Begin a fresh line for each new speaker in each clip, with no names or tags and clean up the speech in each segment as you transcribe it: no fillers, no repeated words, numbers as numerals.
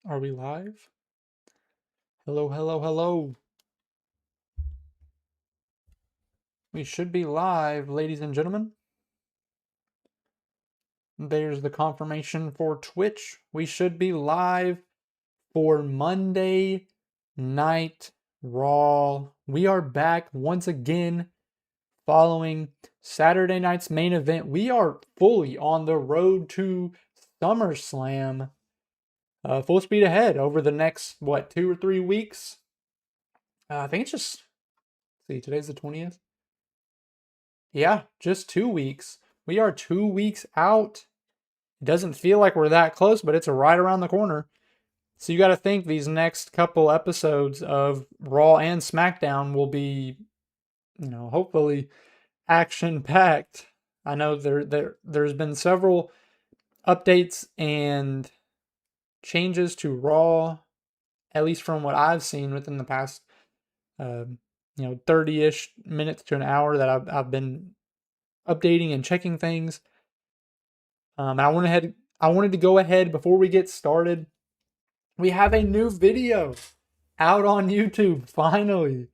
Are we live? Hello, hello, hello. We should be live, ladies and gentlemen. There's the confirmation for Twitch. We should be live for Monday Night Raw. We are back once again following Saturday night's main event. We are fully on the road to SummerSlam. Full speed ahead over the next, 2 or 3 weeks? I think it's just, see, today's the 20th. Yeah, just 2 weeks. We are 2 weeks out. It doesn't feel like we're that close, but it's right around the corner. So you got to think these next couple episodes of Raw and SmackDown will be, hopefully action packed. I know there's been several updates and changes to Raw, at least from what I've seen within the past, 30-ish minutes to an hour that I've been updating and checking things. I wanted to go ahead before we get started. We have a new video out on YouTube finally,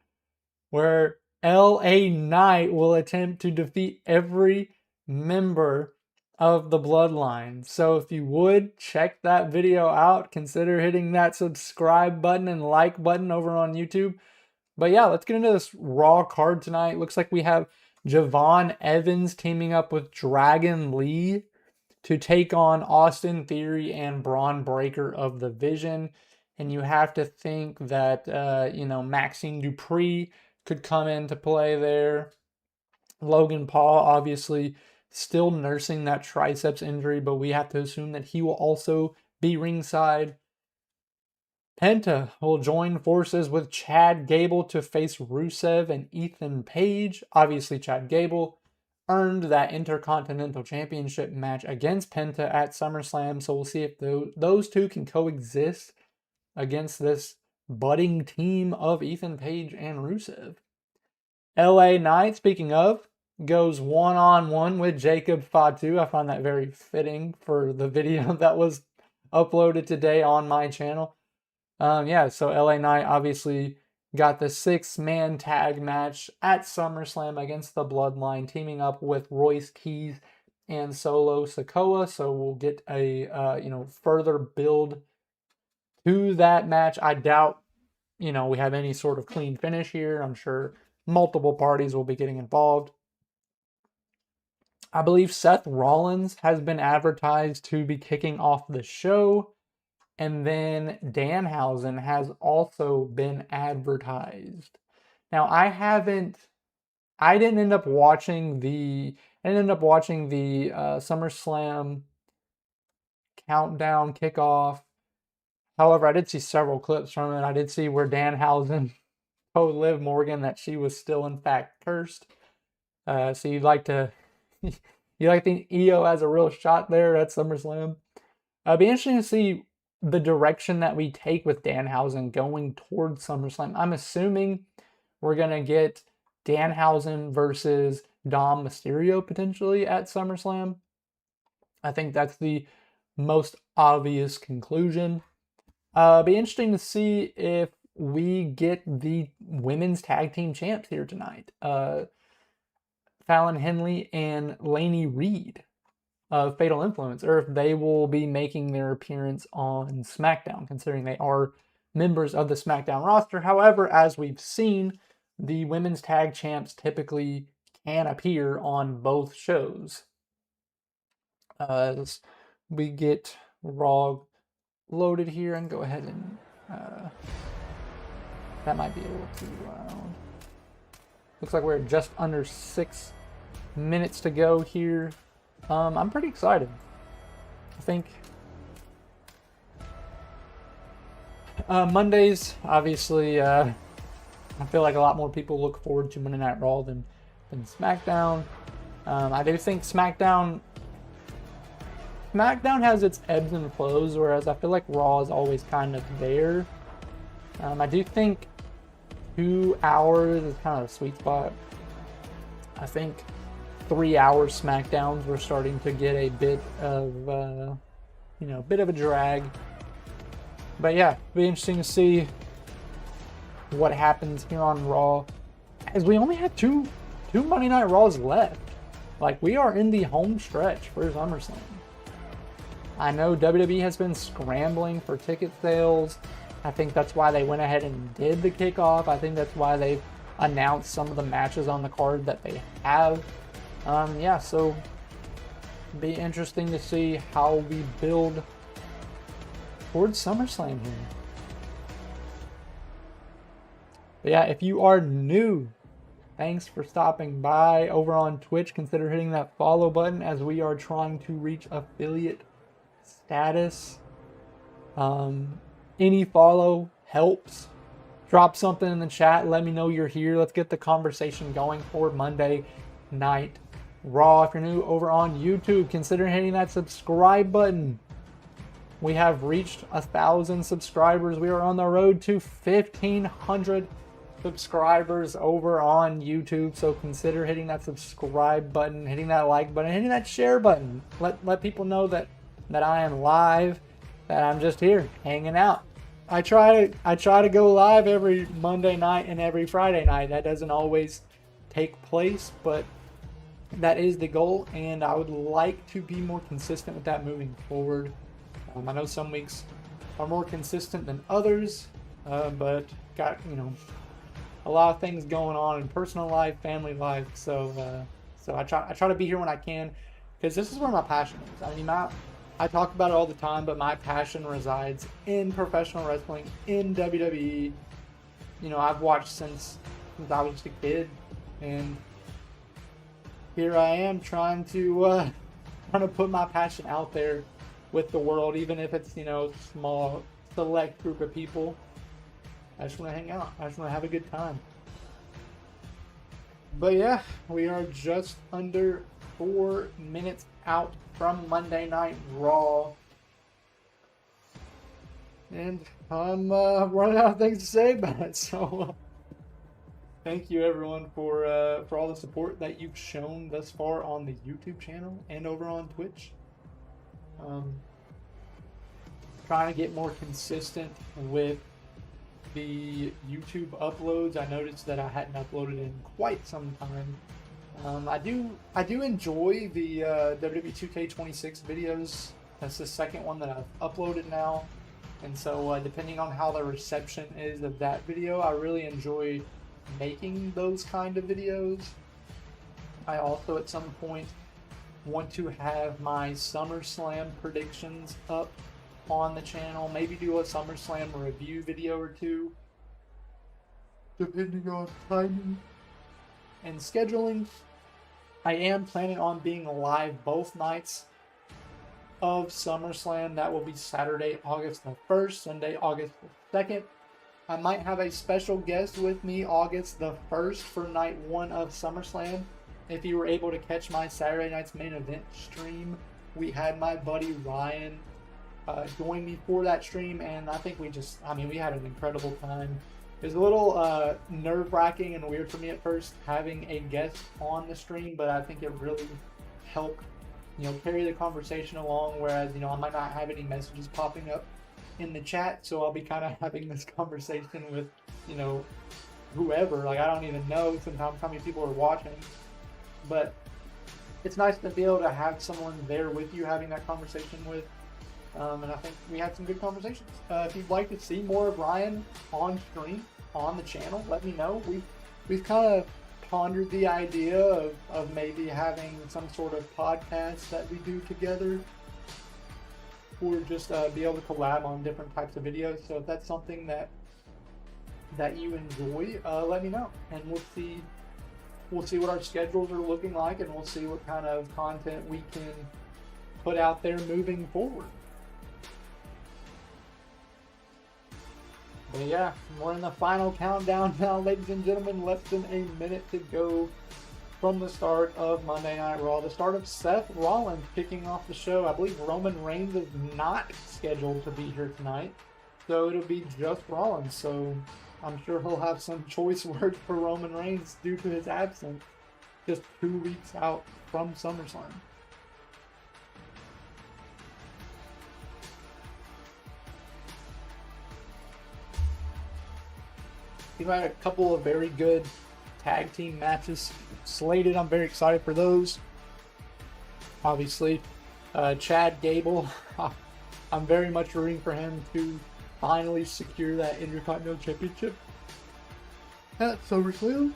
where LA Knight will attempt to defeat every member of the Bloodline. So if you would check that video out, consider hitting that subscribe button and like button over on YouTube. But yeah, let's get into this Raw card tonight. Looks like we have Javon Evans teaming up with Dragon Lee to take on Austin Theory and Bron Breakker of the Vision. And you have to think that, Maxine Dupree could come into play there. Logan Paul, obviously, still nursing that triceps injury, but we have to assume that he will also be ringside. Penta will join forces with Chad Gable to face Rusev and Ethan Page. Obviously, Chad Gable earned that Intercontinental Championship match against Penta at SummerSlam, so we'll see if those two can coexist against this budding team of Ethan Page and Rusev. LA Knight, speaking of, goes one-on-one with Jacob Fatu. I find that very fitting for the video that was uploaded today on my channel. So LA Knight obviously got the 6-man tag match at SummerSlam against the Bloodline, teaming up with Royce Keys and Solo Sikoa. So we'll get a further build to that match. I doubt we have any sort of clean finish here. I'm sure multiple parties will be getting involved. I believe Seth Rollins has been advertised to be kicking off the show. And then Danhausen has also been advertised. Now I didn't end up watching the SummerSlam countdown kickoff. However, I did see several clips from it. I did see where Danhausen told Liv Morgan that she was still in fact cursed. So you'd like to think EO has a real shot there at SummerSlam. It'd be interesting to see the direction that we take with Danhausen going towards SummerSlam. I'm assuming we're going to get Danhausen versus Dom Mysterio potentially at SummerSlam. I think that's the most obvious conclusion. Be interesting to see if we get the women's tag team champs here tonight. Fallon Henley and Lainey Reed of Fatal Influence, or if they will be making their appearance on SmackDown, considering they are members of the SmackDown roster. However, as we've seen, the women's tag champs typically can appear on both shows. As we get Raw loaded here and go ahead and that might be a little too loud. Looks like we're just under 6 minutes to go here. I'm pretty excited. I think Mondays, obviously, I feel like a lot more people look forward to Monday Night Raw than SmackDown. I do think SmackDown has its ebbs and flows, whereas I feel like Raw is always kind of there. I do think 2 hours is kind of a sweet spot. I think 3-hour SmackDowns we're starting to get a bit of a drag. But yeah, it'll be interesting to see what happens here on Raw, as we only have two Monday Night Raws left. Like, we are in the home stretch for SummerSlam. I know WWE has been scrambling for ticket sales. I think that's why they went ahead and did the kickoff. I think that's why they've announced some of the matches on the card that they have. Yeah, so it'll be interesting to see how we build towards SummerSlam here. But yeah, if you are new, thanks for stopping by over on Twitch. Consider hitting that follow button, as we are trying to reach affiliate status. Any follow helps. Drop something in the chat. Let me know you're here. Let's get the conversation going for Monday Night Raw. If you're new over on YouTube, consider hitting that subscribe button. We have reached 1,000 subscribers. We are on the road to 1,500 subscribers over on YouTube. So consider hitting that subscribe button, hitting that like button, hitting that share button. Let people know that I am live, that I'm just here hanging out. I try to go live every Monday night and every Friday night. That doesn't always take place, but that is the goal, and I would like to be more consistent with that moving forward. I know some weeks are more consistent than others, but got, a lot of things going on in personal life, family life. So I try to be here when I can, because this is where my passion is. I mean, I talk about it all the time, but my passion resides in professional wrestling, in WWE. I've watched since I was a kid, and here I am trying to put my passion out there with the world, even if it's, small, select group of people. I just want to hang out. I just want to have a good time. But yeah, we are just under 4 minutes out from Monday Night Raw. And I'm running out of things to say about it. So thank you everyone for all the support that you've shown thus far on the YouTube channel and over on Twitch. Trying to get more consistent with the YouTube uploads. I noticed that I hadn't uploaded in quite some time. I do enjoy the WWE 2K26 videos. That's the second one that I've uploaded now, and so depending on how the reception is of that video, I really enjoy making those kind of videos. I also at some point want to have my SummerSlam predictions up on the channel, maybe do a SummerSlam review video or two, depending on timing and scheduling. I am planning on being live both nights of SummerSlam. That will be Saturday, August the 1st, Sunday, August the 2nd. I might have a special guest with me August the 1st for night 1 of SummerSlam. If you were able to catch my Saturday night's main event stream, we had my buddy Ryan join me for that stream, and I think we had an incredible time. It was a little nerve-wracking and weird for me at first having a guest on the stream, but I think it really helped, carry the conversation along, whereas, I might not have any messages popping up in the chat, so I'll be kind of having this conversation with, whoever. Like, I don't even know sometimes how many people are watching, but it's nice to be able to have someone there with you having that conversation with. And I think we had some good conversations. If you'd like to see more of Ryan on stream on the channel, let me know. We've kind of pondered the idea of maybe having some sort of podcast that we do together, or just be able to collab on different types of videos. So if that's something that you enjoy, let me know, and we'll see what our schedules are looking like, and we'll see what kind of content we can put out there moving forward. But yeah, we're in the final countdown now, ladies and gentlemen. Less than a minute to go from the start of Monday Night Raw. The start of Seth Rollins kicking off the show. I believe Roman Reigns is not scheduled to be here tonight, so it'll be just Rollins. So I'm sure he'll have some choice words for Roman Reigns due to his absence, just 2 weeks out from SummerSlam. We've had a couple of very good tag team matches slated. I'm very excited for those. Obviously, Chad Gable, I'm very much rooting for him to finally secure that Intercontinental Championship at SummerSlam.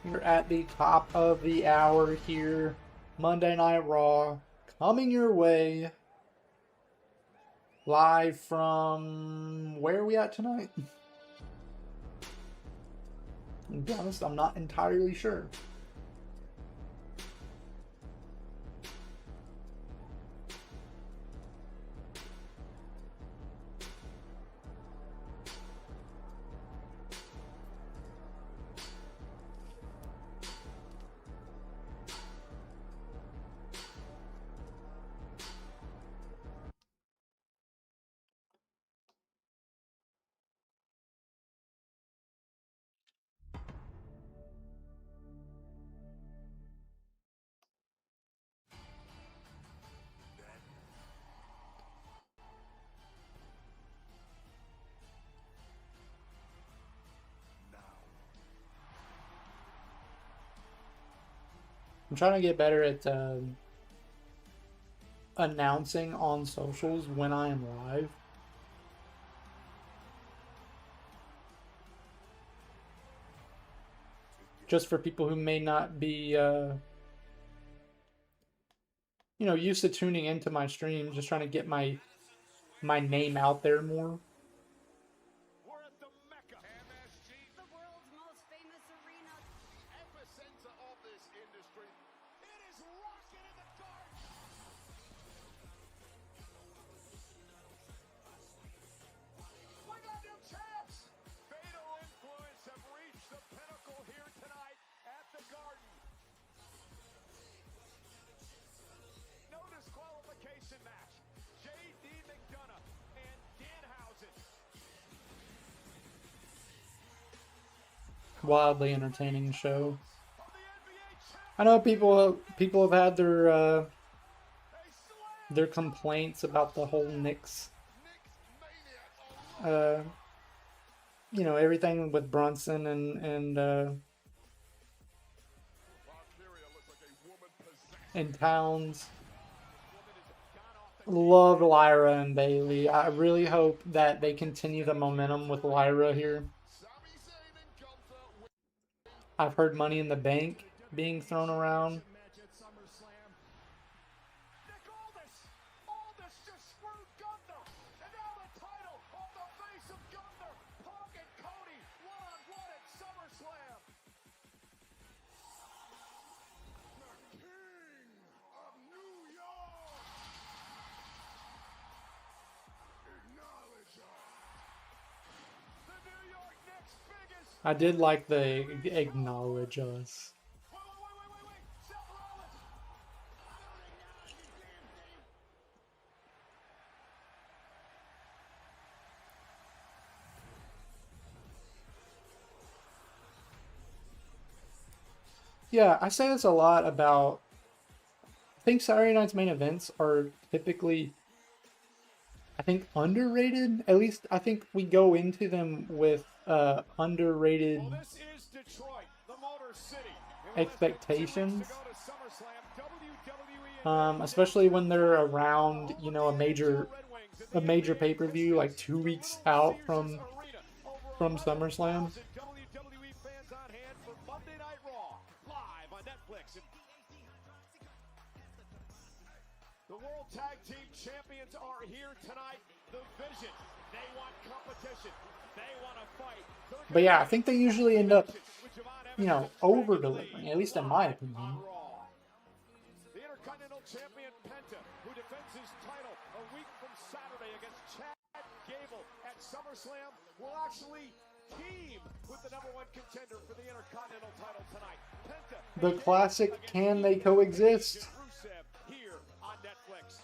We're at the top of the hour here. Monday Night Raw coming your way. Live from... where are we at tonight? To be honest, I'm not entirely sure. I'm trying to get better at announcing on socials when I am live. Just for people who may not be, used to tuning into my stream, just trying to get my name out there more. Wildly entertaining show. I know people have had their complaints about the whole Knicks, everything with Brunson and Towns. Love Lyra and Bailey. I really hope that they continue the momentum with Lyra here. I've heard Money in the Bank being thrown around. I did like the acknowledge us. Yeah, I say this a lot about... I think Saturday night's main events are typically, underrated. At least I think we go into them with underrated expectations. Especially when they're around, a major pay-per-view, like 2 weeks out from SummerSlam.
The World Tag Team Champions are here tonight. The Vision, they want competition. They want to fight.
But yeah, I think they usually end up, over-delivering, at least in my opinion.
The Intercontinental Champion Penta, who defends his title a week from Saturday against Chad Gable at SummerSlam, will actually team with the #1 contender for the Intercontinental title tonight. Penta.
The classic, can they coexist?
Rusev here on Netflix.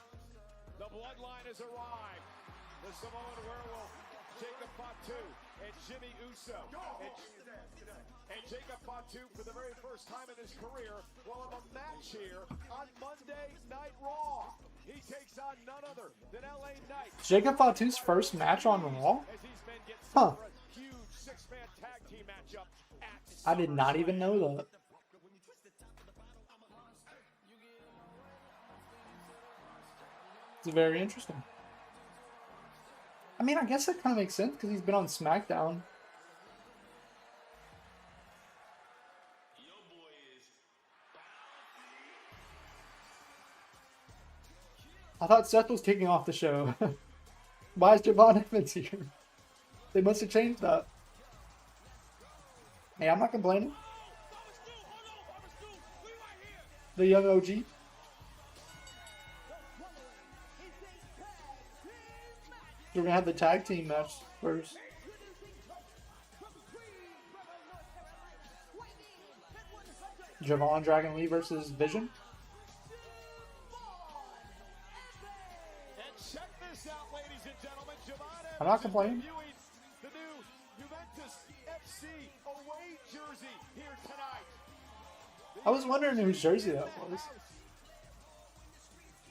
The Bloodline has arrived. The Samoan Werewolf Jacob Fatu and Jimmy Uso. And Jacob Fatu, for the very first time in his career, will have a match here on Monday Night Raw. He takes on none other than LA Knight.
Jacob Fatu's first match on Raw?
As these men get set
Huh.
for a huge six-man tag team matchup at
I did not even know that. It's very interesting. I mean, I guess that kind of makes sense because he's been on SmackDown. I thought Seth was kicking off the show. Why is Javon Evans here? They must have changed that. Hey, I'm not complaining. The young OG. We're going to have the tag team match first. Javon Dragon Lee versus Vision.
And check this out, ladies and gentlemen. Javon
I'm not
Evans
complaining.
debuting the new Juventus FC away jersey here tonight.
I was wondering whose jersey that was.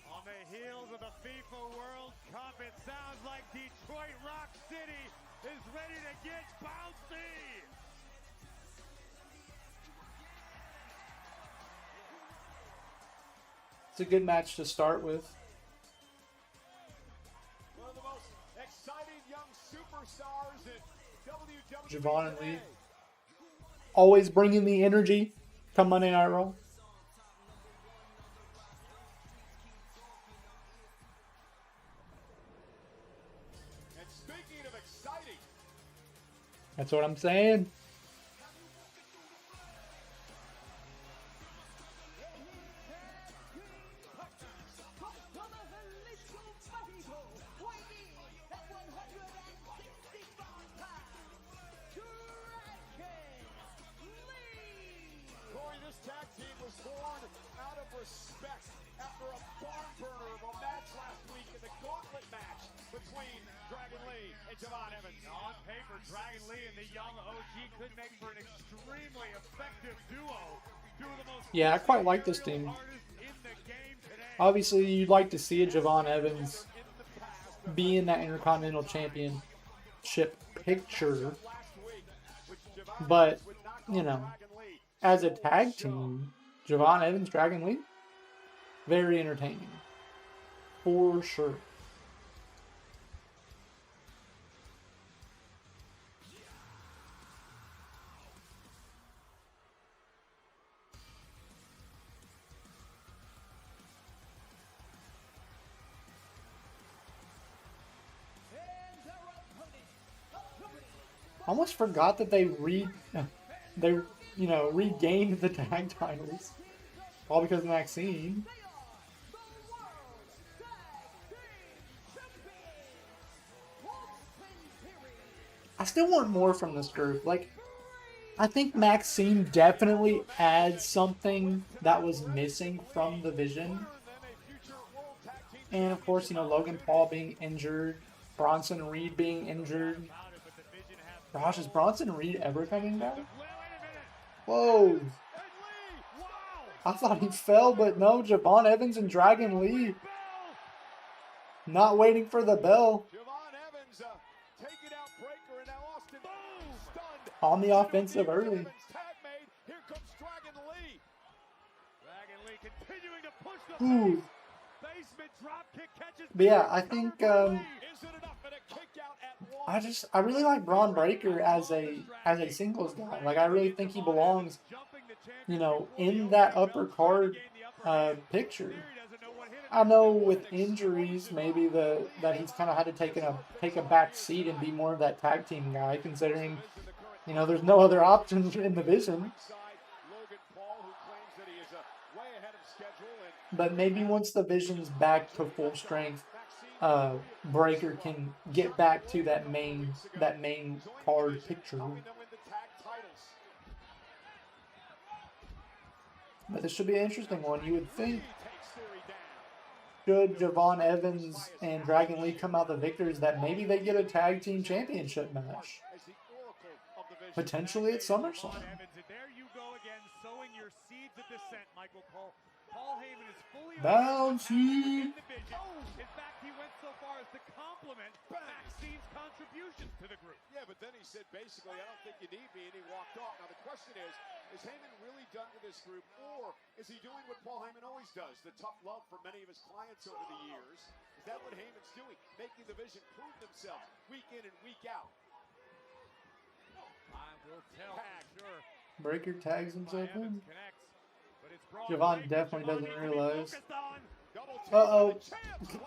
On the heels of the FIFA World Cup, it sounds like Detroit Rock City is ready to get bouncy.
It's a good match to start with.
One of the most exciting young superstars in WWE.
Javon and
today.
Lee. Always bringing the energy. Come Monday Night Raw.
And speaking of exciting,
That's what I'm saying.
Corey, this tag team was born out of respect after a barn burner of a match last week in the gauntlet match between Dragon Lee and Javon Evans.
On paper, Dragon Lee and the young OG could make for an extremely effective duo. Two of the most
Yeah, I quite like this team.
artists in the game today.
Obviously, you'd like to see a Javon Evans be in that Intercontinental Championship picture. But, you know, as a tag team, Javon Evans, Dragon Lee, very entertaining. For sure. Almost forgot that they regained the tag titles. All because of Maxine. I still want more from this group. Like, I think Maxine definitely adds something that was missing from the Vision. And of course, you know, Logan Paul being injured, Bronson Reed being injured. Gosh, is Bronson Reed ever coming back? Whoa. I thought he fell, but no, Javon Evans and Dragon Lee. Not waiting for the bell.
Javon Evans taking out Breaker, and now Austin stunned.
On the offensive early.
Evans tag made. Here comes Dragon Lee.
Dragon Lee continuing to push the
Ooh.
pace. Basement drop kick catches.
But yeah, I think
Is it enough for the kick out at one?
I really like Bron Breakker as a singles guy. Like, I really think he belongs, you know, in that upper card picture. I know with injuries, maybe that he's kind of had to take a back seat and be more of that tag team guy, considering, you know, there's no other options in the Vision.
Logan Paul, who claims that he is way ahead of schedule, and
But maybe once the Vision's back to full strength, Breakker can get back to that main card picture.
helping them win the tag titles.
But this should be an interesting one. You would think.
He takes Theory down.
should Javon Evans and Dragon Lee come out the victors, that maybe they get a tag team championship match. Potentially at SummerSlam.
There you go again, sowing your seeds of dissent, Michael Cole. Paul Heyman is fully
Bouncy.
In fact, he went so far as to compliment Maxine's contributions to the group.
Yeah, but then he said, basically, I don't think you need me, and he walked off. Now, the question is Heyman really done with this group, or is he doing what Paul Heyman always does, the tough love for many of his clients over the years? Is that what Heyman's doing, making the Vision prove themselves week in and week out?
I will tell for sure.
Breaker tags himself in.
Connects, but it's
Javon definitely doesn't realize.
Uh-oh.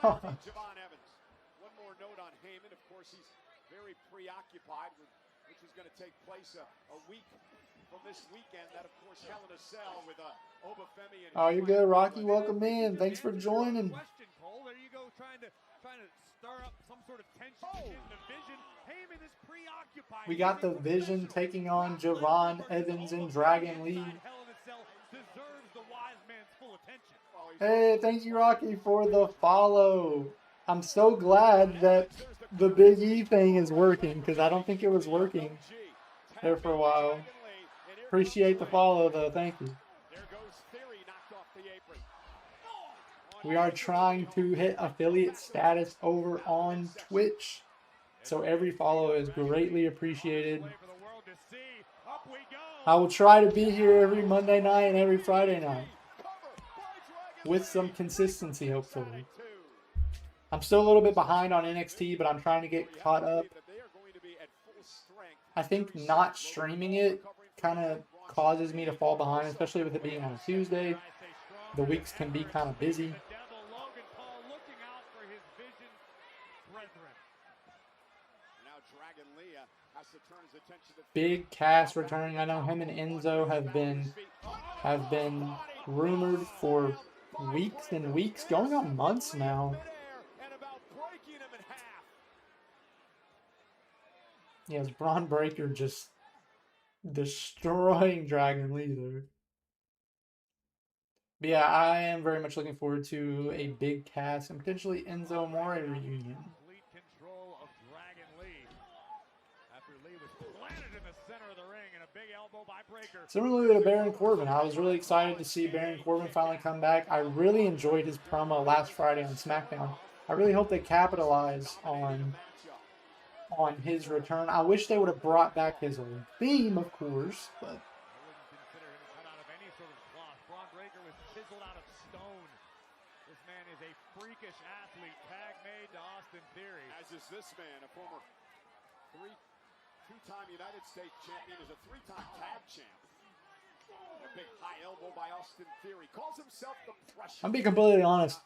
God.
Javon Evans. One more note on Heyman. Of course, he's very preoccupied with which is going to take place a week from this weekend. That, of course, Hell in a Cell with Obafemi and...
Oh, you're good, Rocky. Welcome in. Thanks for joining.
Question, Cole. There you go, trying to stir up some sort of tension in the Vision. Heyman is preoccupied.
We got the Vision taking on Javon Evans and Dragon Lee.
Hell in a Cell deserves the wise man's full attention.
Hey, thank you, Rocky, for the follow. I'm so glad that the Big E thing is working, because I don't think it was working there for a while. Appreciate the follow, though. Thank you. We are trying to hit affiliate status over on Twitch, so every follow is greatly appreciated. I will try to be here every Monday night and every Friday night with some consistency, hopefully. I'm still a little bit behind on NXT, but I'm trying to get caught up. I think not streaming it kind of causes me to fall behind, especially with it being on a Tuesday. The weeks can be kind of busy. Big Cass returning. I know him and Enzo have been rumored for weeks and weeks, going on months now. Yes, Bron Breakker just destroying Dragon Lee there. But yeah, I am very much looking forward to a Big Cass and potentially Enzo Amore reunion.
Control of Dragon Lee. After Lee was planted in the center of the ring and a big elbow by Breakker.
Similarly to Baron Corbin, I was really excited to see Baron Corbin finally come back. I really enjoyed his promo last Friday on SmackDown. I really hope they capitalize on his return. I wish they would have brought back his old theme, of course, but
freakish athlete, tag made to Austin Theory.
As is this man, a former two-time United States champion, is a three-time tag champ. A big high elbow by Austin Theory. Calls himself the Pressure.
I'm being completely honest.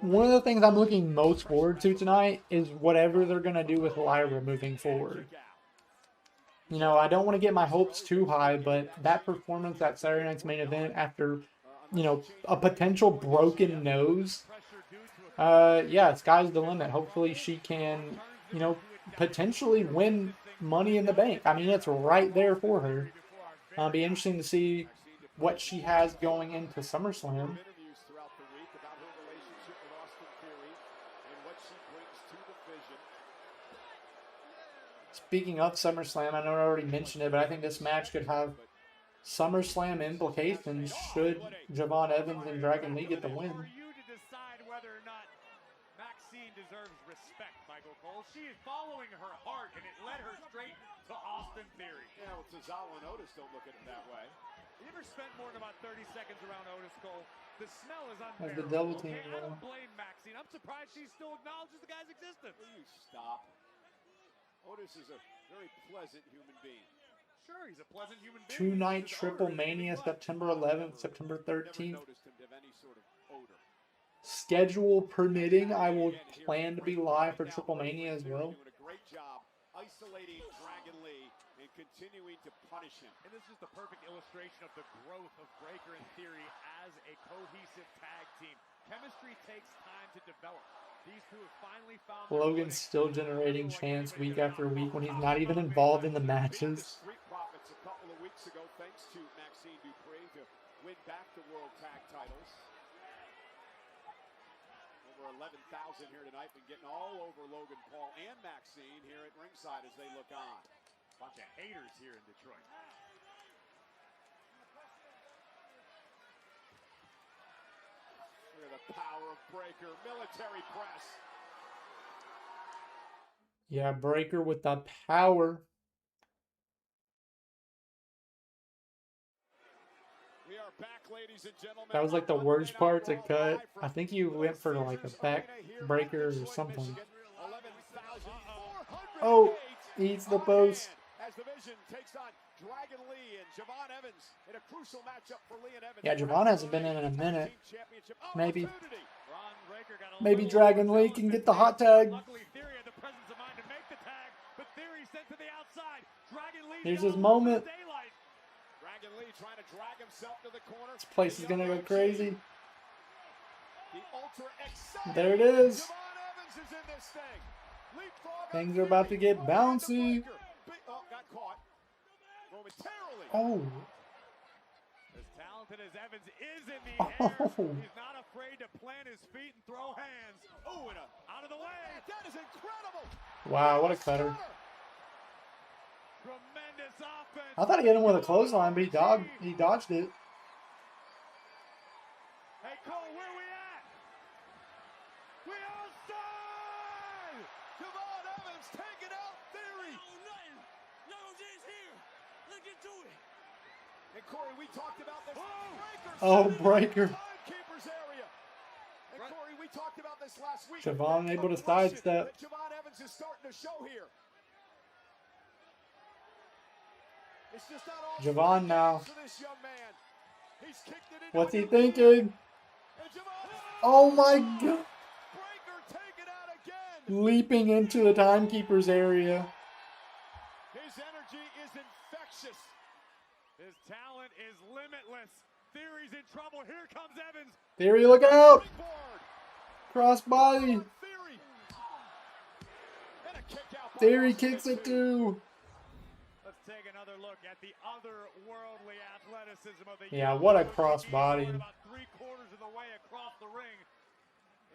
One of the things I'm looking most forward to tonight is whatever they're going to do with Lyra moving forward. You know, I don't want to get my hopes too high, but that performance at Saturday night's main event after, you know, a potential broken nose. Yeah, sky's the limit. Hopefully she can, you know, potentially win Money in the Bank. I mean, it's right there for her. It'll be interesting to see what she has going into SummerSlam. Speaking of SummerSlam, I know I already mentioned it, but I think this match could have SummerSlam implications should Javon Evans and Dragon Lee get the win.
Deserves respect, Michael Cole. She is following her heart, and it led her straight to Austin Theory.
Yeah, well, Tozawa and Otis don't look at it that way.
You ever spent more than about 30 seconds around Otis, Cole? The smell is unbearable.
As the double team,
I don't blame Maxine. I'm surprised she still acknowledges the guy's existence.
Will you stop? Otis is a very pleasant human being.
Sure, he's a pleasant human being.
Two-night Triple Mania, September 11th, September 13th. Schedule permitting, I will plan to be live for Triple Mania as well.
Doing a great job isolating Dragon Lee and continuing to punish him.
And this is the perfect illustration of the growth of Breakker and Theory as a cohesive tag team. Chemistry takes time to develop. These two have finally found.
Logan's still generating chants week after week when he's not even involved in the matches.
Street Profits a couple of weeks ago, thanks to Maxine Dupree, to win back the World Tag Titles. 11,000 here tonight, been getting all over Logan Paul and Maxine here at ringside as they look on.
Bunch of haters here in Detroit.
Look at the power of Breaker, military press.
Yeah, Breaker with the power.
We are back, ladies and gentlemen.
That was like the worst part to cut. I think he went for like a back breaker or something. Oh, eats the post.
As the Vision takes on Dragon Lee and Javon Evans in a crucial matchup for Lee and Evans.
Yeah, Javon hasn't been in a minute. Maybe Dragon Lee can get the hot tag. Here's his moment.
Dragon Lee trying to drag himself to the corner.
This place is gonna go crazy.
The ultra exciting
There it is.
Javon Evans is in this thing. Leapfrog
Things are about to get bouncy.
Oh, got caught momentarily.
Oh.
As talented as Evans is in the air, he's not afraid to plant his feet and throw hands. Oh, and out of the way.
That is incredible.
Wow, what a cutter.
Tremendous offense.
I thought he hit him with a clothesline, but he dodged it.
Hey, Cole, where we at? We outside!
Javon Evans taking out Theory.
No, Jay's here. Let's get to it.
And Corey, we talked about this.
Oh, Breaker.
Timekeepers area. And Corey, we talked about this last week.
Javon able to sidestep.
That Javon Evans is starting to show here. It's just not all
Javon now.
for this young man. He's kicked it into
What's
a
he
new
thinking?
And Javon,
Oh my God.
Breaker taken out again.
Leaping into the timekeeper's area.
His energy is infectious.
His talent is limitless. Theory's in trouble. Here comes Evans.
Theory, look out.
Board.
Crossbody.
Theory. And a kick out by
Theory
Austin
kicks it
Theory.
too.
Let's take another look at the otherworldly athleticism of the
Yeah,
young
what a
Portuguese
crossbody.
going about 3/4 of the way across the ring.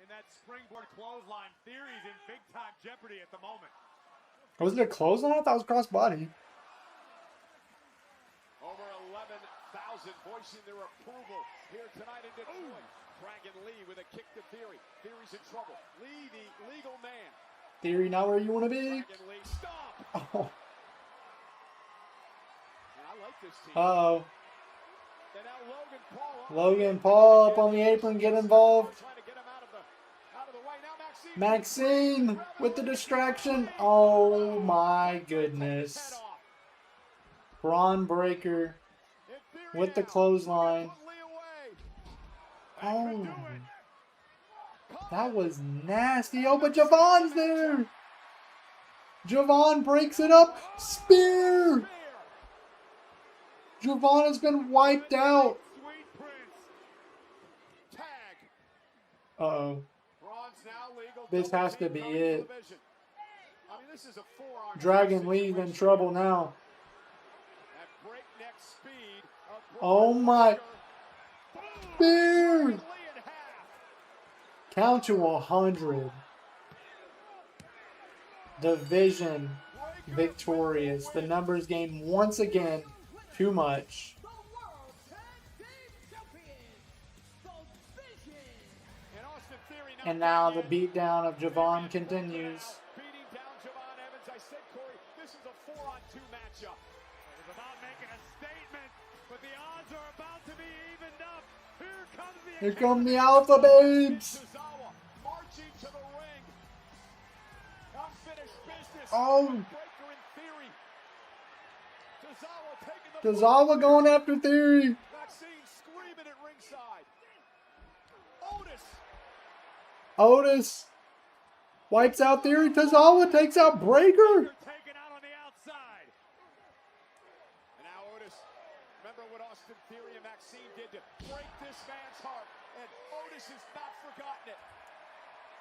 In that springboard clothesline, Theory's in big-time jeopardy at the moment.
Was it a clothesline? I thought it was crossbody.
Over 11,000 voicing their approval here tonight in Detroit. Dragon Lee with a kick to Theory. Theory's in trouble. Lee, the legal man.
Theory not where you want to be.
Dragon Lee, stop.
Oh.
And I like this team.
Uh-oh.
And now Logan Paul.
Logan Paul up on the apron, get involved.
Trying to get him out of the way. Now
Maxine with the distraction. Oh my goodness. Bron Breaker with the clothesline. Oh. That was nasty. Oh, but Javon's there. Javon breaks it up. Spear. Javon has been wiped out. Uh-oh. This has to be it. Dragon Lee's in trouble now. Oh my. Spear. Count to 100. Division victorious. The numbers game once again too much. And now the beatdown of Javon continues.
Beating down Javon Evans. I said, Corey, this is a 4-on-2 matchup.
It was about making a statement, but the odds are about to be evened up.
Here come the Alpha Babes.
Tozawa marching to the ring. Unfinished business.
Oh.
Breaker in Theory. Tozawa taking the
Tozawa going after Theory.
Maxine screaming at ringside.
Otis wipes out Theory. Tozawa takes out Breaker.
Taken out on the outside.
And now Otis, remember what Austin Theory and Maxine did to break this man's heart. And Otis has not forgotten it.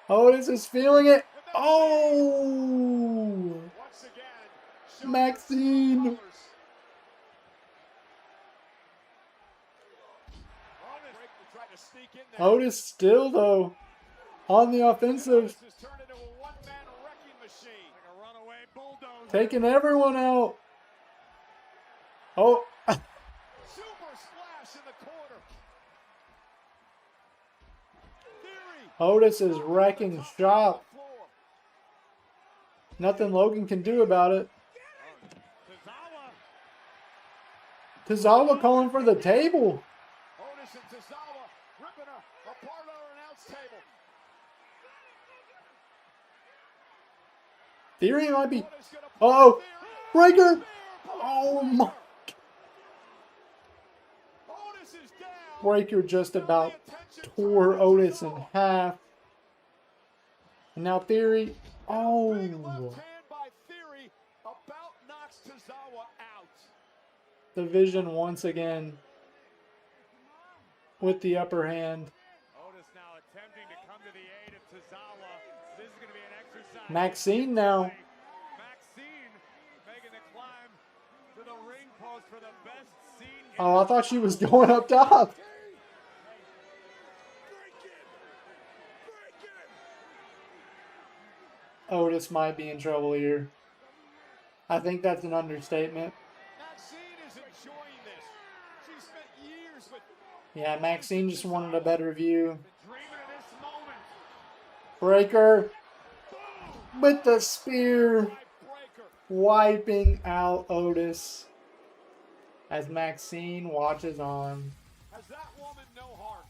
Otis is feeling it. Oh.
Once again,
Maxine. Otis still though. on the offensive,
This has turned into a one-man wrecking machine.
Like a runaway bulldozer.
taking everyone out. Oh,
Super splash in the corner. Theory.
Otis is wrecking shop. Nothing Logan can do about it. Tozawa calling for the table.
Otis and Tozawa ripping apart our announce table.
Theory might be.
Otis gonna put
Oh,
Theory.
breaker. Oh my.
Otis is down.
Breaker just about tore Otis in half. And now Theory. Oh.
Big left hand by Theory about knocks Tozawa out.
Division once again with the upper hand.
Otis now attempting to come to the aid of Tozawa. This is going to be an exercise.
Maxine now.
Maxine making the climb to the ring post for the best scene.
Oh, I thought she was going up top. Otis might be in trouble here. I think that's an understatement.
Maxine is enjoying this. She spent years with
Yeah, Maxine just wanted a better view.
Dreaming of this moment.
Breaker with the spear,
Breaker.
wiping out Otis as Maxine watches on.
Has that woman no heart?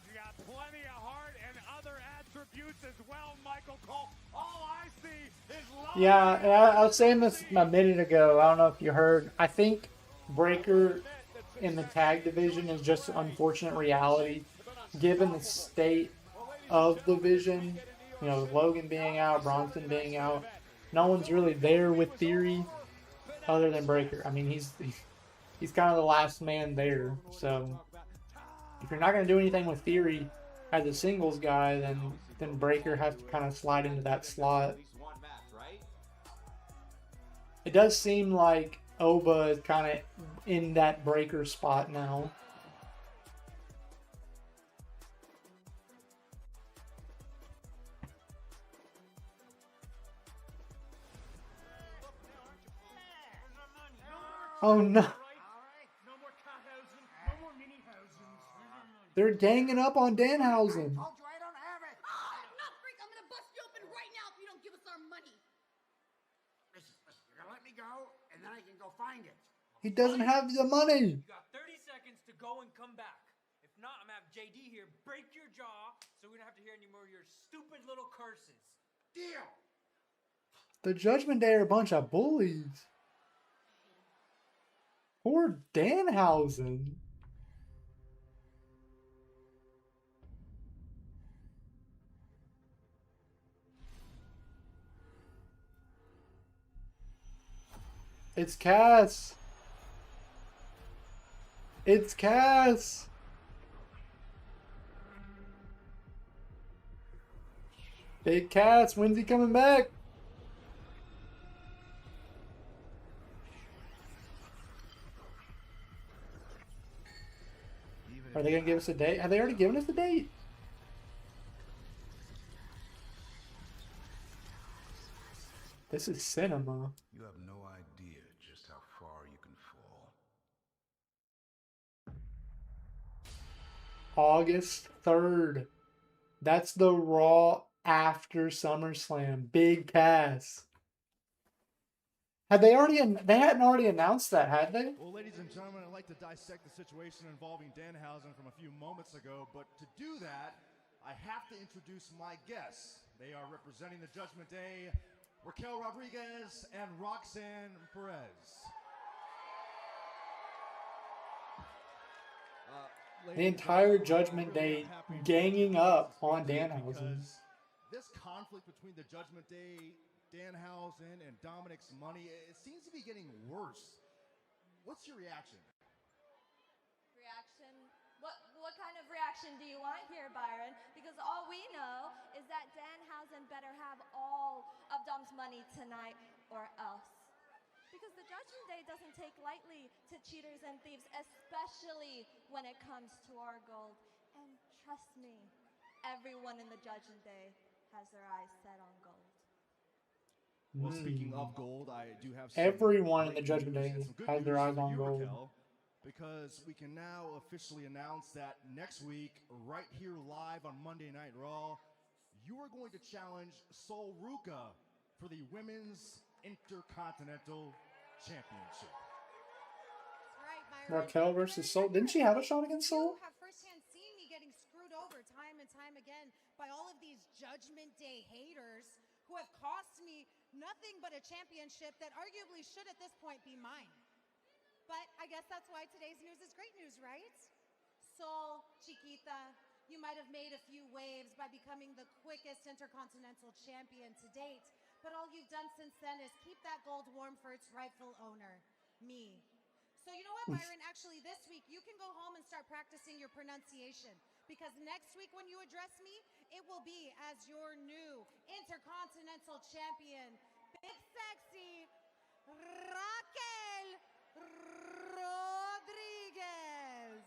You got plenty of heart and other attributes as well, Michael Cole. All I see is love.
Yeah, and I was saying this a minute ago. I don't know if you heard. I think Breaker in the tag division is just unfortunate reality, given the state of the division. You know, Logan being out, Bronson being out. No one's really there with Theory other than Breaker. I mean, he's kind of the last man there. So if you're not going to do anything with Theory as a singles guy, then Breaker has to kind of slide into that slot. It does seem like Oba is kind of in that Breaker spot now. Oh no. They're ganging up on Danhausen.
Told you I don't have it.
Oh, no, freak! I'm gonna bust you open right now if you don't give us our money.
Listen, you're gonna let me go, and then I can go find it.
He doesn't have the money.
You got 30 seconds to go and come back. If not, I'm gonna have JD here break your jaw so we don't have to hear any more of your stupid little curses.
Deal.
The Judgment Day are a bunch of bullies. Poor Danhausen. It's Cass. It's Cass. Big Cass, when's he coming back? Are they going to give us a date? Have they already given us a date? This is cinema.
You have no idea just how far you can fall.
August 3rd. That's the Raw after SummerSlam. Big Cass. Had they already? They hadn't already announced that, had they?
Well, ladies and gentlemen, I'd like to dissect the situation involving Danhausen from a few moments ago, but to do that, I have to introduce my guests. They are representing the Judgment Day, Raquel Rodriguez and Roxanne Perez.
The entire Judgment Day ganging up on Danhausen.
This conflict between the Judgment Day, Danhausen, and Dominic's money, it seems to be getting worse. What's your reaction?
Reaction? What kind of reaction do you want here, Byron? Because all we know is that Danhausen better have all of Dom's money tonight or else. Because the Judgment Day doesn't take lightly to cheaters and thieves, especially when it comes to our gold. And trust me, everyone in the Judgment Day has their eyes set on gold.
Well, speaking of gold, I do have some
Everyone in the
great
Judgment
news
Day
and some good
has their
news
eyes
for
on
you,
gold.
Raquel, because we can now officially announce that next week, right here live on Monday Night Raw, you are going to challenge Sol Ruca for the Women's Intercontinental Championship.
Right, Byron.
Raquel versus Sol. Didn't she have a shot against Sol?
You have firsthand seen me getting screwed over time and time again by all of these Judgment Day haters who have cost me nothing but a championship that arguably should at this point be mine. But I guess that's why today's news is great news, right? Sol, Chiquita, you might have made a few waves by becoming the quickest Intercontinental Champion to date, but all you've done since then is keep that gold warm for its rightful owner, me. So you know what, Byron? Actually, this week you can go home and start practicing your pronunciation, because next week when you address me, it will be as your new Intercontinental Champion, Big Sexy Raquel Rodriguez.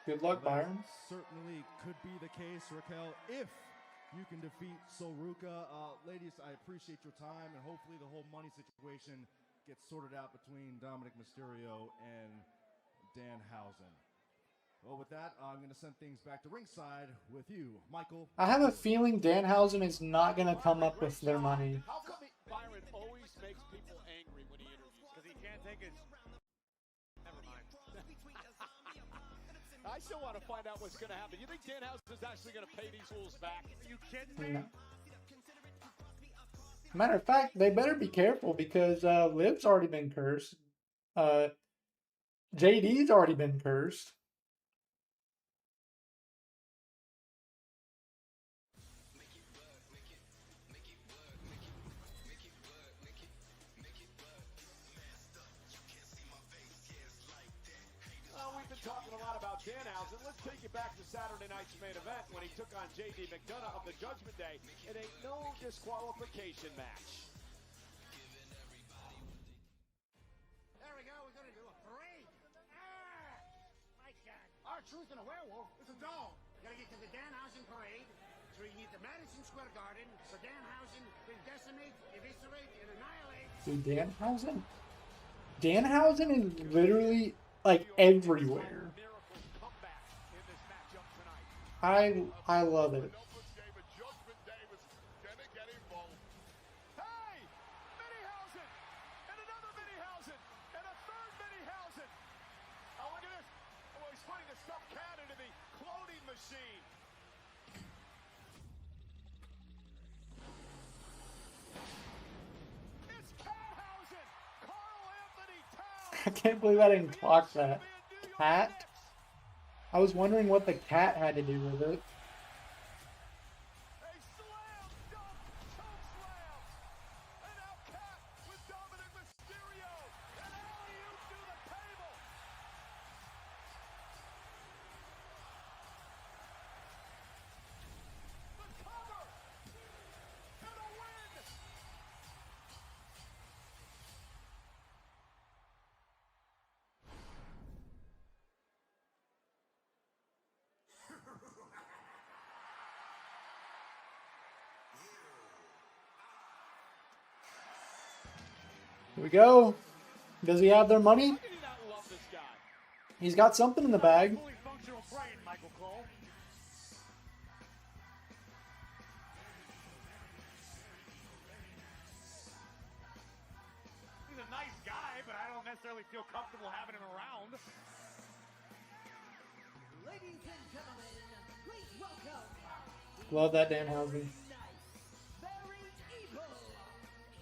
Good luck,
Well, that
Byron.
certainly could be the case, Raquel, if you can defeat Sol Ruca. Ladies, I appreciate your time, and hopefully the whole money situation gets sorted out between Dominic Mysterio and Danhausen. Well, with that, I'm going to send things back to ringside with you, Michael.
I have a feeling Danhausen is not going to come up with their money.
How come Byron always makes people angry when he interviews?
Because he can't take his... Never mind.
I still want to find out what's going to happen. You think Danhausen is actually going to pay these fools back?
You kidding me?
No. Matter of fact, they better be careful because Liv's already been cursed. JD's already been cursed.
We've been talking a lot about Danhausen. Let's take you back to Saturday night's main event when he took on JD McDonough of the Judgment Day in a no disqualification match.
There we go. We're going to do a parade. Ah! My God. Our truth in a werewolf is a dog. We got to get to the Danhausen parade. So we can get to Madison Square Garden. So Danhausen can decimate, eviscerate, and annihilate.
Dude, Danhausen? Danhausen is literally like everywhere. I love it.
Hey! Danhausen! And another Danhausen! And a third Danhausen! Oh, look at this! Oh, he's putting a stuffed cat into the cloning machine. It's Danhausen! Carl Anthony Towns!
I can't believe I didn't clock that. Cat? I was wondering what the cat had to do with it.
A slam dunk choke slam. And now Cat with Dominic Mysterio. And alley-oop to the table. The cover. And a win.
Here we go. Does he have their money?
How can you not love this guy?
He's got something in the bag.
Fully functional brain, Michael Cole. He's a nice guy, but I don't necessarily feel comfortable having him around.
Ladies and gentlemen, please welcome
Love that Danhausen.
very evil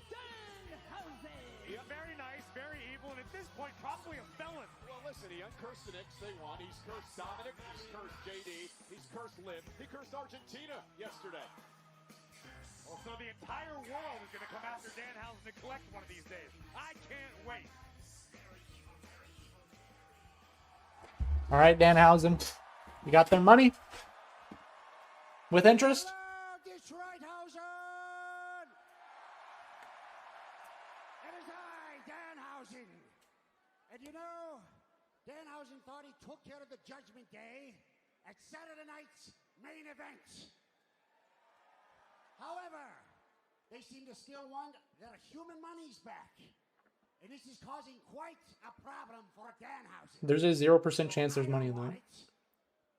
Danhausen.
Yeah, very nice, very evil, and at this point, probably a felon.
Well, listen, he uncursed the Knicks. They won. He's cursed Dominic. He's cursed JD. He's cursed Liv. He cursed Argentina yesterday.
Well, so the entire world is going to come after Danhausen to collect one of these days. I can't wait.
All right, Danhausen. You got their money? With interest?
Hello, Detroithausen! It is I, Danhausen. And you know, Danhausen thought he took care of the Judgment Day, at Saturday night's main event. However, they seem to still want their human monies back. And this is causing quite a problem for Danhausen.
There's a 0% chance there's money in that.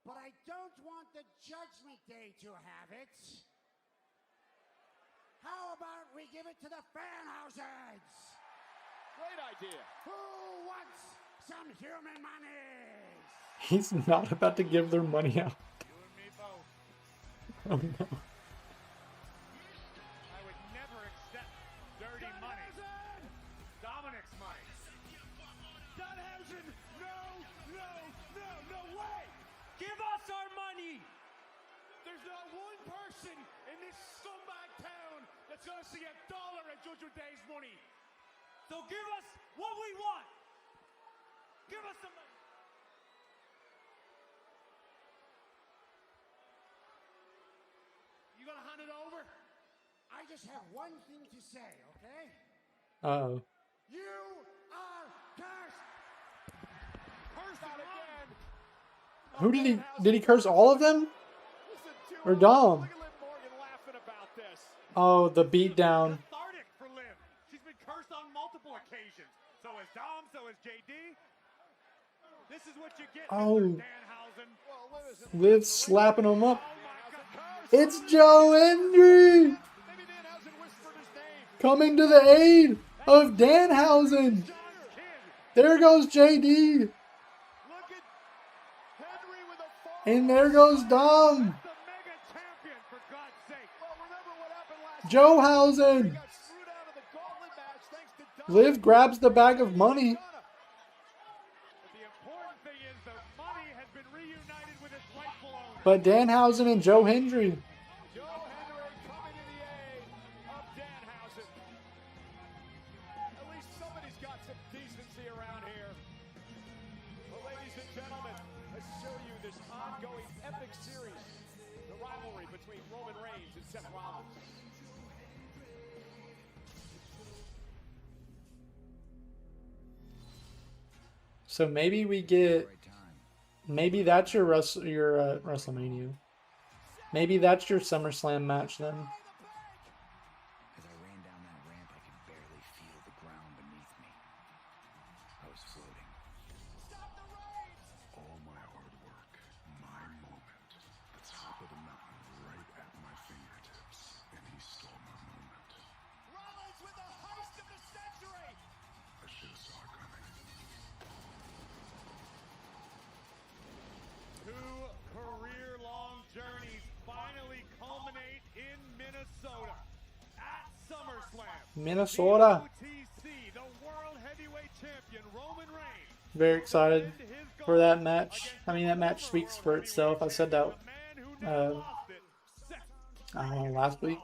But I don't want the Judgment Day to have it. How about we give it to the Danhausens?
Great idea.
Who wants some human monies?
He's not about to give their money out.
You and me both.
Oh no.
I would never accept dirty money. Dominic's money.
Danhausen, no way!
Give us our money!
There's not one person in this scumbag town that's gonna see $1 at Judgment Day's money.
So give us what we want! Give us the money!
You gonna hand it over?
I just have one thing to say, okay?
Uh-oh.
You are cursed!
Curse out again.
Who did he curse all of them? Or Dom?
Look at Liv Morgan laughing about this.
Oh, the beatdown.
Cathartic for Liv. She's been cursed on multiple occasions. So is Dom, so is JD. This is what you get,
Oh.
Mr. Danhausen.
Liv slapping him up.
Oh my God.
It's Joe Hendry
Maybe Danhausen whispered his name.
coming to the aid of Danhausen. There goes JD.
Look at Henry with a fall.
And there goes Dom.
The mega champion, for God's sake.
Well, remember what happened last
Joe
He
Hausen.
got screwed out of the gauntlet match thanks to Dom.
Liv grabs the bag of money.
But the important thing is the money has been reunited with its rightful owner.
But Danhausen and Joe Hendry.
Joe Henry coming to the aid of Danhausen. At least somebody's got some decency around here. Well, ladies and gentlemen, let's show you this ongoing epic series. The rivalry between Roman Reigns and Seth Rollins.
So maybe we get, maybe that's your WrestleMania. Maybe that's your SummerSlam match then.
As I ran down that ramp, I could barely feel the ground beneath me. I was floating.
All my hard work, my moment, the top of the mountain right at my fingertips, and he stole my moment.
Rollins with the heist of the century.
I should have saw it coming.
Two career-long journeys finally culminate in Minnesota at SummerSlam.
Minnesota.
The OTC, the World Heavyweight Champion Roman Reigns.
Very excited for that match. I mean, that match speaks for itself. I said that, I don't know, last week.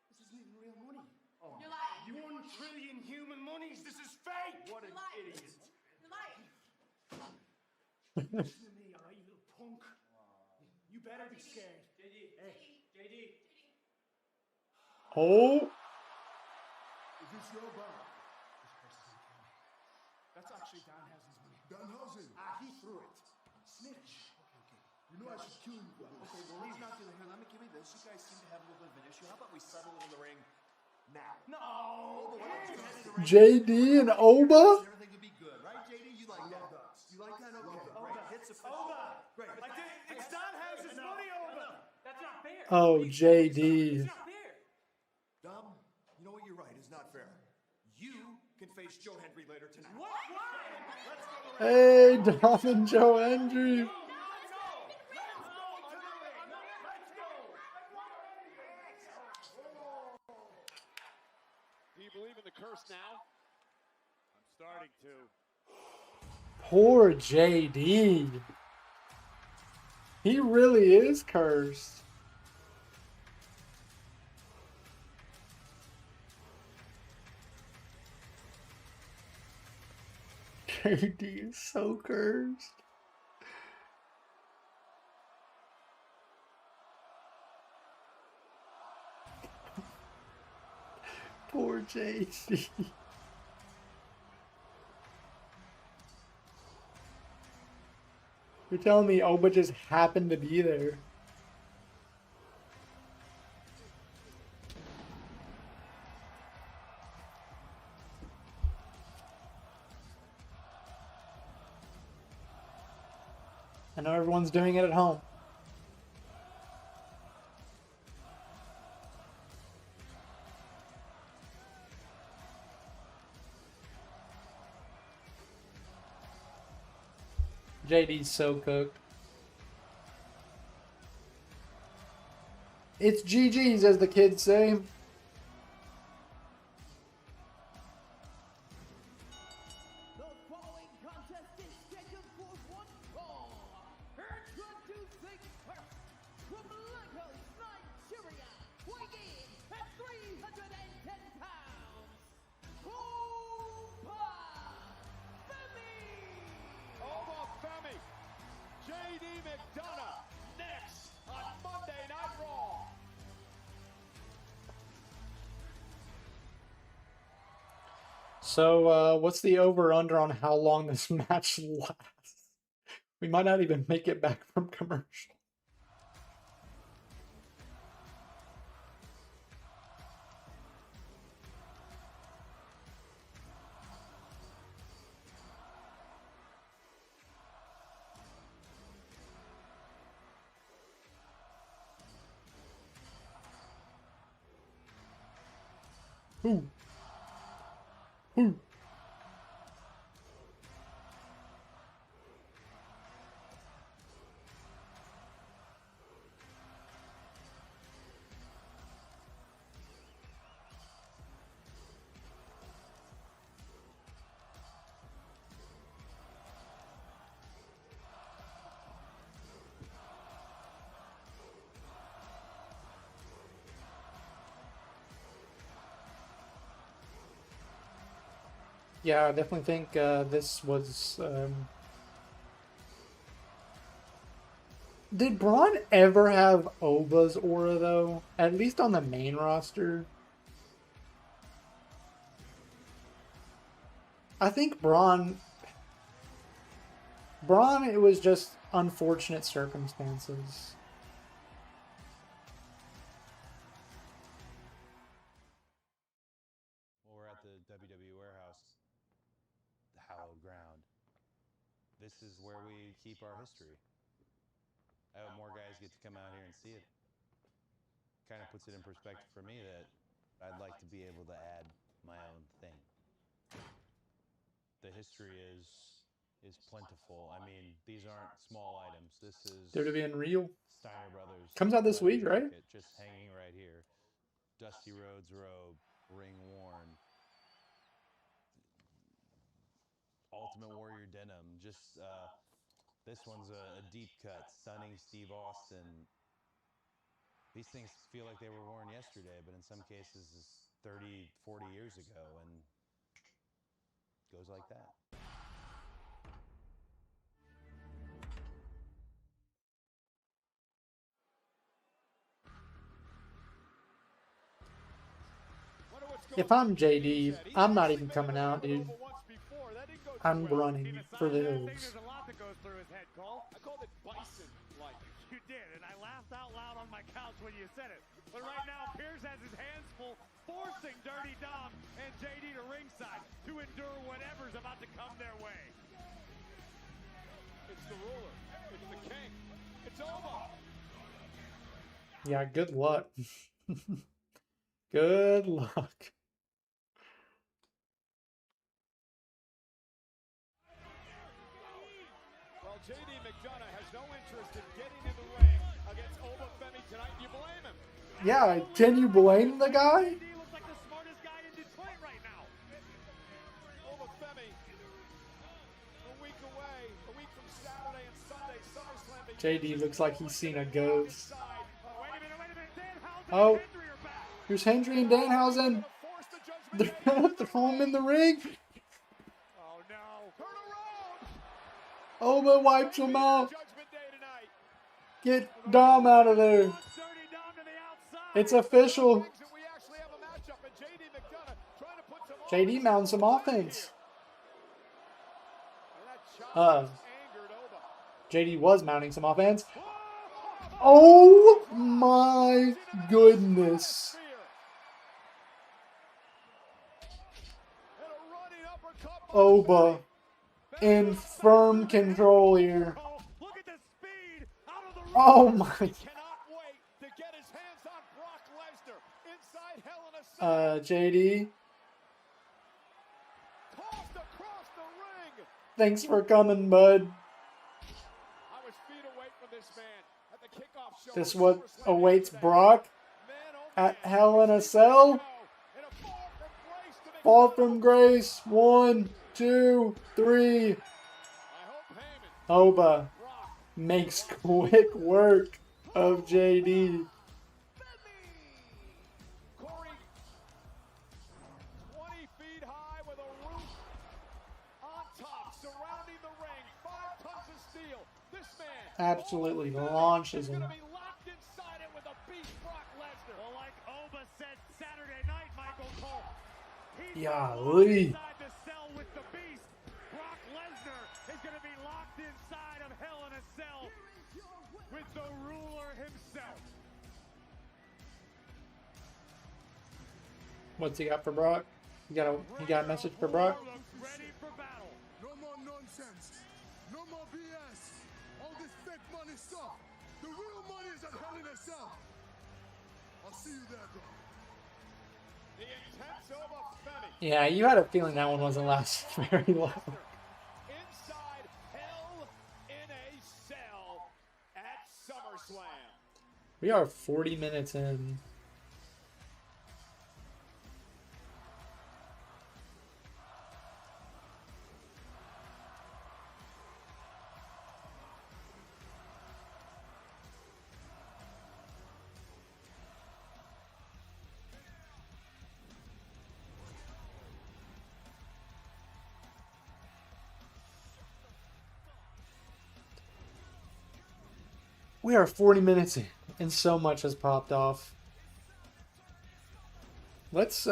This isn't even real money. Oh. You're lying. 1 trillion human monies. This is fake. What an idiot.
You're lying.
Listen to me, all right, you little punk. You better be scared.
JD.
Oh,
Is this your bag?
That's actually Danhausen's money.
Danhausen!
He threw it. Snitch. Okay.
You know I should kill you for this.
Okay, well, he's not doing it. Let me give you this. You guys seem to have a little bit of an issue. How about we settle it in the ring now?
No.
JD and Oba?
Everything would be good, right, JD? You like that? You like that? Okay.
Oba.
Hits a
Great. It's Danhausen's money, Oba.
That's not fair.
Oh, JD.
It's not fair.
Dom, you know what? You're right. It's not fair. You can face Joe Hendry later tonight.
What?
Hey, Dom and Joe Hendry.
Do you believe in the curse now?
I'm starting to.
Poor JD. He really is cursed. JD is so cursed. Poor JD. You're telling me Oba just happened to be there? I know everyone's doing it at home. JD's so cooked. It's GG's, as the kids say.
The following contest is scheduled for one fall. Introducing first, from Lagos, Nigeria, weighing in at 310 pounds, Oba Femi!
Oba Femi, JD McDonough, next on Monday Night Raw.
So, what's the over-under on how long this match lasts? We might not even make it back from commercial. Ooh. Ooh. Yeah, I definitely think this was... Did Bron ever have Oba's aura, though? At least on the main roster? I think Bron, it was just unfortunate circumstances.
Well, we're at the WWE warehouse, the hallowed ground. This is where we keep our history. I hope more guys get to come out here and see it. Kind of puts it in perspective for me that I'd like to be able to add my own thing. The history is plentiful. I mean, these aren't small items. This is
WWE Real.
Steiner Brothers.
Comes out this week, right?
Just hanging right here. Dusty Rhodes robe, ring worn. Ultimate Warrior denim. Just this one's a deep cut, stunning Steve Austin. These things feel like they were worn yesterday, but in some cases it's 30, 40 years ago, and goes like that.
If I'm JD, I'm not even coming out, dude. I'm running for the hills.
There's a lot that goes through his head, Cole. I called it bison-like. You did, and I laughed out loud on my couch when you said it. But right now, Pierce has his hands full, forcing Dirty Dom and JD to ringside to endure whatever's about to come their way. It's the ruler. It's the king. It's over.
Yeah, good luck. Good luck.
Well, JD McDonough has no interest in getting in the ring against Oba Femi tonight. You blame him?
Yeah, can you blame the guy?
JD looks like the smartest guy in Detroit right now.
Oba Femi, a week away, a week from Saturday and Sunday, SummerSlam.
JD looks like he's seen a ghost.
Wait a minute. Danhausen
Oh,
and Hendry are back.
here's Hendry and Danhausen. Throw him in the ring.
Oh, no.
Turn around.
Oba wipes him off. Get Dom out of there. It's official. JD mounts some offense. JD was mounting some offense. Oh my goodness. Oba in firm control here. Oh my. JD. Thanks for coming, bud. This is what awaits Brock at Hell in a Cell. Fall from grace. 1, 2, 3. Oba makes quick work of JD. Absolutely launches him. Golly.
Brock Lesnar is going to be locked inside of Hell in a Cell with the ruler himself.
What's he got for Brock? He got a message for Brock?
Ready for battle.
No more nonsense. No more BS. All this fake money stuff. The real money is at Hell in a Cell. I'll see you there, bro.
The intense Oba Femi.
Yeah, you had a feeling that one wasn't last very long.
Inside Hell in a Cell at SummerSlam.
We are 40 minutes in. We are 40 minutes in, and so much has popped off. Let's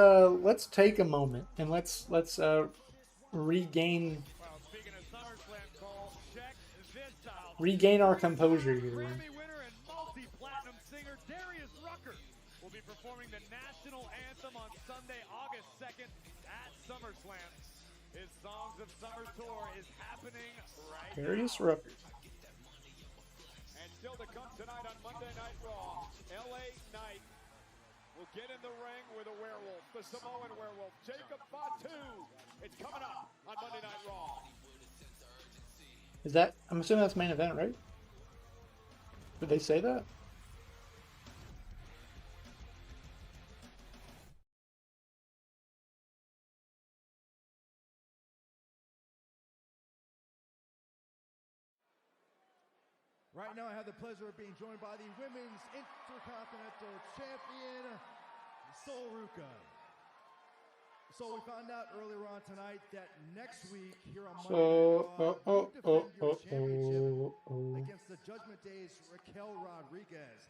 take a moment and let's regain our composure here.
Grammy winner and multi-platinum singer Darius Rucker will be performing the national anthem on Sunday, August 2nd at SummerSlam. His Songs of Summer tour is happening right
Darius
now.
Rucker.
And still to come tonight on Monday Night Raw, LA Knight will get in the ring with a werewolf, the Samoan werewolf, Jacob Fatu. It's coming up on Monday Night Raw.
Is that? I'm assuming that's main event, right? Did they say that?
Right now, I have the pleasure of being joined by the Women's Intercontinental Champion, Sol Ruca. So we found out earlier on tonight that next week here on Monday Night Raw, you defend your championship against the Judgment Day's Raquel Rodriguez.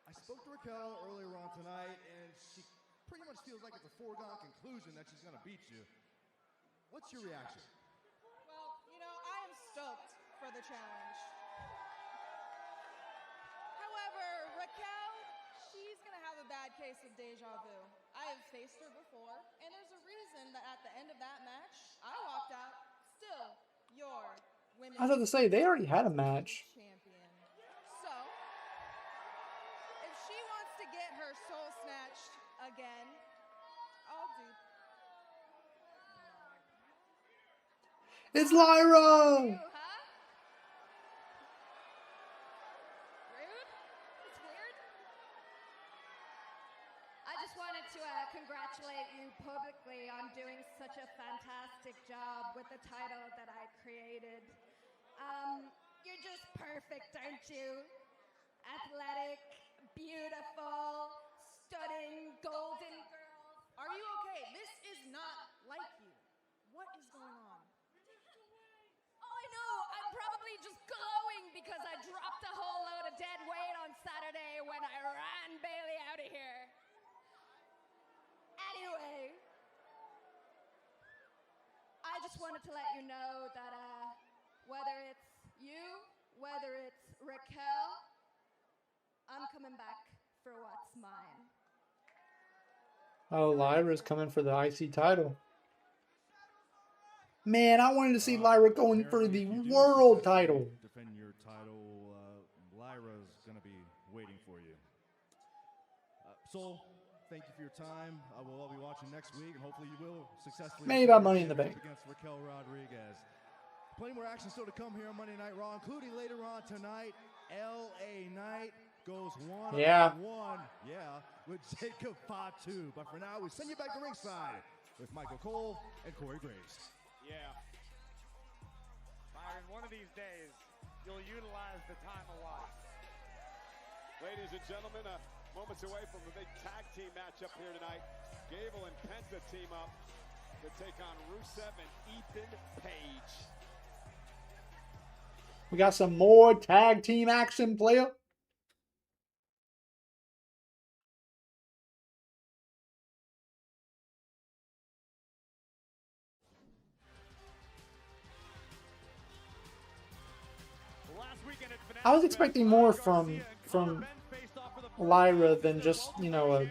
I spoke to Raquel earlier on tonight, and she pretty much feels like it's a foregone conclusion that she's going to beat you. What's your reaction?
Well, you know, I am stoked for the challenge. However, Raquel, she's going to have a bad case of deja vu. I have faced her before, and there's a reason that at the end of that match, I walked out still your women's
I was about to say, they already had a match.
champion. So, if she wants to get her soul snatched again, I'll do.
It's Lyra!
Rude? It's weird.
I just wanted to congratulate you publicly on doing such a fantastic job with the title that I created. You're just perfect, aren't you? Athletic, beautiful, stunning, golden girl.
Are you okay? This is not like you. What is going on?
Oh, I know. I'm probably because I dropped a whole load of dead weight on Saturday when I ran Bailey out of here. Anyway, I just wanted to let you know that whether it's you, whether it's Raquel, I'm coming back for what's mine.
Oh, Lyra's coming for the IC title. Man, I wanted to see Lyra going for the world title.
Defend your title. Lyra's going to be waiting for you. Soul, thank you for your time. I will all be watching next week, and hopefully you will successfully.
Maybe about Money in the Bank.
Against Raquel Rodriguez. Plenty more action still to come here on Monday Night Raw, including later on tonight, LA Knight goes one-on-one. Yeah, with Jacob Fatu. But for now, we send you back to ringside with Michael Cole and Corey Graves.
Yeah. Byron, one of these days, you'll utilize the time a lot.
Ladies and gentlemen, moments away from a big tag team matchup here tonight. Gable and Penta team up to take on Rusev and Ethan Page.
We got some more tag team action, player. I was expecting more from Lyra than just, you know,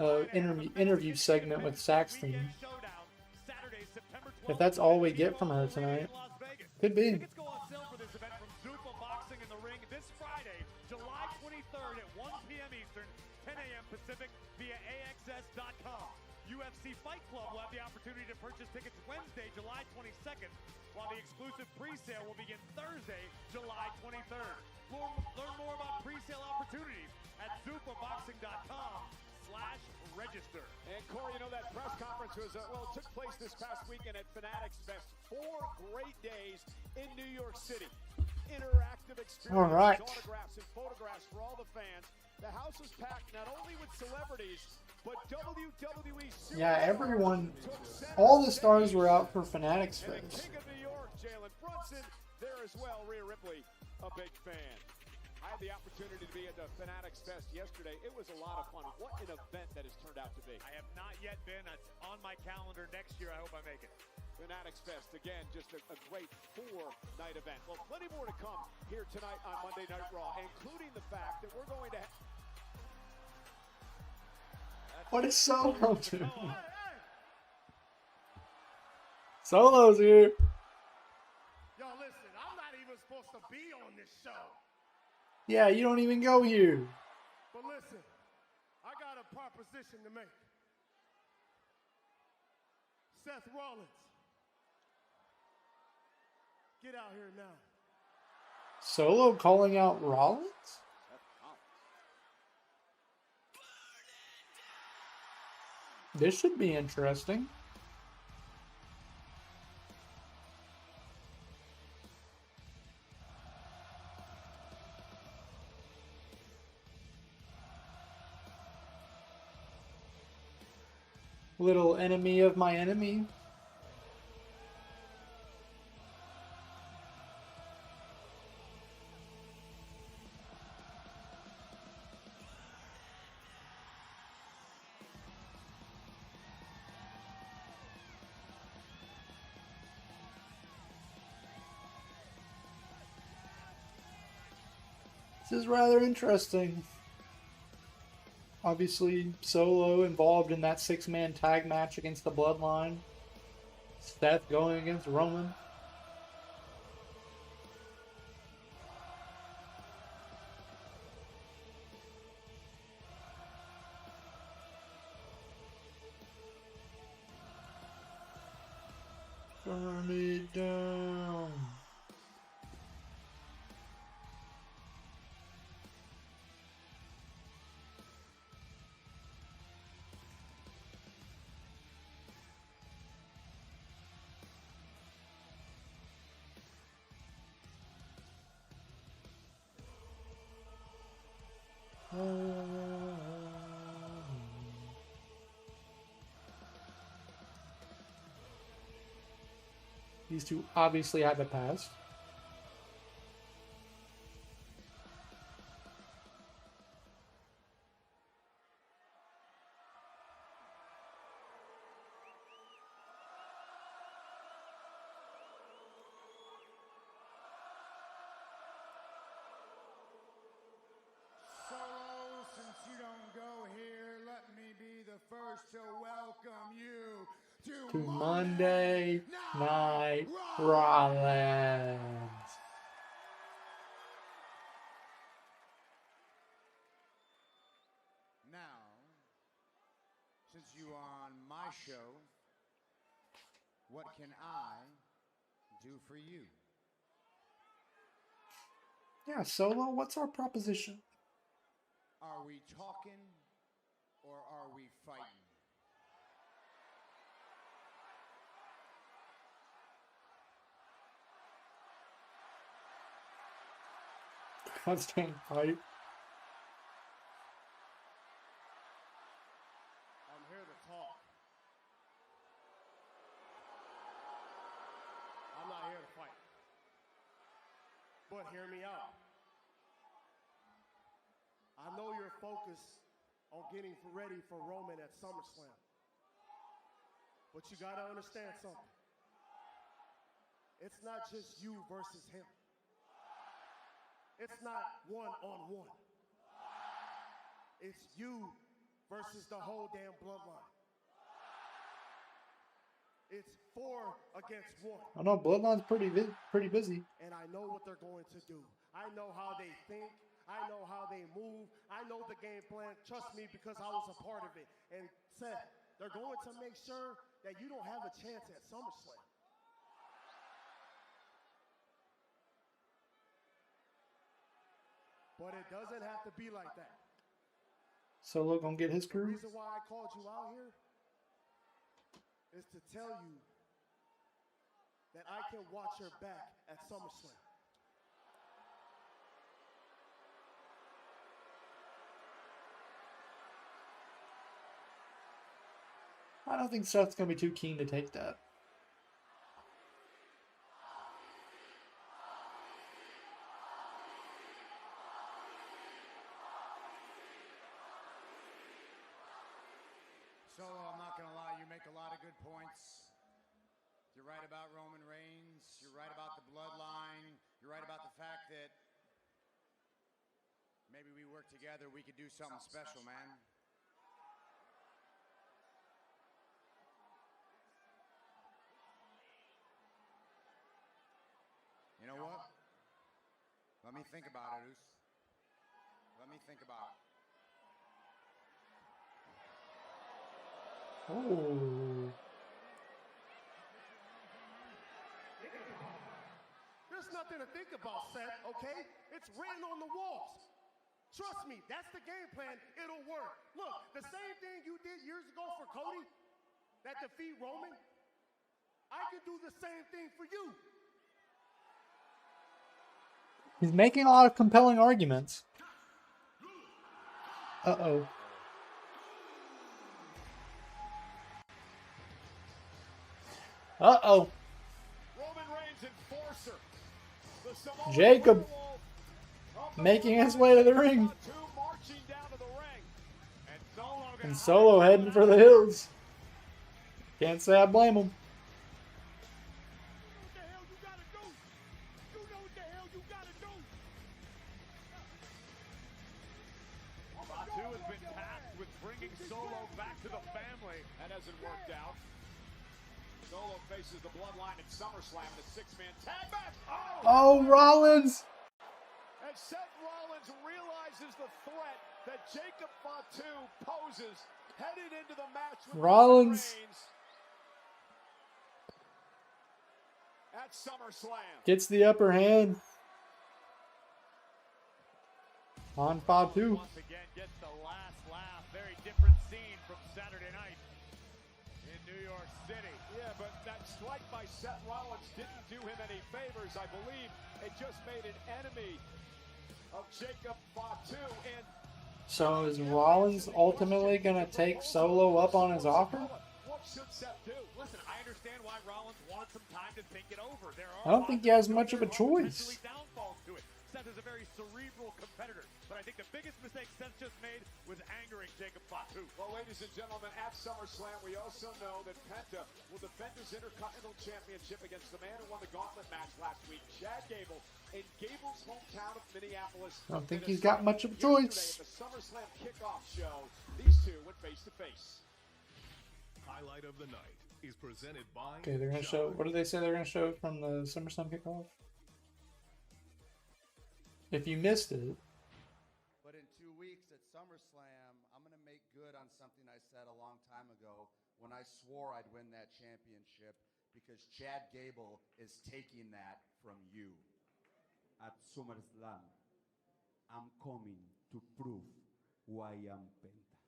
a interview segment with Saxton. If that's all we get from her tonight, could be.
Tickets go on sale for this event from Zupa Boxing in the Ring this Friday, July 23rd at 1 p.m. Eastern, 10 a.m. Pacific via AXS.com. UFC Fight Club will have the opportunity to purchase tickets Wednesday, July 22nd, while the exclusive pre-sale will begin Thursday, July 23rd. Learn more about pre-sale opportunities at zupaboxing.com/register.
And Corey, you know that press conference was, well, it took place this past weekend at Fanatics Fest. 4 great days in New York City. Interactive experience,
all right.
Autographs and photographs for all the fans. The house was packed not only with celebrities, but WWE.
Yeah, everyone, all the stars were out for Fanatics
and the
Fest.
King of New York, Jalen Brunson, there as well. Rhea Ripley, a big fan. I had the opportunity to be at the Fanatics Fest yesterday. It was a lot of fun. What an event that has turned out to be.
I have not yet been. It's on my calendar next year. I hope I make it.
Fanatics Fest, again, just a great 4-night event. Well, plenty more to come here tonight on Monday Night Raw, including the fact that we're going to
What is Solo doing? Solo's here.
Yo, listen, I'm not even supposed to be on this show.
Yeah, you don't even go here.
But listen, I got a proposition to make. Seth Rollins, get out here now.
Solo calling out Rollins? This should be interesting. Little enemy of my enemy. This is rather interesting. Obviously, Solo involved in that 6-man tag match against the Bloodline. Seth going against Roman. Burn it down. These two obviously have a past.
don't go here, let me be the first to welcome you
To Monday Night Rollins.
Now, since you are on my show, what can I do for you?
Yeah, Solo, what's our proposition?
Are we talking or are we fighting?
Constant fight.
I'm here to talk. I'm not here to fight. But hear me out. I know you're focused on getting ready for Roman at SummerSlam. But you gotta understand something. It's not just you versus him. It's not one-on-one. It's you versus the whole damn bloodline. It's 4 against 1.
I know Bloodline's pretty busy.
And I know what they're going to do. I know how they think. I know how they move. I know the game plan. Trust me, because I was a part of it. And Seth, they're going to make sure that you don't have a chance at SummerSlam. But it doesn't have to be like that.
Solo gonna get his
The
crew.
reason why I called you out here is to tell you that I can watch your back at SummerSlam.
I don't think Seth's gonna be too keen to take that.
Solo, I'm not going to lie, you make a lot of good points. You're right about Roman Reigns. You're right about the bloodline. You're right about the fact that maybe we work together, we could do something special, man. You know what? Let me think about it, Oos. Let me think about it.
Oh.
There's nothing to think about, Seth, okay? It's written on the walls. Trust me, that's the game plan. It'll work. Look, the same thing you did years ago for Cody, that defeat Roman, I can do the same thing for you.
He's making a lot of compelling arguments. Uh-oh. Uh-oh.
Roman Reigns enforcer. The Samoan
Jacob
Werewolf of the
making his way to the ring.
Fatu marching down to the ring. And Solo gonna
And Solo heading for the hills. Can't say I blame him.
What the hell you gotta do? You know what the hell you gotta do.
Fatu has been tasked with bringing Solo back to the family. That hasn't worked out. Solo faces the bloodline at SummerSlam in a 6-man tag match.
Oh, Rollins.
And Seth Rollins realizes the threat that Jacob Fatu poses headed into the match with
Rollins.
Reigns at SummerSlam.
Gets the upper hand on Fatu.
Once again gets the last laugh. Very different scene from Saturday night in New York City.
Yeah, but that strike by Seth Rollins didn't do him any favors. I believe it just made an enemy of Jacob Fatu. And
So is Rollins ultimately going to take Solo up on his offer?
what should Seth do?
Listen, I understand why Rollins wanted some time to think it over. There are
I don't think he has much of a choice.
downfalls to it. Seth is a very cerebral competitor, but I think the biggest mistake Seth just made was angering Jacob Fatu.
Well, ladies and gentlemen, at SummerSlam, we also know that Penta will defend his Intercontinental Championship against the man who won the gauntlet match last week, Chad Gable, in Gable's hometown of Minneapolis.
I don't think he's got much of a choice.
Yesterday at the SummerSlam kickoff kickoff show, these two went face to face.
Highlight of the night is presented by.
Okay, they're gonna show. What did they say they're gonna show from the SummerSlam kickoff? If you missed it.
But in 2 weeks at SummerSlam, I'm going to make good on something I said a long time ago when I swore I'd win that championship because Chad Gable is taking that from you. At SummerSlam, I'm coming to prove who I am, Penta.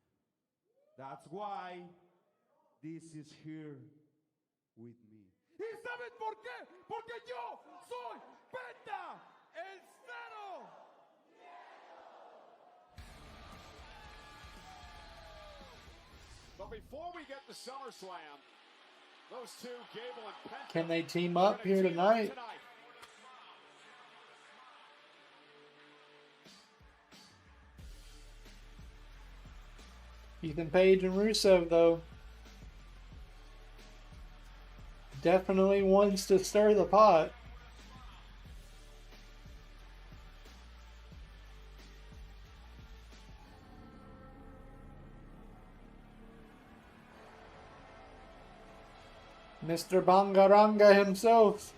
That's why this is here with me.
¿Y sabes por qué? Porque yo soy Penta, el cero. But before we get to SummerSlam, those two, Gable and Penta,
Can they team up here tonight? Ethan Page and Rusev, though, definitely wants to stir the pot. Mr. Bangaranga himself.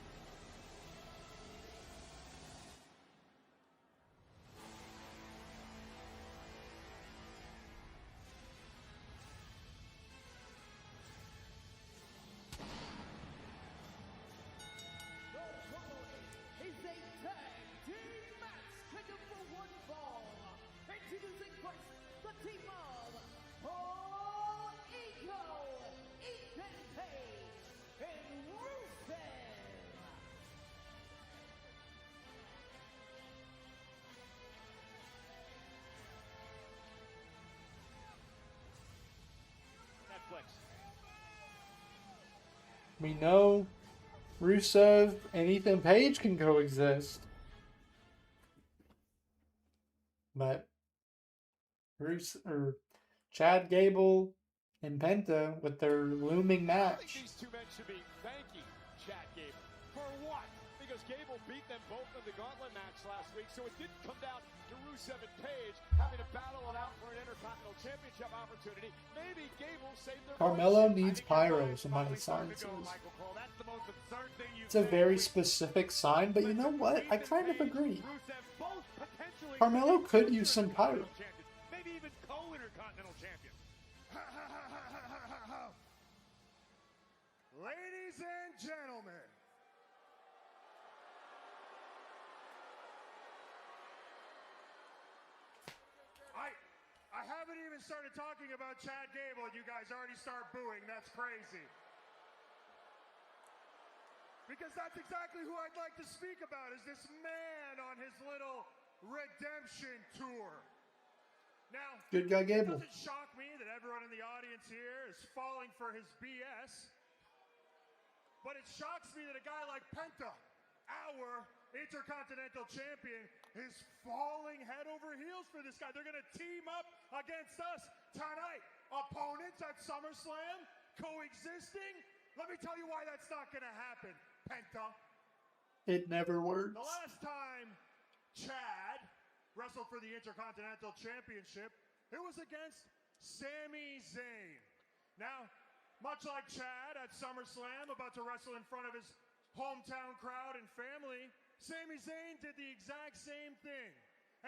We know Rusev and Ethan Page can coexist. But Chad Gable and Penta with their looming match.
I think these two men should be thanking Chad Gable. For what? Because Gable beat them both in the gauntlet match last week, so it didn't come down to Rusev and Page having to battle it out for an Intercontinental Championship opportunity. Maybe Gable saved their
Carmelo needs pyro, somebody sign says. It's a very specific sign, but you know what? I kind of agree. Carmelo could use some pyro.
Maybe even co-Intercontinental champions.
Ladies and gentlemen, I haven't even started talking about Chad Gable and you guys already start booing. That's crazy. Because that's exactly who I'd like to speak about, is this man on his little redemption tour. Now,
good guy Gable.
It doesn't shock me that everyone in the audience here is falling for his BS. But it shocks me that a guy like Penta, our Intercontinental Champion, is falling head over heels for this guy. They're going to team up against us tonight. Opponents at SummerSlam, coexisting. Let me tell you why that's not going to happen, Penta.
It never works.
The last time Chad wrestled for the Intercontinental Championship, it was against Sami Zayn. Now, much like Chad at SummerSlam, about to wrestle in front of his hometown crowd and family, Sami Zayn did the exact same thing.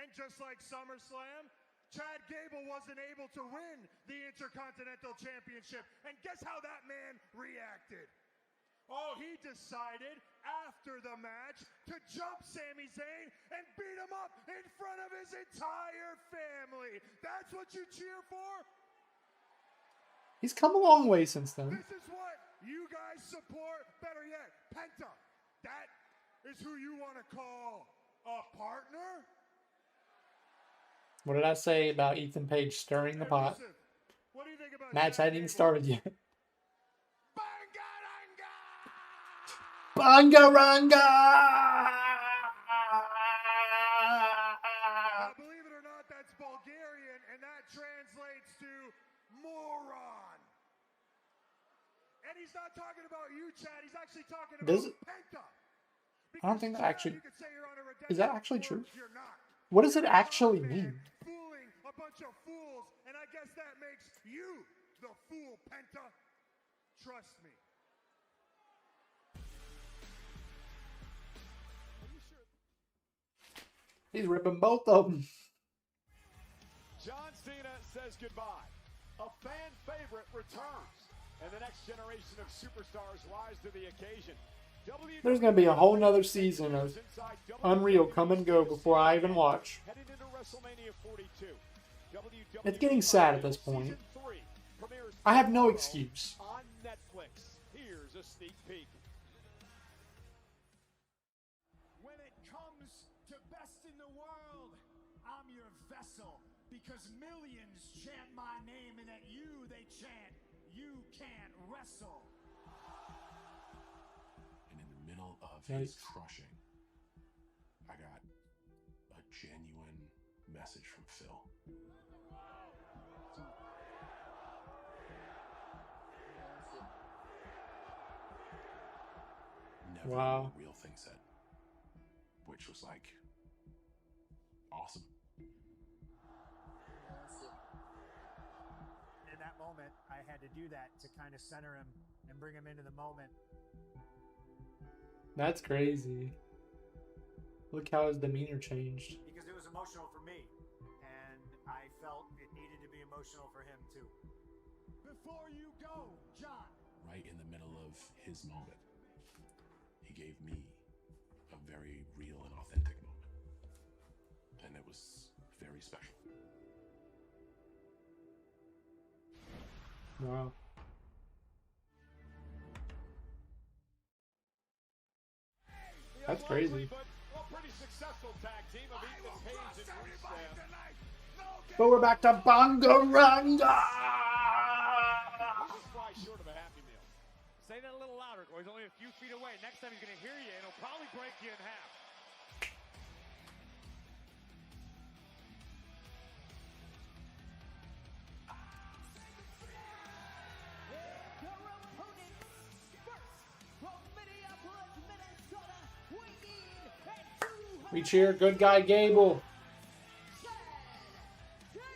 And just like SummerSlam, Chad Gable wasn't able to win the Intercontinental Championship. And guess how that man reacted? Oh, he decided after the match to jump Sami Zayn and beat him up in front of his entire family. That's what you cheer for?
He's come a long way since then.
This is what you guys support. Better yet, Penta. That is who you want to call a partner?
What did I say about Ethan Page stirring the pot?
What do you think about
Match hadn't even started yet.
Now,
Bangaranga!
believe it or not, that's Bulgarian, and that translates to moron. And he's not talking about you, Chad. He's actually talking about Penta.
I don't think that actually... Is that actually true? What does it actually mean?
bunch of fools, and I guess that makes you the fool, Penta. Trust me.
He's ripping both of them.
John Cena says goodbye. A fan favorite returns, and the next generation of superstars rise to the occasion.
There's going to be a whole nother season of Unreal come and go before I even watch.
Heading into WrestleMania 42.
It's getting sad at this point. I have no excuse.
On Netflix. Here's a sneak peek.
When it comes to best in the world, I'm your vessel, because millions chant my name, and at you they chant, you can't wrestle.
And in the middle of
Nice.
his crushing, I got a genuine message from Phil. Never
Wow.
real thing said, which was like awesome.
In that moment, I had to do that to kind of center him and bring him into the moment.
That's crazy. Look how his demeanor changed.
Because it was emotional for me, and I felt it needed to be emotional for him too. Before you go, John.
Right in the middle of his moment, he gave me a very real and authentic moment. And it was very special.
Wow. That's crazy.
But a pretty successful tag team of Ethan Page and Rusev.
But we're back to Bongaranga!
Just fly short of a Happy Meal.
Say that a little louder, or he's only a few feet away. Next time he's going to hear you, and he'll probably break you in half.
We cheer good guy Gable.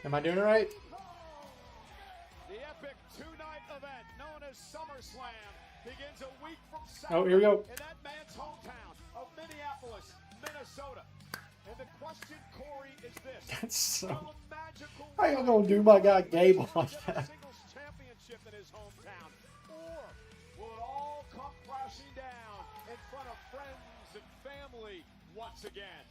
Am I doing it right?
The epic two-night event known as SummerSlam begins a week from Saturday
Oh, here we go.
in that man's hometown of Minneapolis, Minnesota. And the question, Corey, is this.
That's so...
Will a magical
How you gonna do my guy Gable like that?
singles championship in his hometown? Or will it all come crashing down in front of friends and family once again?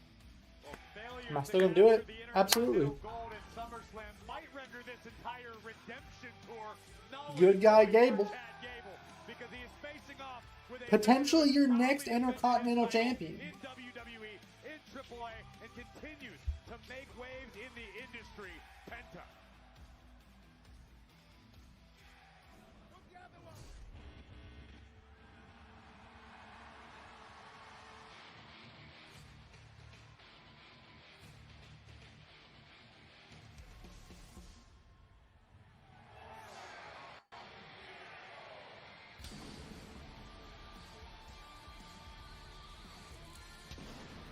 Well, failure
Am I still gonna do it? Absolutely.
Gold in SummerSlam might render this entire redemption tour null
Good guy
and
Gable.
void for Chad Gable, because he is facing off with a
Potentially your next Intercontinental Champion.
in WWE, in AAA, and continues to make waves in the industry. Penta.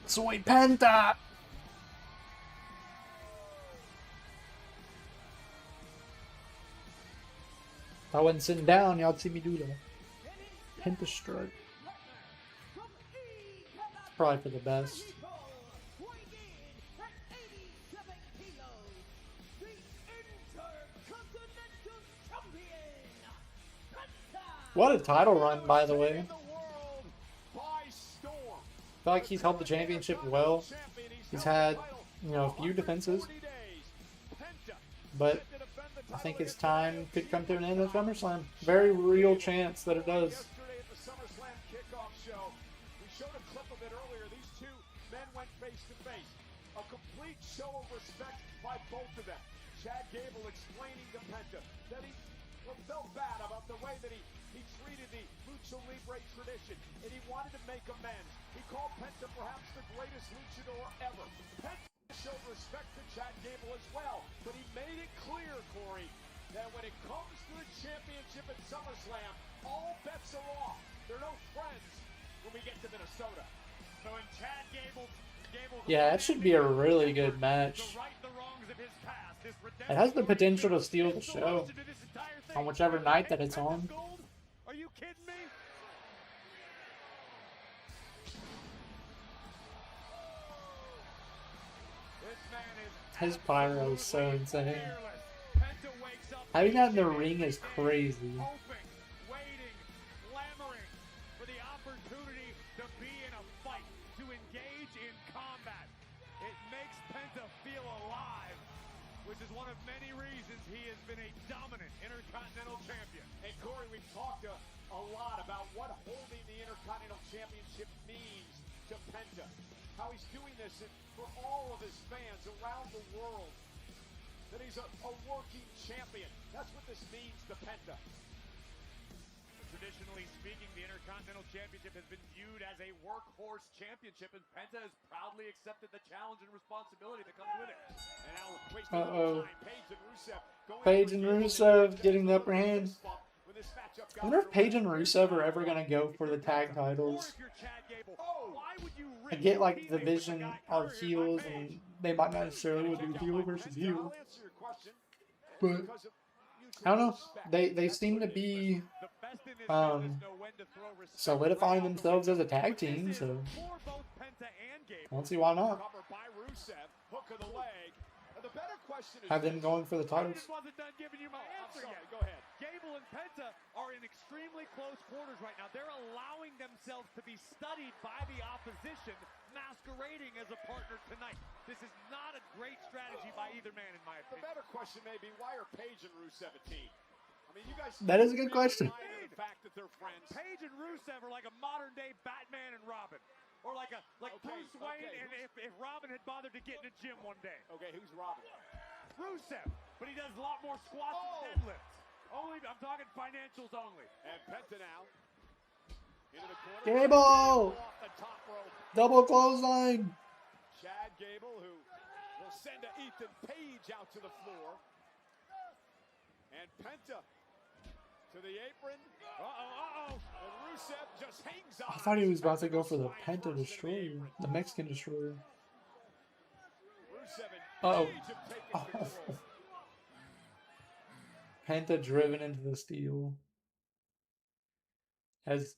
Soy Penta! If I wasn't sitting down, y'all'd see me do the Penta strut. It's probably for the best. What a title run, by the way. I feel like he's held the championship well. He's had, you know, a few defenses. But I think his time could come to an end at SummerSlam. Very real chance that it does.
Yesterday at the SummerSlam kickoff show, we showed a clip of it earlier. These two men went face to face. A complete show of respect by both of them. Chad Gable explaining to Penta that he felt bad about the way that he treated the Lucha Libre tradition, and he wanted to make amends. He called Penta perhaps the greatest luchador ever. Penta showed respect to Chad Gable as well, but he made it clear, Corey, that when it comes to the championship at SummerSlam, all bets are off. They're no friends when we get to Minnesota.
So in Chad Gable
Yeah, that should be a really good match.
to right the wrongs of his past,
It has the potential to steal the show on whichever night that it's on.
Are you kidding me?
His pyro is so insane. Having that in the ring is crazy.
Waiting, clamoring for the opportunity to be in a fight, to engage in combat. It makes Penta feel alive, which is one of many reasons he has been a dominant Intercontinental Champion.
And Corey, we've talked a lot about what holding the Intercontinental Championship means to Penta. How he's doing this for all of his fans around the world. That he's a working champion. That's what this means to Penta.
Traditionally speaking, the Intercontinental Championship has been viewed as a workhorse championship, and Penta has proudly accepted the challenge and responsibility that comes with it.
And now wasting a little time,
Paige and Rusev getting the upper hand. I wonder if Paige and Rusev are ever going to go for the tag titles. I get like the Vision are heels and they might not necessarily do heel versus heel. But I don't know. They seem to be solidifying themselves as a tag team, so I don't see why not. Have them going for the titles.
I wasn't done giving you my answer yet. Go ahead. Gable and Penta are in extremely close quarters right now. They're allowing themselves to be studied by the opposition, masquerading as a partner tonight. This is not a great strategy by either man, in my opinion.
The better question may be, why are Paige and Rusev a team? I mean, you guys.
That is a good question.
The fact that they're friends.
Paige and Rusev are like a modern day Batman and Robin. Or like Bruce Wayne and if Robin had bothered to get in the gym one day.
Okay, who's Robin?
Rusev, but he does a lot more squats and deadlifts. Only, I'm talking financials only.
And Penta now into the corner.
Gable!
Off the top rope.
Double clothesline.
Chad Gable, who will send Ethan Page out to the floor. And Penta to the apron. And Rusev just hangs on.
I thought he was about to go for the Penta Destroyer, the Mexican Destroyer. Uh-oh. Oh. Penta driven into the steel. As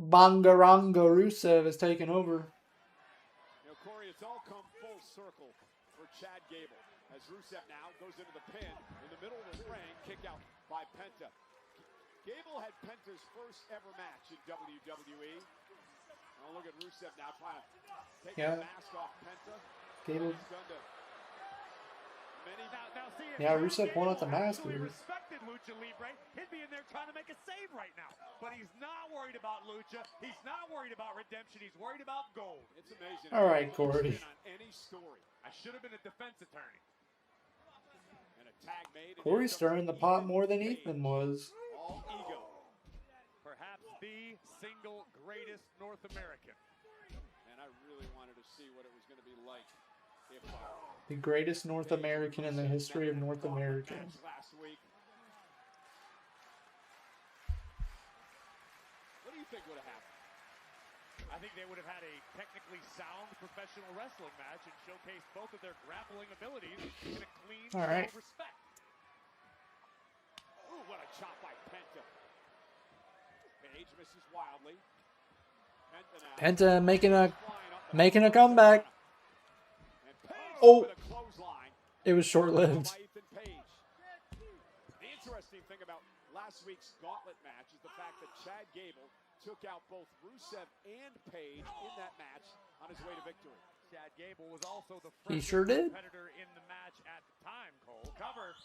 Bangaranga Rusev has taken over.
You know, Corey, it's all come full circle for Chad Gable. As Rusev now goes into the pin in the middle of the ring, kicked out by Penta. Gable had Penta's first ever match in WWE. Oh, look at Rusev now trying to take the mask off Penta.
Gable.
Now,
Rusev won at the mask.
Respected Lucha Libre. He'd be in there trying to make a save right now. But he's not worried about Lucha. He's not worried about redemption. He's worried about gold.
It's amazing.
All right, Corey.
On any story.
I should have been a defense attorney.
And a tag made.
Corey's stirring the pot more than Ethan was.
All ego.
Perhaps the single greatest North American.
And I really wanted to see what it was going to be like.
The greatest North American in the history of North America.
Last week. What do you think would have happened?
I think they would have had a technically sound professional wrestling match and showcased both of their grappling abilities in a clean show of respect.
Ooh, what a chop by Penta. Page misses wildly.
Penta making a comeback. Oh, it was short-lived.
The interesting thing about last week's gauntlet match is the fact that Chad Gable took out both Rusev and Page in that match on his way to victory.
Chad Gable was also the
He
first
sure did.
competitor in the match at the time, Cole. Cover.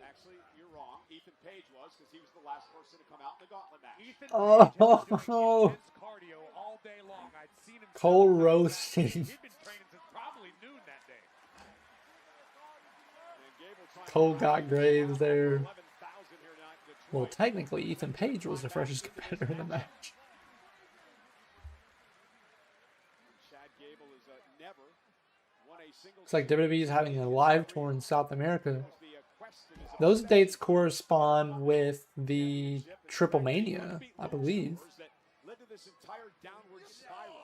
Actually, you're wrong. Ethan Page was, because he was the last person to come out in the gauntlet match.
Ethan
Oh,
Page cardio all day long. I'd seen him
Cole roasting.
He'd been training since probably noon that day.
Cole got Graves there. Well, technically, Ethan Page was the freshest competitor in the match. It's like WWE is having a live tour in South America. Those dates correspond with the Triple Mania, I believe.
Led to this entire downward spiral.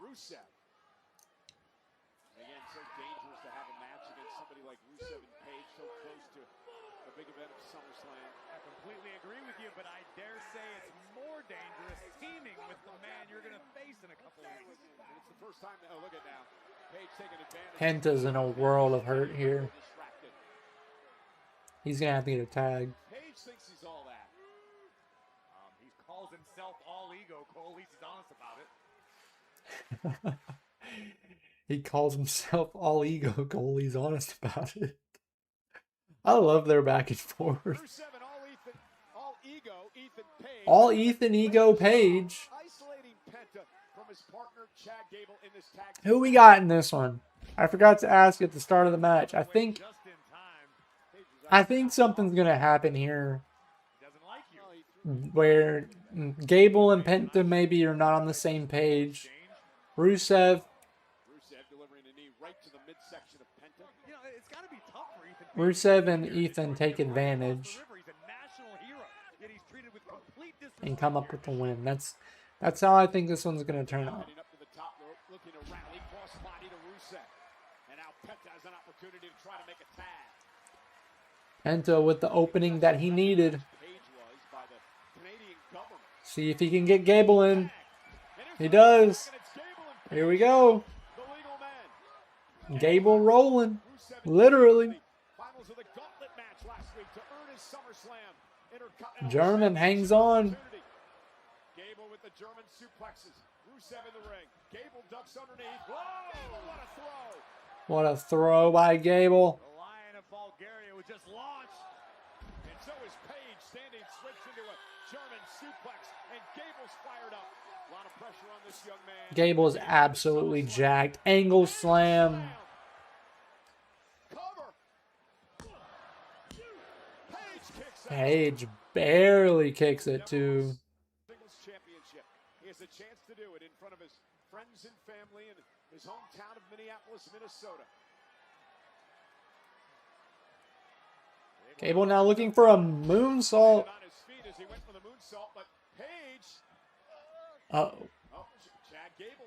Rusev against somebody like Rusev and Page, so close to the big event of SummerSlam.
I completely agree with you, but I dare say it's more dangerous teaming with the man you're going to face in a couple weeks.
And it's the first time. Oh, look at now. Page taking advantage.
Penta's in a world of hurt here. He's gonna have to get a tag.
Page thinks he's all that.
He calls himself all ego, Cole. At least he's honest about it.
He calls himself all ego, Cole. He's honest about it. I love their back and forth. All Ethan ego Page.
Isolating Penta from his partner Chad Gable in this tag.
Who we got in this one? I forgot to ask at the start of the match. I think something's gonna happen here where Gable and Penta maybe are not on the same page. Rusev
delivering a knee right to the midsection of Penta.
You know, it's got to be tough for Ethan.
Rusev and Ethan take advantage and come up with the win. That's how I think this one's gonna turn out.
Looking to rally, cross body to Rusev. And now Penta has an opportunity to try to make a tag.
Penta with the opening that he needed. See if he can get Gable in. He does. Here we go. Gable rolling. Literally. German hangs on.
Gable with the German suplexes. Rusev in the ring. Gable ducks underneath. Whoa, what a throw.
What a throw by Gable.
The Lion of Bulgaria was just launched.
And so is Page standing, slips into a German suplex. And Gable's fired up. A lot of pressure on this young man.
Gable is absolutely jacked. Angle slam. Page barely kicks it too.
Championship. He has a chance to do it in front of his friends and family in his hometown of Minneapolis, Minnesota.
Gable now looking for a moonsault.
On his feet as he went for the moonsault, but Page.
Uh-oh.
Oh, Chad Gable.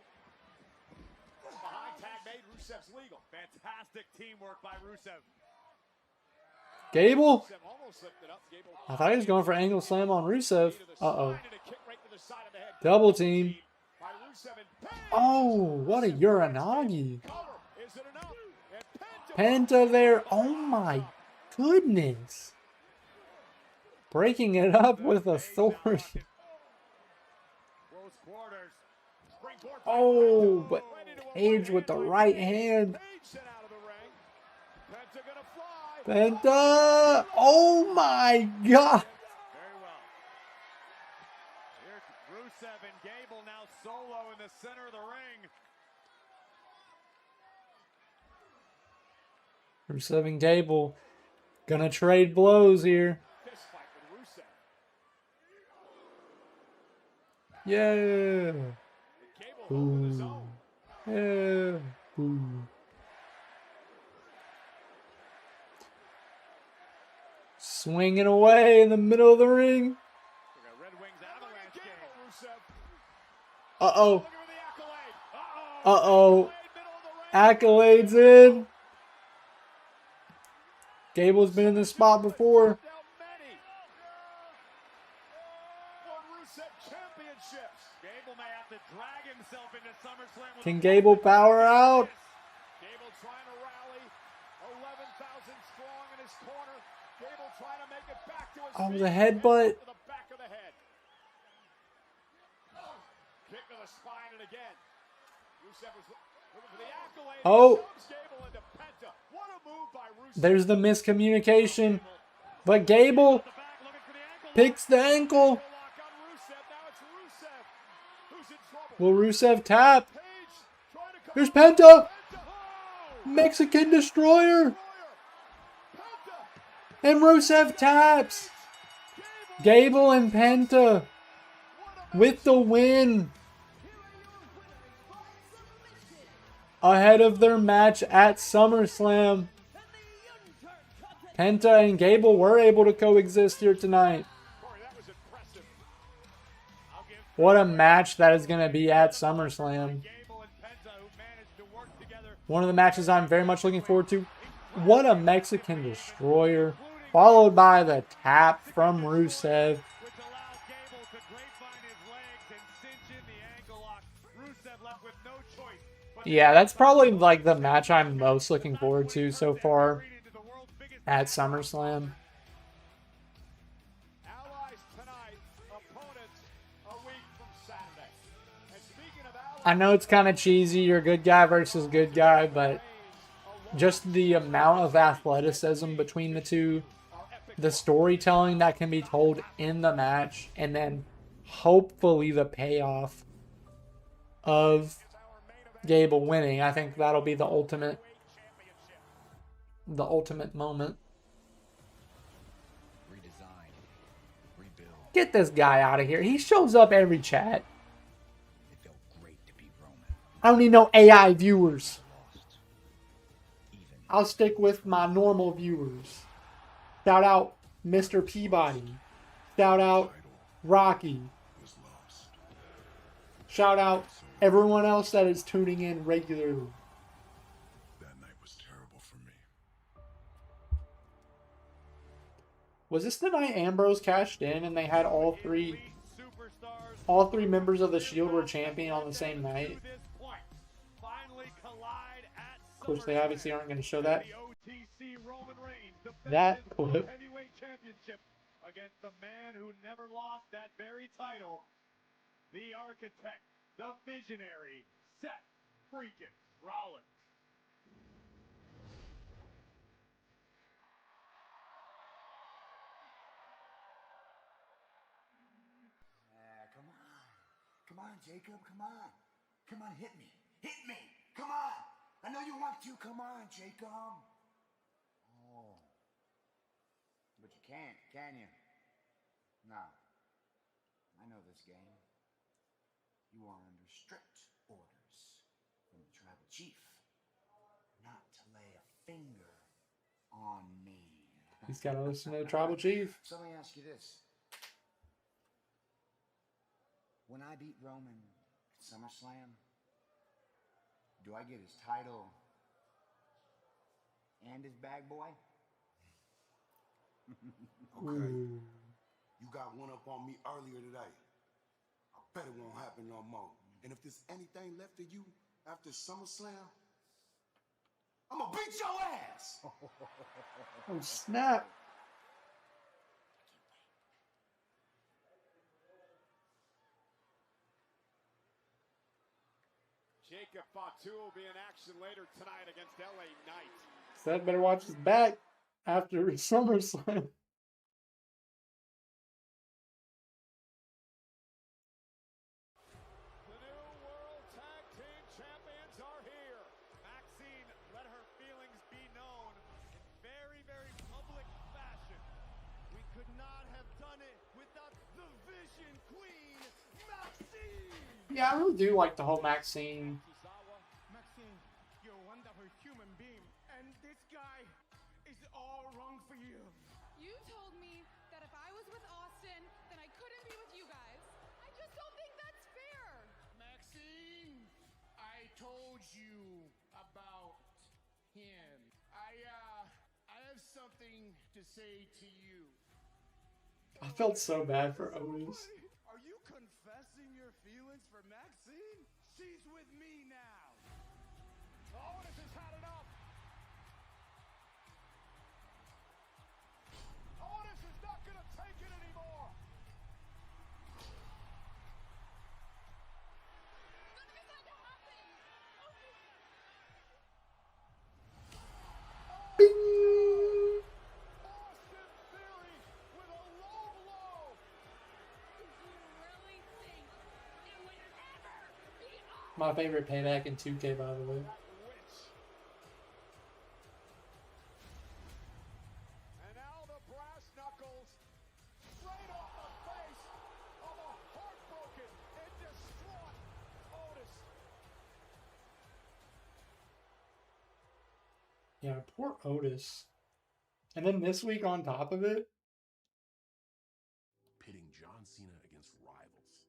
Behind tag made. Rusev's legal.
Fantastic teamwork by Rusev.
Gable? I thought he was going for angle slam on Rusev. Uh-oh. Double team. Oh, what a Uranagi. Penta there. Oh my goodness. Breaking it up with authority. Oh, but Page with the right hand. Penta! Oh my God!
Very well. Here's Rusev and Gable now solo in the center of the ring.
Rusev and Gable gonna trade blows here. Yeah! Ooh. Yeah! Ooh. Swinging away in the middle of the ring. Uh-oh. Uh-oh. Accolades in. Gable's been in this spot before. Can Gable power out?
Gable trying to rally. 11,000 strong in his corner. Gable trying to make it back to his
Oh, the headbutt.
to the back of the head. Kick to the spine and again. Rusev was looking for the accolade.
Oh.
Gable into Penta. What a move by Rusev.
There's the miscommunication. But Gable picks the ankle. Will Rusev tap? Here's Penta. Mexican Destroyer. And Rusev taps. Gable and Penta with the win. Ahead of their match at SummerSlam. Penta and Gable were able to coexist here tonight. What a match that is going to be at SummerSlam. One of the matches I'm very much looking forward to. What a Mexican destroyer. Followed by the tap from Rusev.
Which allowed Gable to grapevine his legs and cinch in the ankle lock. Rusev left with no choice.
Yeah, that's probably like the match I'm most looking forward to so far at SummerSlam.
Allies tonight, opponents a week from Saturday. And speaking of allies,
I know it's kind of cheesy, you're good guy versus good guy, but just the amount of athleticism between the two, the storytelling that can be told in the match, and then hopefully the payoff of Gable winning. I think that'll be the ultimate moment. Get this guy out of here. He shows up every chat. I don't need no AI viewers. I'll stick with my normal viewers. Shout out Mr. Peabody. Shout out Rocky. Shout out everyone else that is tuning in regularly.
That night was terrible for me.
Was this the night Ambrose cashed in and they had all three members of the Shield were champion on the same night? Of course, they obviously aren't going to show that clip.
Heavyweight championship against the man who never lost that very title, the architect, the visionary, Seth freaking Rollins.
Come on, Jacob, come on. Come on, hit me. Hit me. Come on. I know you want to. Come on, Jacob. Oh. But you can't, can you? No. I know this game. You are under strict orders from the tribal chief not to lay a finger on me.
He's got to listen to the tribal chief.
So let me ask you this. When I beat Roman at SummerSlam, do I get his title and his bag boy?
Okay. You got one up on me earlier today. I bet it won't happen no more. And if there's anything left of you after SummerSlam, I'm gonna beat your ass!
Oh, snap.
Jacob Fatu will be in action later tonight against LA Knight.
Seth better watch his back after SummerSlam.
The new World Tag Team Champions are here.
Maxine let her feelings be known in very, very public fashion. We could not have done it without the Vision Queen, Maxine!
Yeah, I really do like the whole Maxine.
Maxine, you're a wonderful human being, and this guy is all wrong for you.
You told me that if I was with Austin, then I couldn't be with you guys. I just don't think that's fair.
Maxine, I told you about him. I have something to say to you.
I felt so bad for Otis.
Are you confessing your feelings for Maxine? She's with me now.
Otis has had enough. Otis is not going to take it anymore. Austin Theory with a low blow.
My favorite payback in 2K, by the way.
And now the brass knuckles straight off the face of a heartbroken and distraught Otis.
Yeah, poor Otis. And then this week on top of it,
Pitting John Cena against rivals.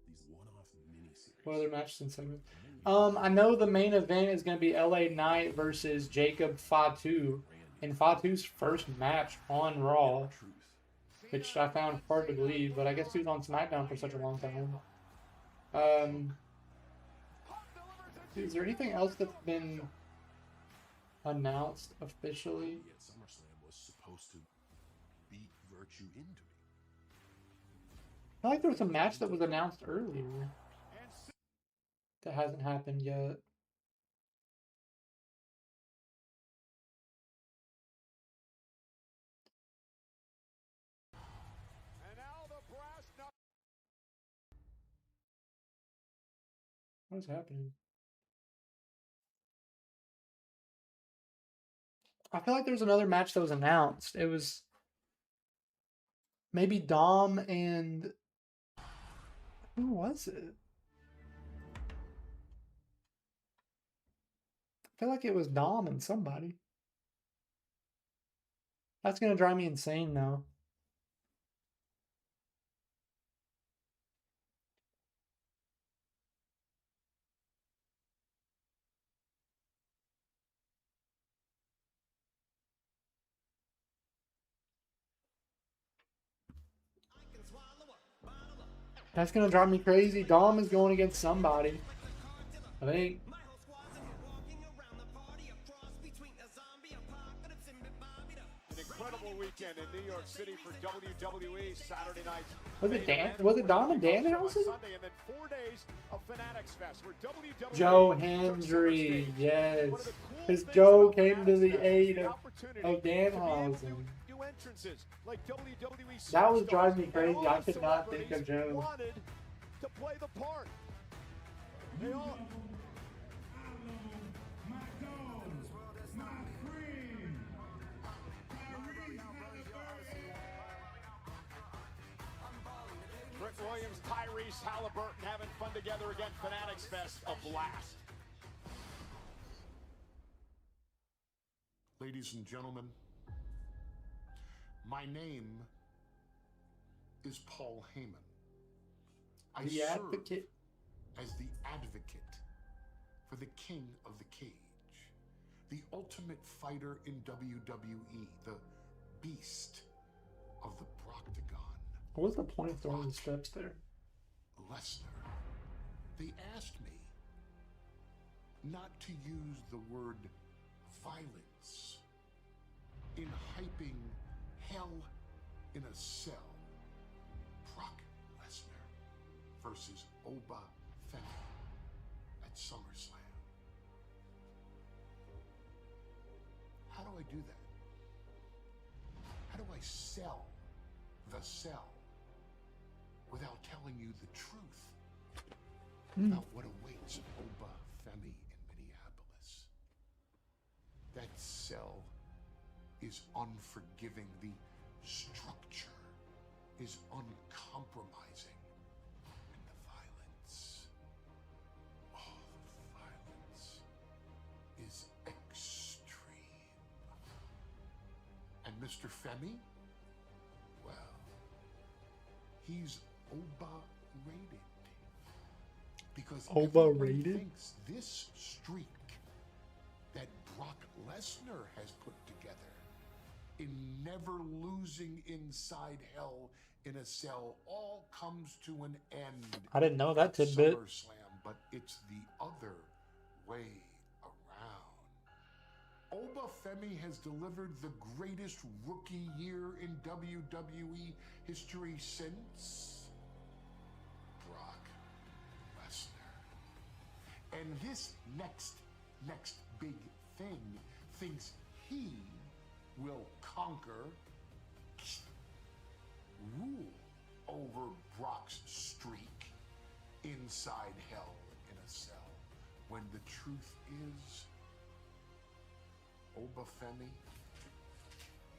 These one-off miniseries.
what other match since I I know the main event is going to be LA Knight versus Jacob Fatu in Fatu's first match on Raw, which I found hard to believe, but I guess he was on SmackDown for such a long time. Is there anything else that's been announced officially?
At SummerSlam was supposed to beat Virtue into me.
I feel like there was a match that was announced earlier that hasn't happened yet. What's happening? I feel like there was another match that was announced. It was maybe Dom and who was it? I feel like it was Dom and somebody. That's gonna drive me insane now. That's gonna drive me crazy. Dom is going against somebody, I think.
An incredible weekend in New York City for WWE Saturday night.
Was it Dom and Danhausen?
Sunday, and then 4 days of Fanatics Fest where WWE
Joe Hendry, yes. Because Joe came to the aid of Danhausen. That was driving me crazy. I could not think of Joe.
To play the part. They all Rick Williams, Tyrese Halliburton having fun together again. Fanatics Fest, a blast.
Ladies and gentlemen, my name is Paul Heyman. I
The
serve
Advocate.
as the advocate for the King of the Cage, the ultimate fighter in WWE, the Beast of the Proctagon.
What was the point of throwing the steps there?
Lesnar. They asked me not to use the word violence in hyping hell in a cell. Brock Lesnar versus Oba Femi at SummerSlam. How do I do that? How do I sell the cell without telling you the truth about what awaits Oba Femi in Minneapolis? That cell is unforgiving. The structure is uncompromising. And the violence, oh, the violence is extreme. And Mr. Femi, well, he's Oba-rated. Because everybody thinks this streak that Brock Lesnar has put together in never losing inside hell in a cell all comes to an end.
I didn't know that
at
tidbit.
SummerSlam, but it's the other way around. Oba Femi has delivered the greatest rookie year in WWE history since Brock Lesnar. And this next big thing thinks he will conquer, rule over Brock's streak inside hell in a cell. When the truth is, Oba Femi,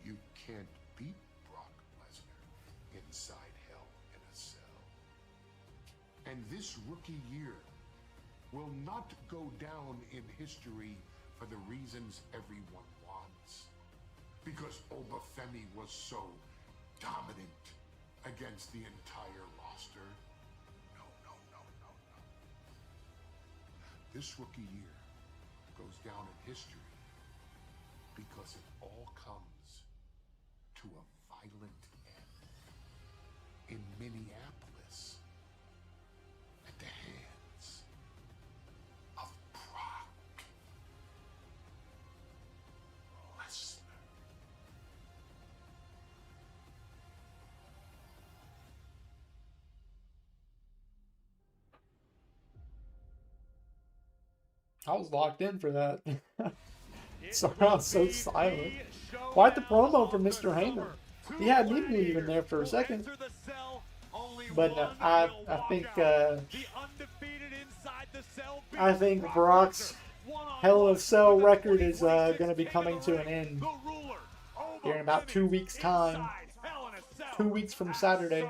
you can't beat Brock Lesnar inside hell in a cell. And this rookie year will not go down in history for the reasons everyone wants. Because Oba Femi was so dominant against the entire roster. No. This rookie year goes down in history because it all comes to a violent end in Minneapolis at the hands of Brock Lesnar.
I was locked in for that. Sorry, I was so silent. Quite the promo from Mr. Heyman. He had me believing there for a second. But no, I think Brock's Hell in a Cell record is going to be coming to an end here in about 2 weeks' time. 2 weeks from Saturday.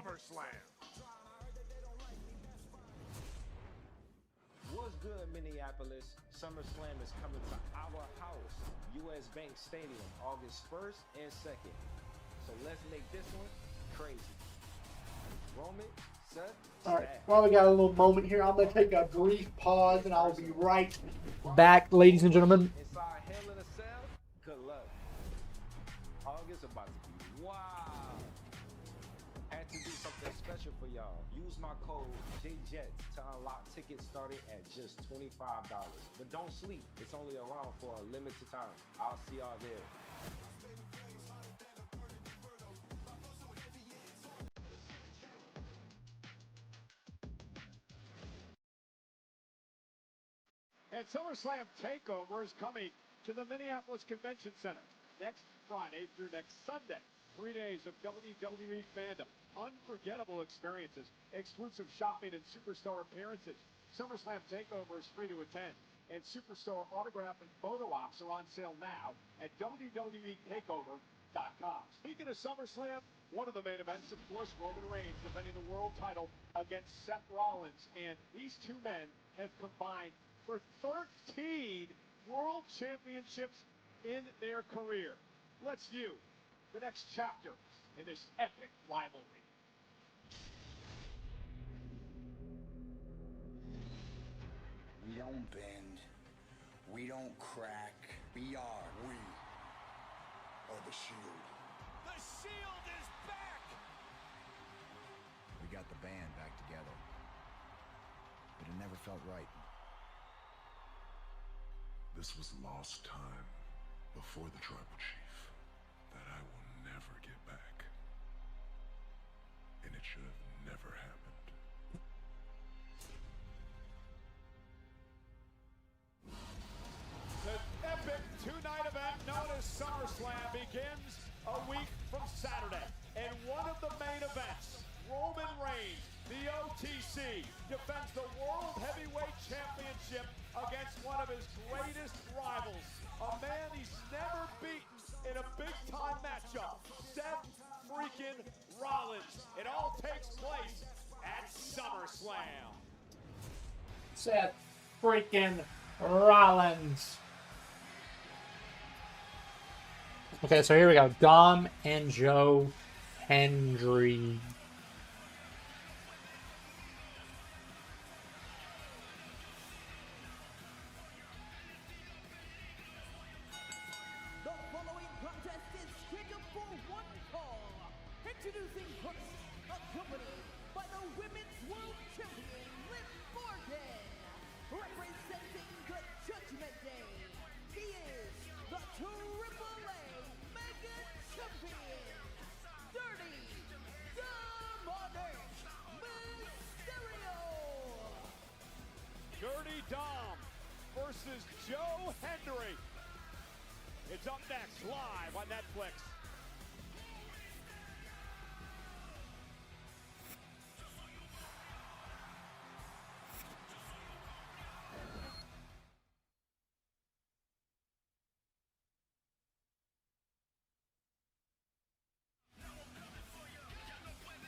What's good, Minneapolis? SummerSlam is coming to our house, US Bank Stadium, August 1st and 2nd. So let's make this one crazy. Roman, Seth,
Alright, well, we got a little moment here. I'm going to take a brief pause and I'll be right back, ladies and gentlemen.
Inside Hell in a Cell, good luck. August about to be wild. Had to do something special for y'all. Use my code JJETS to unlock tickets starting at just $25. But don't sleep. It's only around for a limited time. I'll see y'all there.
And SummerSlam TakeOver is coming to the Minneapolis Convention Center next Friday through next Sunday. 3 days of WWE fandom, unforgettable experiences, exclusive shopping and superstar appearances. SummerSlam TakeOver is free to attend, and superstar autograph and photo ops are on sale now at WWETakeover.com. Speaking of SummerSlam, one of the main events, of course, Roman Reigns defending the world title against Seth Rollins, and these two men have combined for 13 world championships in their career. Let's view the next chapter in this epic rivalry.
We don't bend. We don't crack. We are the Shield.
The Shield is back!
We got the band back together. But it never felt right.
This was lost time before the Tribal Chief that I will never get back. And it should have never happened.
The epic two-night event known as SummerSlam begins a week from Saturday. And one of the main events, Roman Reigns, the OTC, defends the World Heavyweight Championship against one of his greatest rivals, a man he's never beaten in a big-time matchup, Seth freaking Rollins. It all takes place at SummerSlam.
Seth freaking Rollins. Okay, so here we go. Dom and Joe Hendry.
The following contest is scheduled for one fall. Introducing first, accompanied by the Women's World Champion, Liv Morgan. Representing the Judgment Day, he is the AAA Mega Champion, Dirty Dominic Mysterio.
Dirty Dom versus Joe Hendry. It's up next, live on Netflix.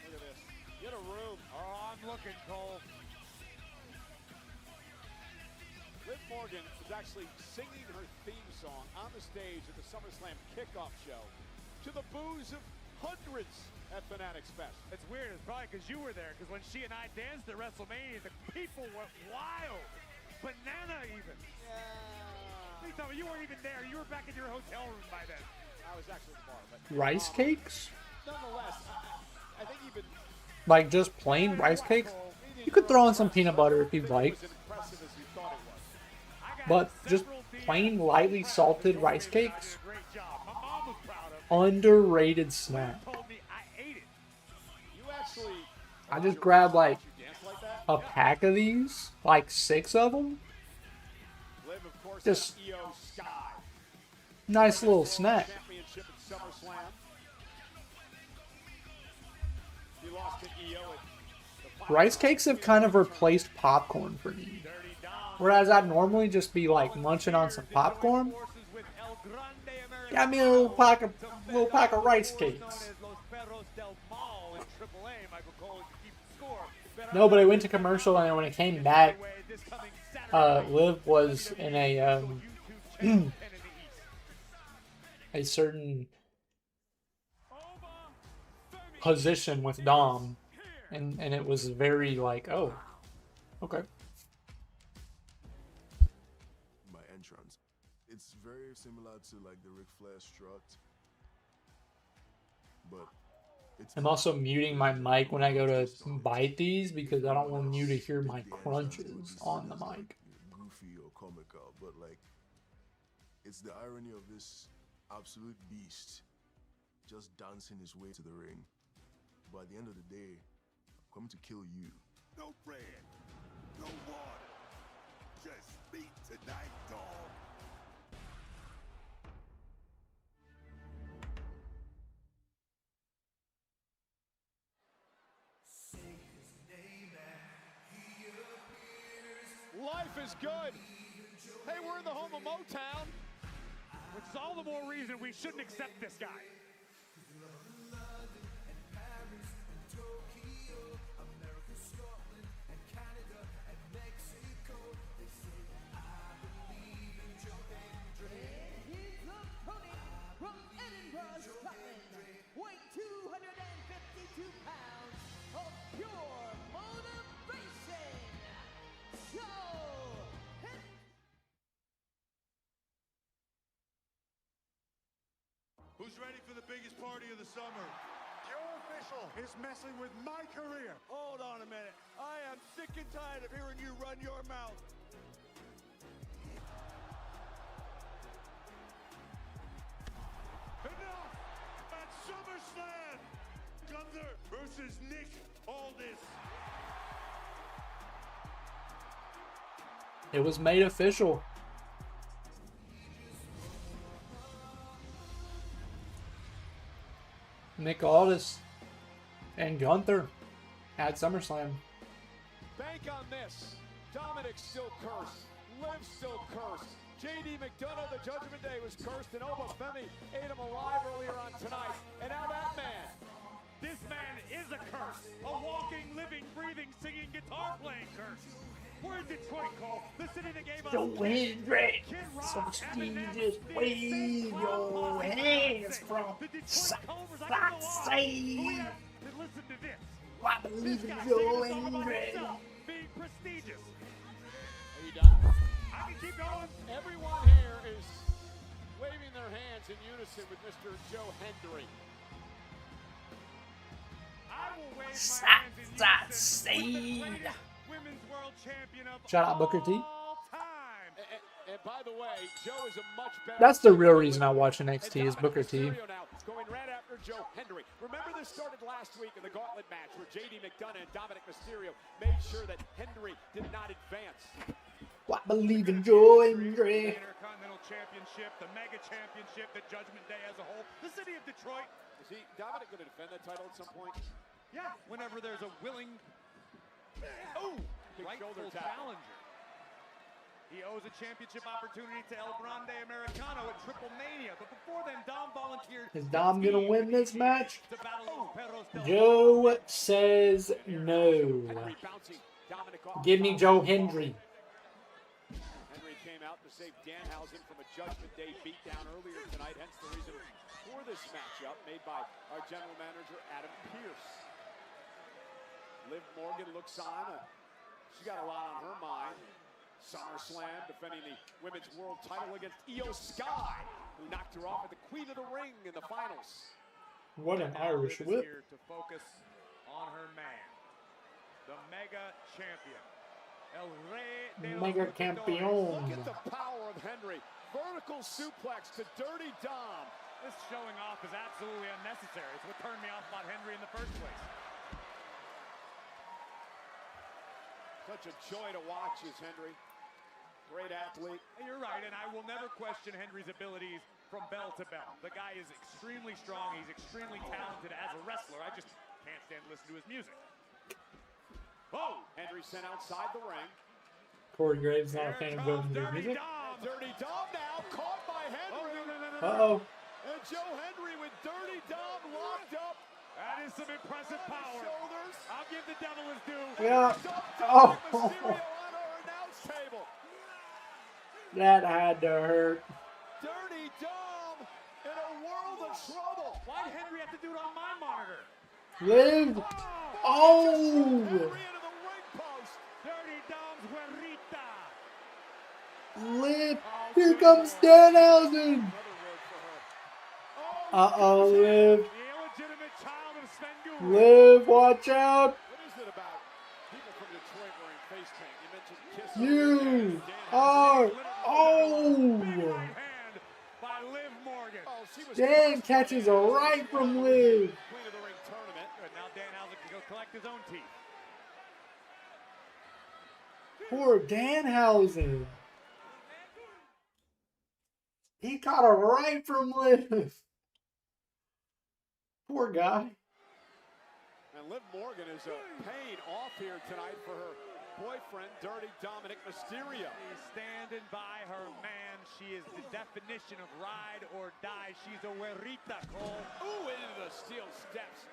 Look at this. Get a room. Oh, I'm looking, Cole. Liv Morgan is actually singing her theme song on the stage at the SummerSlam kickoff show to the boos of hundreds at Fanatics Fest.
It's weird. It's probably because you were there, because when she and I danced at WrestleMania, the people went wild. banana even. Please tell me you weren't even there. You were back in your hotel room by then.
I was actually at the bar, but
Rice cakes?
nonetheless, I think even
Like just plain rice cakes? You could throw in some peanut butter if you'd like.
as impressive as you thought it was.
But just plain lightly salted rice cakes? Underrated snack.
You actually
I just grabbed like a pack of these, like 6 of them.
Liv, of course,
Just
has EO Sky.
nice little snack.
Championship at SummerSlam. He lost to EO at the
Rice cakes have kind of replaced popcorn for me. Whereas I'd normally just be like munching on some popcorn. Got me a little pack of rice cakes. No, but I went to commercial, and then when it came back, Liv was in a a certain position with Dom, and it was very like, oh, okay.
My entrance. It's very similar to like the Ric Flair strut, but it's
I'm also muting my mic when I go to bite these because I don't want you to hear my crunches on the mic.
goofy or comical, but like it's the irony of this absolute beast just dancing his way to the ring. But at the end of the day, I'm coming to kill you.
No bread, no water, just meat tonight, dog.
Life is good. Hey, we're in the home of Motown.
Which is all the more reason we shouldn't accept this guy.
His opponent from Edinburgh, Scotland, weight 252 pounds of pure motivation, Joe Hendry.
Who's ready for the biggest party of the summer?
Your official is messing with my career.
Hold on a minute. I am sick and tired of hearing you run your mouth. Enough! At SummerSlam! Gunther versus Nick Aldis.
It was made official. Nick Aldis and Gunther at SummerSlam.
Bank on this. Dominic's still cursed. Liv's still cursed. JD McDonough, the Judgment Day, was cursed, and Obafemi ate him alive earlier on tonight. And now that man.
This man is a curse. A walking, living, breathing, singing, guitar playing curse. We're in Detroit, Cole. The city that gave us
The wind red. So Jesus, wave your hands from side to side.
Listen to this.
I believe in your angry.
Being prestigious.
Are you done?
I can keep going.
Everyone here is waving their hands in unison with Mr. Joe Hendry.
I will wave my
Side
hands in
to
unison
side.
with the greatest women's world champion of
Shout out Booker T.
all time.
And by the way, Joe is a much better.
That's the real reason I watch NXT is Booker T.
Now going right after Joe Hendry. Remember, this started last week in the Gauntlet match where JD McDonough and Dominic Mysterio made sure that Hendry did not advance.
I believe in Joe Hendry.
The Intercontinental Championship, the Mega Championship, the Judgment Day as a whole, the city of Detroit.
Is Dominic going to defend that title at some point?
Yeah, whenever there's a willing,
Big
rightful
shoulder tackle.
challenger. He owes a championship opportunity to El Grande Americano at Triple Mania, but before then, Dom volunteered.
Is Dom gonna win this match?
To battle Perros del
Joe says no. Give me Joe Hendry.
Henry came out to save Danhausen from a Judgment Day beatdown earlier tonight, hence the reason for this matchup made by our general manager, Adam Pearce. Liv Morgan looks on. She got a lot on her mind. SummerSlam, defending the Women's World title against Io Sky, who knocked her off at the Queen of the Ring in the finals.
What an Irish
Liv is
whip.
here to focus on her man, the Mega Champion. El Rey de los
Mega
Luchadores.
Campeón.
Look at the power of Henry. Vertical suplex to Dirty Dom.
This showing off is absolutely unnecessary. It's what turned me off about Henry in the first place.
Such a joy to watch is Henry. Great athlete.
And you're right, and I will never question Henry's abilities from bell to bell. The guy is extremely strong. He's extremely talented as a wrestler. I just can't stand to listen to his music.
Oh! Henry sent outside the ring.
Corey Graves not a fan of Golden Dude music.
Dirty Dom now caught by Henry.
Uh-oh.
And Joe Henry with Dirty Dom locked up.
That is some impressive power.
Shoulders.
I'll give the devil his due.
Yeah.
Oh.
Oh.
Mysterio on our announce table.
That had to hurt.
Dirty Dom in a world of trouble.
Why did Henry have to do it on my monitor?
Liv. Oh.
Henry into the ring post.
Dirty Dom's Huerita.
Liv. Here comes Danhausen. Uh-oh, Liv.
The illegitimate child of Sven
Liv, watch out.
What is it about people from Detroit wearing face paint? You mentioned Kiss.
You are. Oh.
By Liv Morgan.
Oh, she was
Dan catches a right from Liv.
Queen of the Ring tournament.
And now Danhausen can go collect his own teeth.
Poor Danhausen. He caught a right from Liv. Poor guy.
And Liv Morgan is a pain off here tonight for her boyfriend, Dirty Dominic Mysterio.
She's standing by her man. She is the definition of ride or die. She's a Huerita, Cole.
Ooh, into the steel steps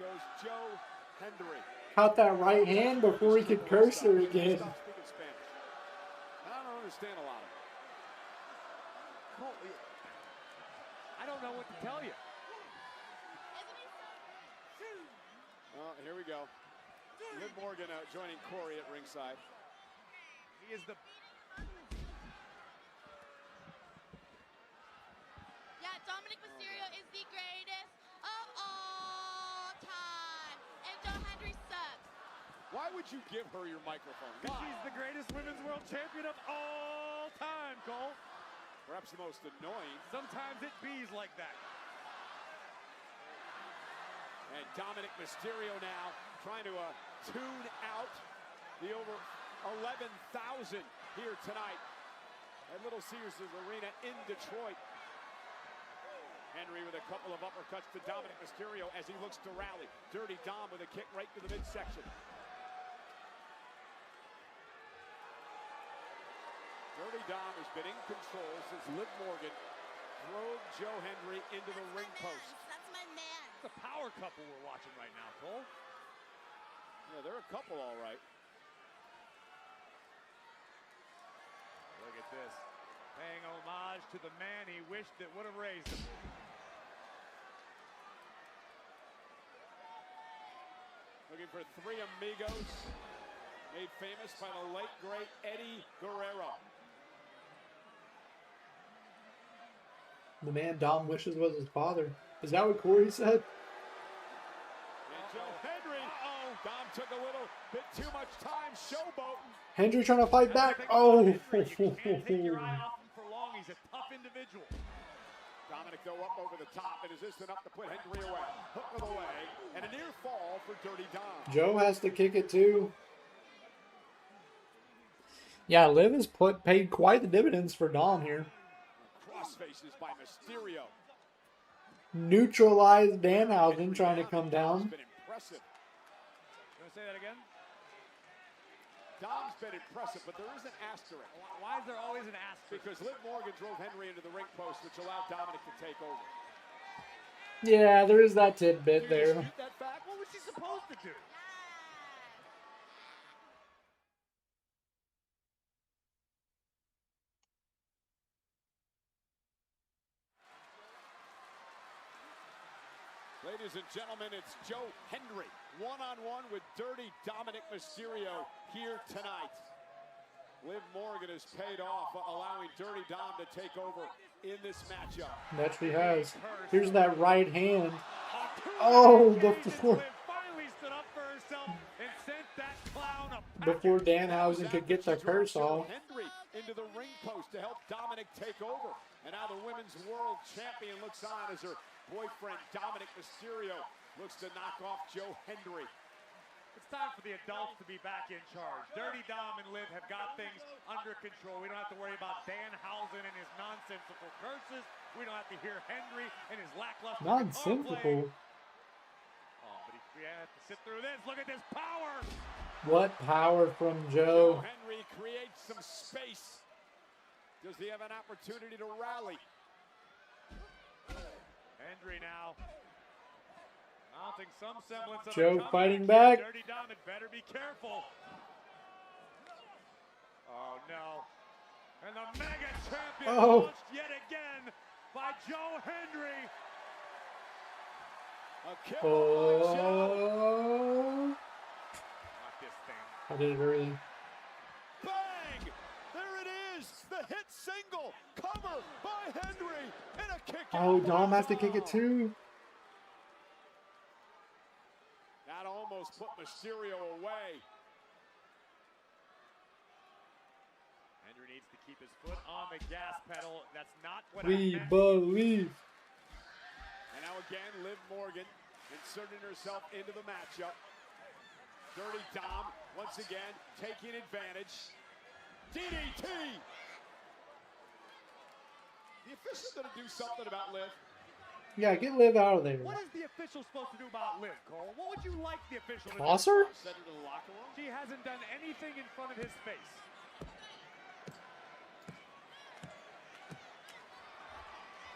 goes Joe Hendry.
Caught that right hand before he could curse her again.
Stop speaking Spanish. I don't understand a lot of it.
Cole, I don't know what to tell you.
Well, here we go. Liv Morgan joining Corey at ringside.
He is the...
Yeah, Dominic Mysterio is the greatest of all time. And Joe Hendry sucks.
Why would you give her your microphone?
Because she's the greatest women's world champion of all time, Cole.
Perhaps the most annoying.
Sometimes it bees like that.
And Dominic Mysterio now trying to tune out the over 11,000 here tonight at Little Caesars Arena in Detroit. Henry with a couple of uppercuts to Dominic Mysterio as he looks to rally. Dirty Dom with a kick right to the midsection. Dirty Dom has been in control since Liv Morgan drove Joe Hendry into the ring post.
That's my man.
It's a power couple we're watching right now, Cole.
Yeah, they're a couple, all right.
Look at this. Paying homage to the man he wished that would have raised him.
Looking for three amigos made famous by the late, great Eddie Guerrero.
The man Dom wishes was his father. Is that what Corey said?
And Joe Hendry. Dom took a little bit too much time showboating.
Hendry trying to fight back. Oh.
You can't take your eye off him for long. He's a tough individual.
Dominic, though, up over the top, and is this enough to put Hendry away? Hook of the leg, and a near fall for Dirty Dom.
Joe has to kick it too. Yeah, Liv has paid quite the dividends for Dom here.
Cross faces by Mysterio.
Neutralized Danhausen trying to come down.
Been impressive.
You want to say that again?
Dom's been impressive, but there is an asterisk.
Why is there always an asterisk?
Because Liv Morgan drove Henry into the ring post, which allowed Dominic to take over.
Yeah, there is that tidbit there.
Dispute that fact? What was she supposed to do?
Ladies and gentlemen, it's Joe Hendry, one-on-one with Dirty Dominic Mysterio here tonight. Liv Morgan has paid off, allowing Dirty Dom to take over in this matchup.
That she has. Here's that right hand. Oh, before Danhausen could get the curse off.
Henry into the ring post to help Dominic take over. And now the women's world champion looks on as her boyfriend Dominic Mysterio looks to knock off Joe Hendry.
It's time for the adults to be back in charge. Dirty Dom and Liv have got things under control. We don't have to worry about Danhausen and his nonsensical curses. We don't have to hear Henry and his lackluster
Nonsensical.
Oh, but we have to sit through this. Look at this power.
What power from Joe.
Henry creates some space. Does he have an opportunity to rally?
Henry now mounting some semblance of
Joe fighting back.
Dirty Dom had better be careful. Oh no. And the mega champion launched yet again by Joe Hendry.
A kill by Joe.
Not this thing.
I did it early.
Bang! There it is. The hit single. Cover by Hendry. And a kick out.
Oh, Dom has to kick it too.
That almost put Mysterio away.
Hendry needs to keep his foot on the gas pedal. That's not what
We
I meant.
believe.
And now again, Liv Morgan inserting herself into the matchup. Dirty Dom, once again, taking advantage. DDT! The official's going to do something about Liv.
Yeah, get Liv out of there.
What is the official supposed to do about Liv, Cole? What would you like the official to
Toss
do?
her?
Send her to the locker room.
She hasn't done anything in front of his face.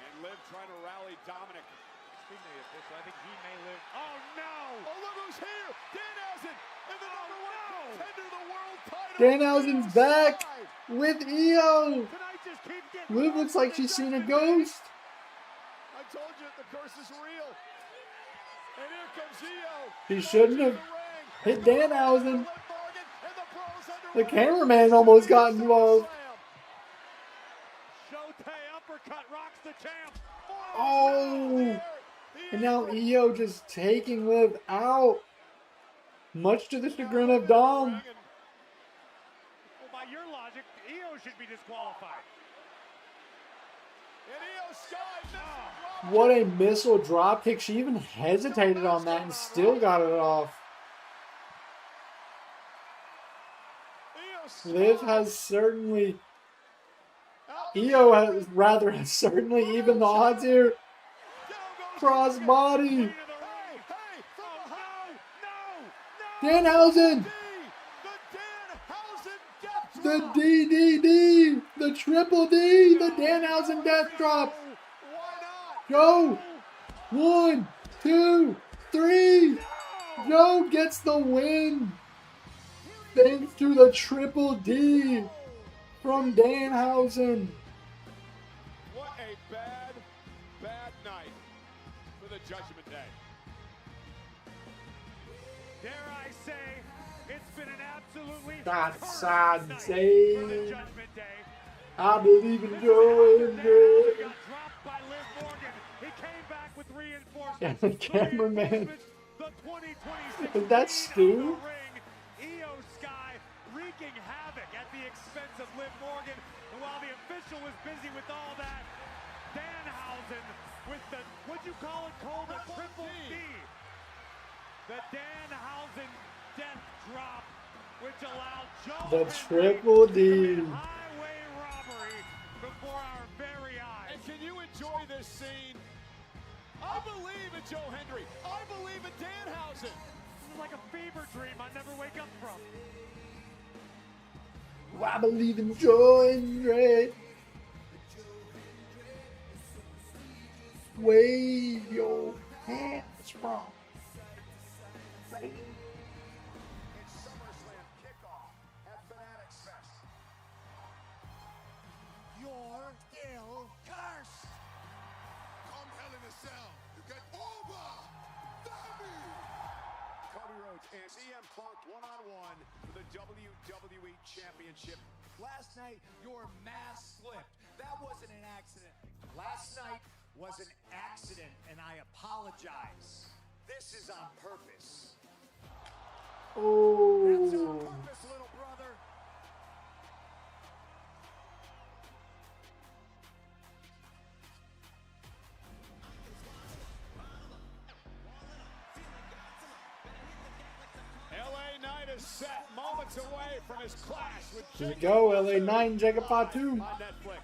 And Liv trying to rally Dominic.
Speaking of the official, I think he may live. Oh no!
Oh, look who's here! Danhausen and the number one contender to the world title.
Danhausen's back with EO.
Tonight just keep getting
Liv looks like she's seen a ghost.
I told you the curse is real. And here comes EO.
He shouldn't have hit Danhausen. The cameraman almost got involved.
Showtime uppercut rocks the champ.
Oh, and now EO just taking Liv out. Much to the chagrin of Dom.
Well, by your logic, EO should be disqualified.
And EO Sky.
What a missile drop kick. She even hesitated on that and still got it off. Liv has certainly... EO has certainly even the odds here. Cross body. Danhausen. The DDD. The triple D. The Danhausen death drop. Go. 1, 2, 3. Joe gets the win. Thanks to the triple D from Danhausen.
What a bad, bad night for the Judgment Day.
Dare I say, it's been an absolutely
That's
horrific
sad.
night for the Judgment Day.
I believe in Joe and Ray.
Got dropped by Liv Morgan. He came back with reinforcements.
And the cameraman.
The 2026
Is that Stu?
EO Sky wreaking havoc at the expense of Liv Morgan. And while the official was busy with all that, Danhausen with the, what'd you call it, Cole? The triple D. The Danhausen death drop, which allowed Joe
The
Hendry
triple
to
D.
commit highway robbery before our very eyes.
And can you enjoy this scene? I believe in Joe Hendry. I believe in Danhausen.
This is like a fever dream I never wake up from.
I believe in Joe and Ray. Wave your hands from.
It's SummerSlam kickoff at Fanatics Fest.
You're ill cursed.
Come Hell in a Cell. You get over.
Cody Rhodes and CM Punk one-on-one for the WWE Championship
Last night, your mask slipped. That wasn't an accident. Last night was an accident, and I apologize. This is on purpose.
Oh.
That's on purpose, little brother.
LA Knight is set moments away from his clash with
Here we go, LA Knight, Jacob Fatu.
on Netflix.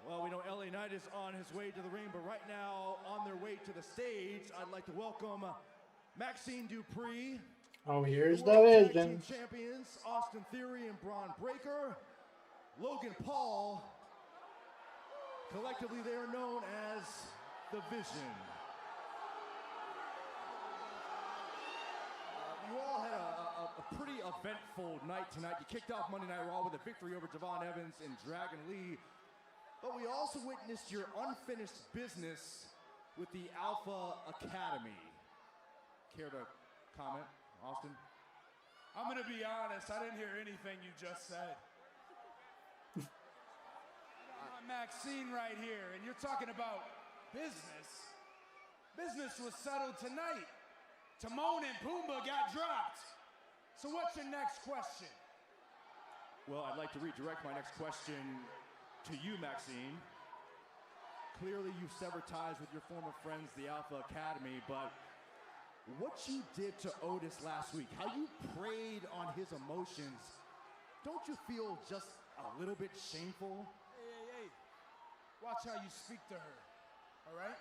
Well, we know LA Knight is on his way to the ring, but right now, on their way to the stage, I'd like to welcome Maxine Dupree.
Oh, here's the
World Tag
vision.
Team champions, Austin Theory and Bron Breakker, Logan Paul. Collectively, they are known as The Vision. You all had a pretty eventful night tonight. You kicked off Monday Night Raw with a victory over Devon Evans and Dragon Lee. But we also witnessed your unfinished business with the Alpha Academy. Care to comment, Austin?
I'm going to be honest, I didn't hear anything you just said. Maxine right here, and you're talking about business. Business was settled tonight. Timon and Pumbaa got dropped. So what's your next question?
Well, I'd like to redirect my next question to you, Maxine. Clearly, you've severed ties with your former friends, the Alpha Academy, but what you did to Otis last week, how you preyed on his emotions, don't you feel just a little bit shameful?
Hey. Watch how you speak to her, all right?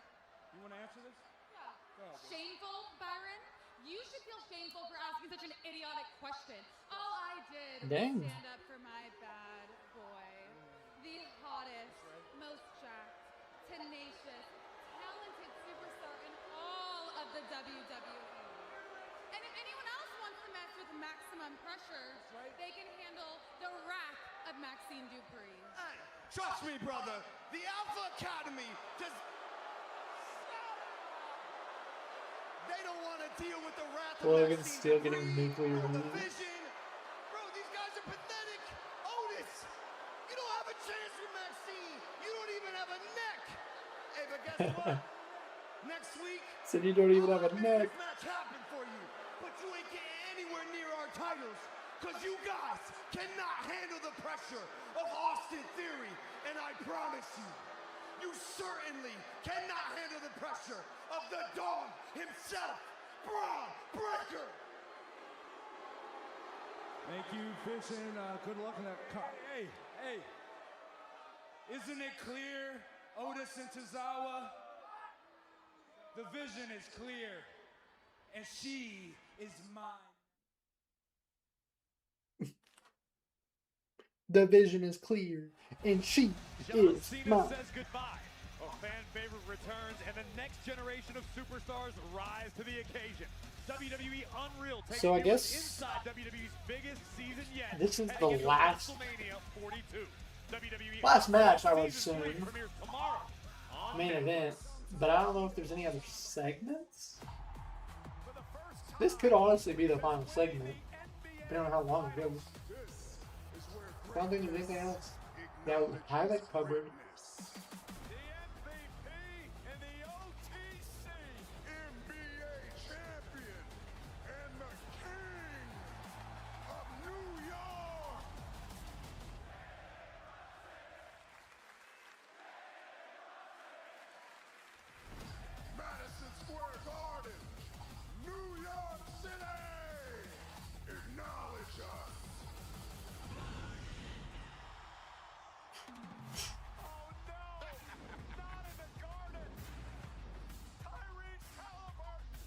You want to answer this?
Yeah.
Go ahead.
Shameful, Byron? You should feel shameful for asking such an idiotic question. All I did
Dang.
was stand up for my bad boy. The hottest, most jacked, tenacious, talented superstar in all of the WWE. And if anyone else wants to mess with maximum pressure, they can handle the wrath of Maxine Dupree.
Hey, trust me, brother. The Alpha Academy does. They don't want to deal with the wrath of
Logan's
Maxine
still
Dupree
getting nuclear
or the
heat.
Vision. Bro, these guys are pathetic. Otis, you don't have a chance with Maxine. You don't even have a neck. Hey, but guess what? Next week,
Said you don't even have a neck.
this match happened for you, but you ain't getting anywhere near our titles because you guys cannot handle the pressure of Austin Theory, and I promise you certainly cannot handle the pressure of the dog himself, Bron Breakker.
Thank you, Vision. Good luck in that.
Hey. Isn't it clear, Otis and Tozawa? The vision is clear, and she is mine.
The vision is clear, and she
John
is
Cena
mine.
says goodbye. A fan favorite returns, and the next generation of superstars rise to the occasion. WWE Unreal takes
So I
you
guess
inside WWE's biggest season yet.
this is
heading
the
into
last
WrestleMania 42. WWE
last match, I would
Season 3
assume.
premieres tomorrow on
Main
Netflix.
event, but I don't know if there's any other segments. This could honestly be the final segment, depending on how long it goes. I don't think there's anything else. Yeah, highlight covered.
Madison Square Garden, New York City! Acknowledge us!
Oh no! Not in the garden! Tyrese Halliburton!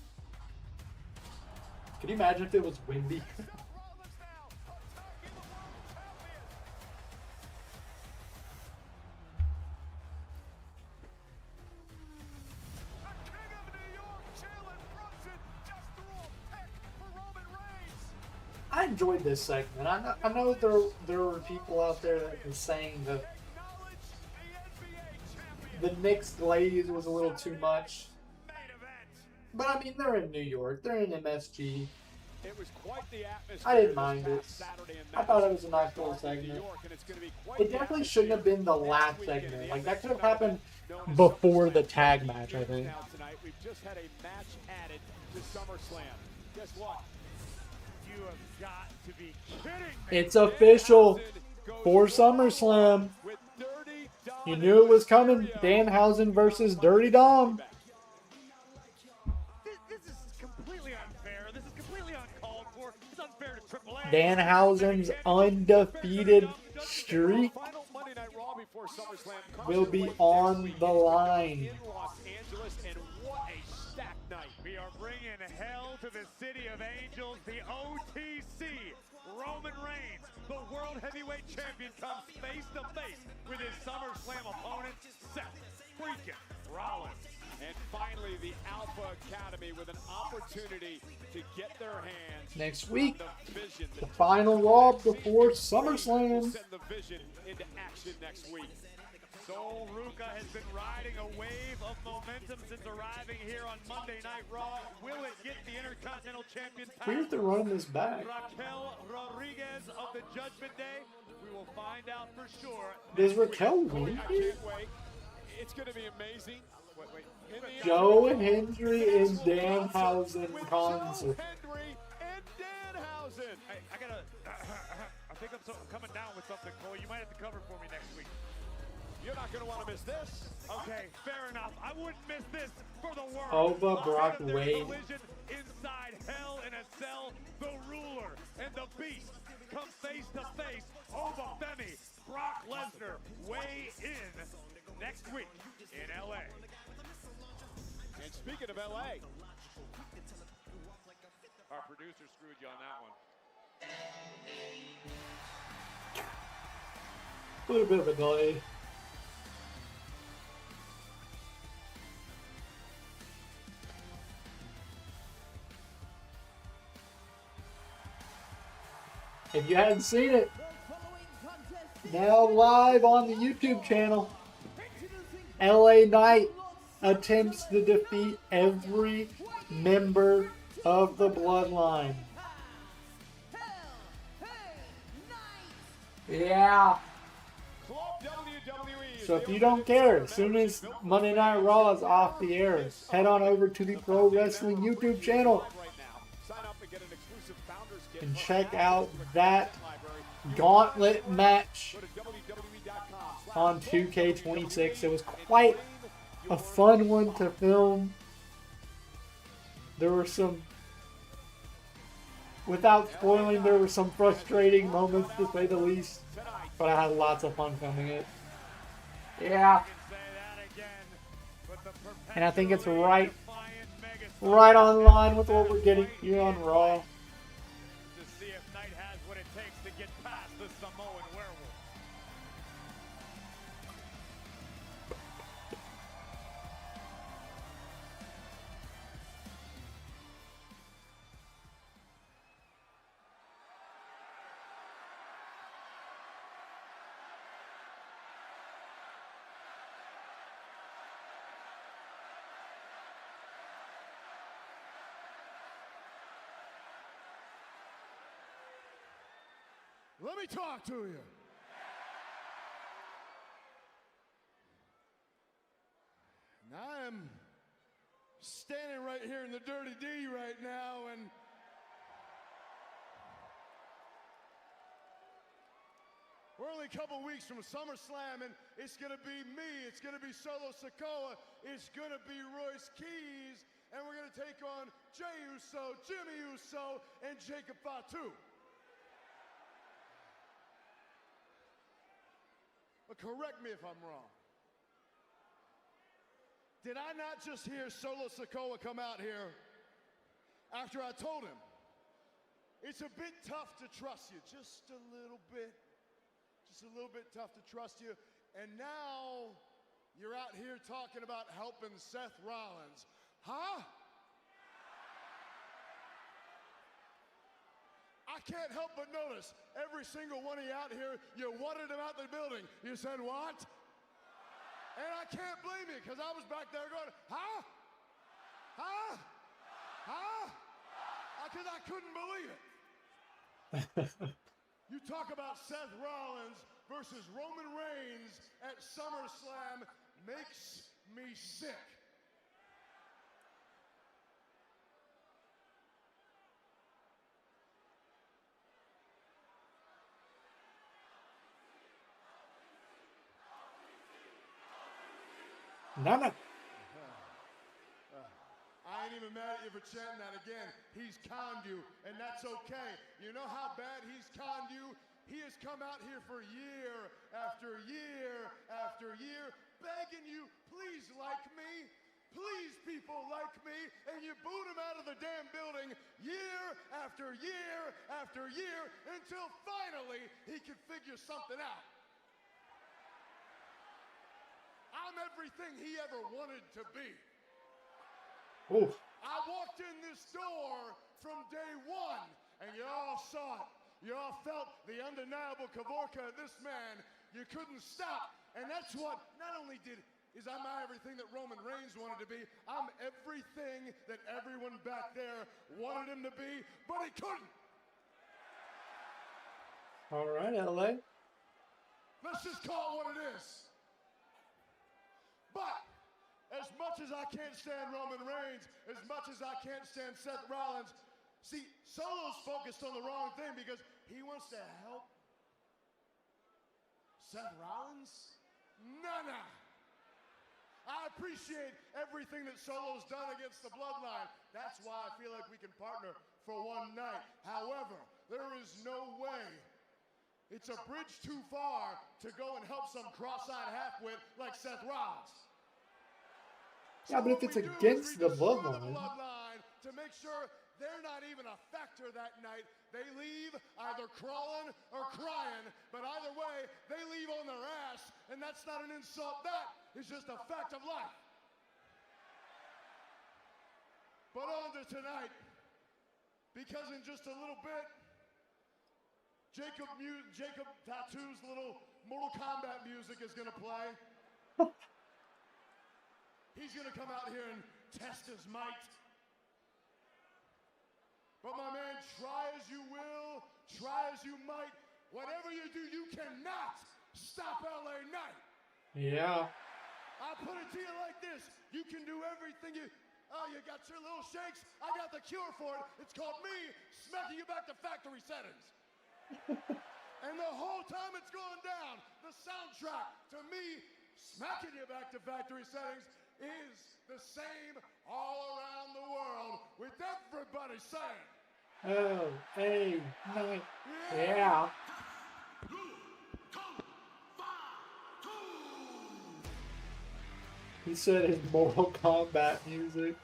Can you imagine if it was windy?
Seth Rollins now attacking the world champion!
I enjoyed this segment. I know there were people out there that were saying that the Knicks glaze was a little too much. But I mean, they're in New York. They're in MSG.
It was quite the atmosphere.
I didn't mind it. I thought it was a nice little segment. It definitely shouldn't have been the last segment. Like, that could have happened before the tag match, I think.
Tonight, we've just had a match added to SummerSlam. Guess what?
You have got to be kidding me.
It's official for SummerSlam. You knew it was coming. Danhausen versus Dirty Dom.
This is completely unfair. This is completely uncalled for. It's unfair to Triple H.
Danhausen's undefeated streak will be on the line.
We are bringing hell to the city of angels. The OTC, Roman Reigns, the World Heavyweight Champion, comes face to face with his SummerSlam opponent, Seth freaking Rollins.
And finally, the Alpha Academy with an opportunity to get their hands
Next week,
on the vision.
the final Raw before SummerSlam.
Send the vision into action next week.
Sol Ruca has been riding a wave of momentum since arriving here on Monday Night Raw. Will it get the Intercontinental Champion title?
Where's the run this back?
Raquel Rodriguez of the Judgment Day. We will find out for sure.
Does Raquel win
I
here?
can't wait. It's going to be amazing. Wait.
Joe Hendry and Danhausen concert.
Hendry and Danhausen.
I gotta. I think I'm coming down with something, Cole. You might have to cover for me next week.
You're not going to want to miss this.
Okay, fair enough. I wouldn't miss this for the world.
Ova Brock Wade.
Inside Hell in a Cell, the Ruler and the Beast come face to face. Ova Femi, Brock Lesnar weigh in next week in LA.
And speaking of LA,
our producer screwed you on that one.
A little bit of a delay. If you hadn't seen it, now live on the YouTube channel, LA Knight attempts to defeat every member of the Bloodline. Yeah. So if you don't care, as soon as Monday Night Raw is off the air, head on over to the Pro Wrestling YouTube channel and check out that gauntlet match on 2K26. It was quite a fun one to film. There were some, without spoiling, there were some frustrating moments to say the least, but I had lots of fun filming it. Yeah. And I think it's right on line with what we're getting here on Raw.
Let me talk to you. And I am standing right here in the Dirty D right now, and we're only a couple weeks from SummerSlam, and it's going to be me, it's going to be Solo Sikoa, it's going to be Royce Keys, and we're going to take on Jey Uso, Jimmy Uso, and Jacob Fatu. But correct me if I'm wrong. Did I not just hear Solo Sikoa come out here after I told him it's a bit tough to trust you, just a little bit tough to trust you, and now you're out here talking about helping Seth Rollins, huh?
I can't help but notice every single one of you out here, you wanted him out the building. You said, what? And I can't blame you, because I was back there going, huh? Huh? Huh? Because I couldn't believe it. You talk about Seth Rollins versus Roman Reigns at SummerSlam makes me sick.
Nana.
I ain't even mad at you for chanting that again. He's conned you, and that's okay. You know how bad he's conned you? He has come out here for year after year after year, begging you, please like me. Please, people, like me. And you boot him out of the damn building year after year after year until finally he can figure something out. I'm everything he ever wanted to be.
Ooh.
I walked in this door from day one, and you all saw it. You all felt the undeniable Kavorka of this man. You couldn't stop. And that's what not only is I'm everything that Roman Reigns wanted to be, I'm everything that everyone back there wanted him to be, but he couldn't.
All right, LA.
Let's just call it what it is. But as much as I can't stand Roman Reigns, as much as I can't stand Seth Rollins, see, Solo's focused on the wrong thing because he wants to help Seth Rollins? Nah. I appreciate everything that Solo's done against the Bloodline. That's why I feel like we can partner for one night. However, there is no way. It's a bridge too far to go and help some cross-eyed half-wit like Seth Rollins.
Yeah, but if it's against the Bloodline.
To make sure they're not even a factor that night. They leave either crawling or crying, but either way, they leave on their ass, and that's not an insult. That is just a fact of life. But on to tonight, because in just a little bit, Jacob Fatu's little Mortal Kombat music is going to play. He's going to come out here and test his might. But my man, try as you will, try as you might, whatever you do, you cannot stop LA Knight.
Yeah.
I'll put it to you like this. You can do everything you got your little shakes. I got the cure for it. It's called me smacking you back to factory settings. And the whole time it's going down, the soundtrack to me smacking you back to factory settings is the same all around the world with everybody saying,
oh, hey, night. Yeah. He said his Mortal Kombat music.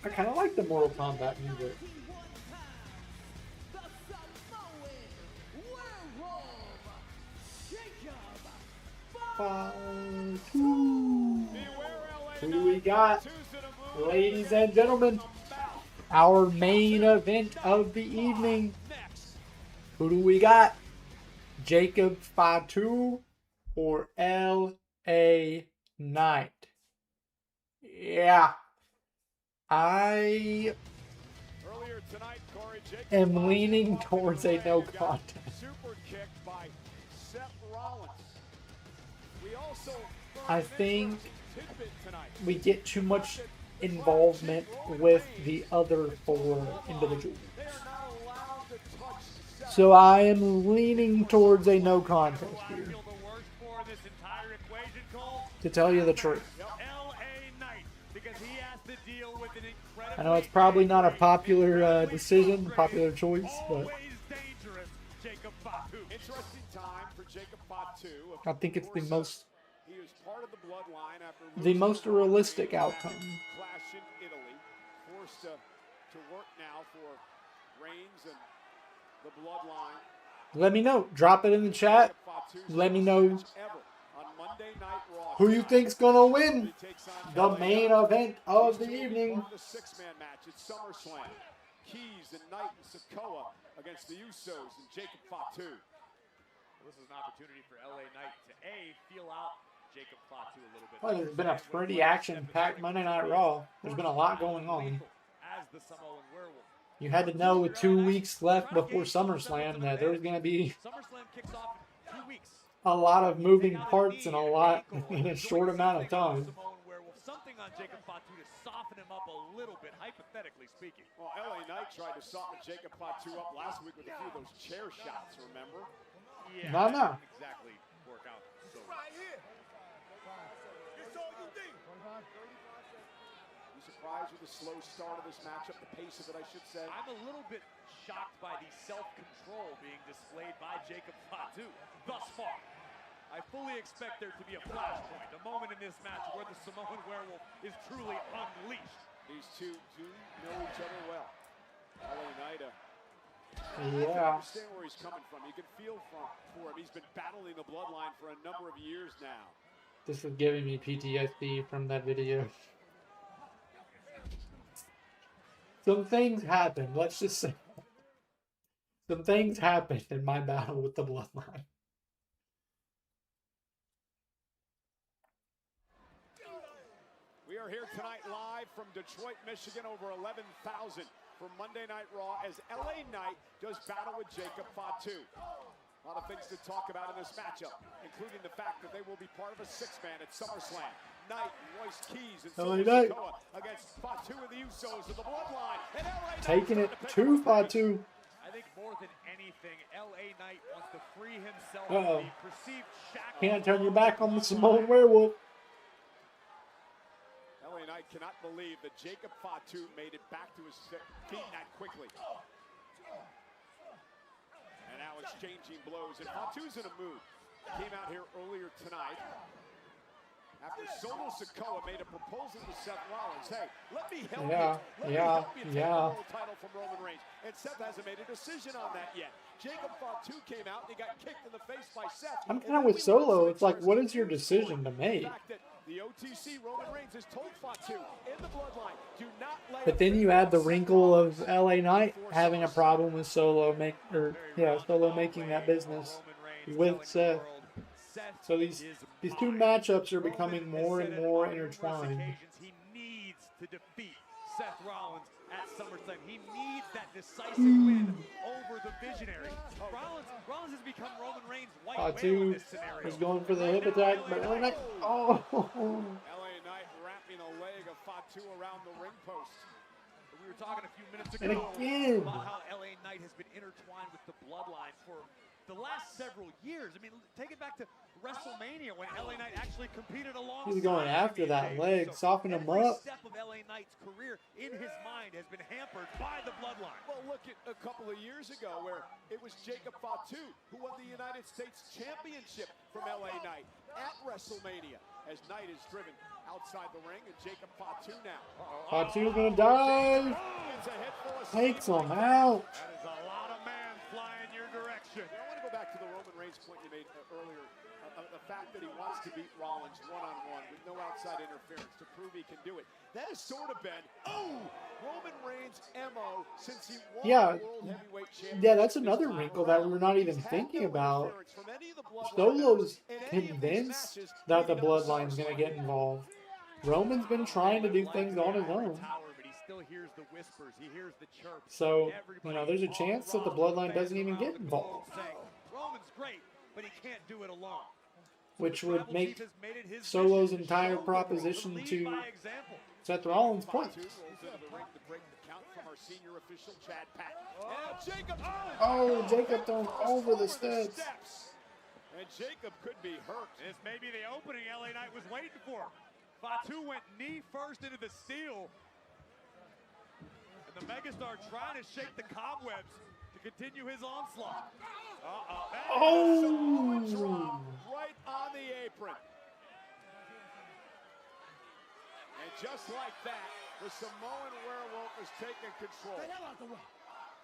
I kind of like the Mortal Kombat music. Who do we got? Ladies and gentlemen, our main event of the evening. Who do we got? Jacob Fatu or L.A. Knight? Yeah. I am leaning towards a no contest.
Super kick by Seth Rollins. We also
I think we get too much involvement with the other four individuals. So I am leaning towards a no contest here. To tell you the truth. I know it's probably not a popular decision, popular choice, but I think it's the most realistic outcome.
in Italy, forced to work now for Reigns and the Bloodline.
Let me know. Drop it in the chat. Let me know
On Monday Night Raw,
who you think's gonna win the main event of the evening.
the six-man match at SummerSlam. Keys and Knight and Sikoa against the Usos and Jacob Fatu.
Well, this is an opportunity for LA Knight to feel out Jacob Fatu a little bit.
Well, there's been a pretty action-packed Monday Night Raw. There's been a lot going on.
As the Samoan Werewolf.
You had to know with 2 weeks left before SummerSlam that there was going to be
SummerSlam kicks off in 2 weeks.
a lot of moving parts and a lot in a short amount of time.
Something on Jacob Fatu to soften him up a little bit, hypothetically speaking.
Well, LA Knight tried to soften Jacob Fatu up last week with a few of those chair shots, remember?
Yeah,
No.
didn't exactly work out. So.
Right here. It's all you think.
You surprised with the slow start of this matchup, the pace of it, I should say?
I'm a little bit shocked by the self-control being displayed by Jacob Fatu thus far. I fully expect there to be a flashpoint, a moment in this match where the Samoan Werewolf is truly unleashed.
These two do know each other well. LA Knight,
Yeah.
understand where he's coming from. You can feel for him. He's been battling the bloodline for a number of years now.
This is giving me PTSD from that video. Some things happened. Let's just say. Some things happened in my battle with the bloodline.
We are here tonight live from Detroit, Michigan, over 11,000 for Monday Night Raw as LA Knight does battle with Jacob Fatu. A lot of things to talk about in this matchup, including the fact that they will be part of a six-man at SummerSlam. Knight, Royce Keys, and
LA Knight
Sikoa against Fatu and the Usos of the Bloodline. And LA Knight
taking it to Fatu.
I think more than anything, LA Knight wants to free himself
Uh-oh.
from the perceived shackles.
Can't turn your back on the Samoan Werewolf.
LA Knight cannot believe that Jacob Fatu made it back to his feet that quickly. And now exchanging blows, and Fatu's in a mood. Came out here earlier tonight after Solo Sikoa made a proposal to Seth Rollins. Hey, let me help you. Let me help you take the world title from Roman Reigns. And Seth hasn't made a decision on that yet. Jacob Fatu came out and he got kicked in the face by Seth.
I'm kind of with Solo. It's like, what is your decision to make?
The OTC Roman Reigns has told Fatu in the bloodline, do not let.
But then you add the wrinkle of LA Knight having a problem with Solo making that business with Seth. So these two matchups are becoming more and more intertwined.
He needs to defeat Seth Rollins at SummerSlam. He needs that decisive win over the Visionary. Rollins has become Roman Reigns' white whale in this scenario.
Was going for the hip attack, but LA Knight,
LA Knight wrapping a leg of Fatu around the ring post.
We were talking a few minutes
And
ago
again.
about how LA Knight has been intertwined with the bloodline for the last several years. I mean, take it back to WrestleMania when LA Knight actually competed alongside.
He's going after that leg, soften him
every
up.
step of LA Knight's career in his mind has been hampered by the bloodline.
Well, look at a couple of years ago where it was Jacob Fatu who won the United States Championship from LA Knight at WrestleMania as Knight is driven outside the ring and Jacob Fatu now.
Fatu's gonna dive. Takes him out.
That is a lot of man flying your direction.
I want to go back to the Roman Reigns point you made earlier. The fact that he wants to beat Rollins one-on-one with no outside interference to prove he can do it. That has sort of been, Roman Reigns' MO since he won the World Heavyweight Championship.
Yeah, that's another wrinkle that we're not even thinking about. Solo's convinced that the bloodline's going to get involved. Roman's been trying to do things on his own. So, there's a chance that the bloodline doesn't even get involved.
Roman's great, but he can't do it alone.
Which would make Solo's entire proposition to Seth Rollins' point. Oh, Jacob thrown over the steps.
And Jacob could be hurt.
This may be the opening LA Knight was waiting for. Fatu went knee first into the steel. And the megastar trying to shake the cobwebs to continue his onslaught.
Right on the apron. And just like that, the Samoan werewolf is taking control.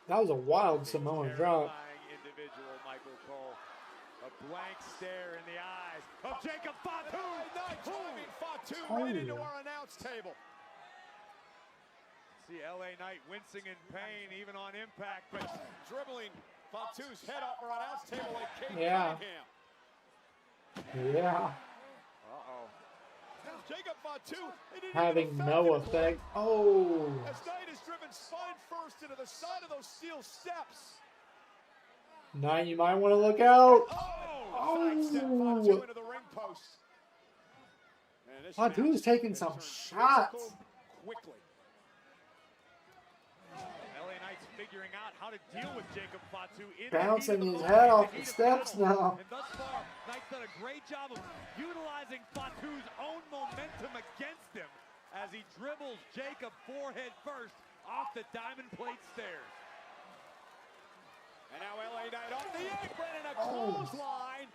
That was a wild Samoan drop.
Individual Michael Cole. A blank stare in the eyes of Jacob Fatu.
Driving Fatu right into our announce table.
See LA Knight wincing in pain even on impact, but
dribbling Fatu's head off our announce table like Kate
Yeah.
Cunningham.
Yeah.
Uh-oh. Jacob Fatu
Having no effect. Oh.
as Knight is driven spine first into the side of those steel steps.
Knight, you might want to look out.
Sidestep Fatu into the ring post. And this
Fatu's taking some shots.
Quickly.
LA Knight's figuring out how to deal with Jacob Fatu.
Bouncing his head off the steps now.
And thus far, Knight's done a great job of utilizing Fatu's own momentum against him as he dribbles Jacob forehead first off the diamond plate stairs.
And now LA Knight off the apron and a clothesline.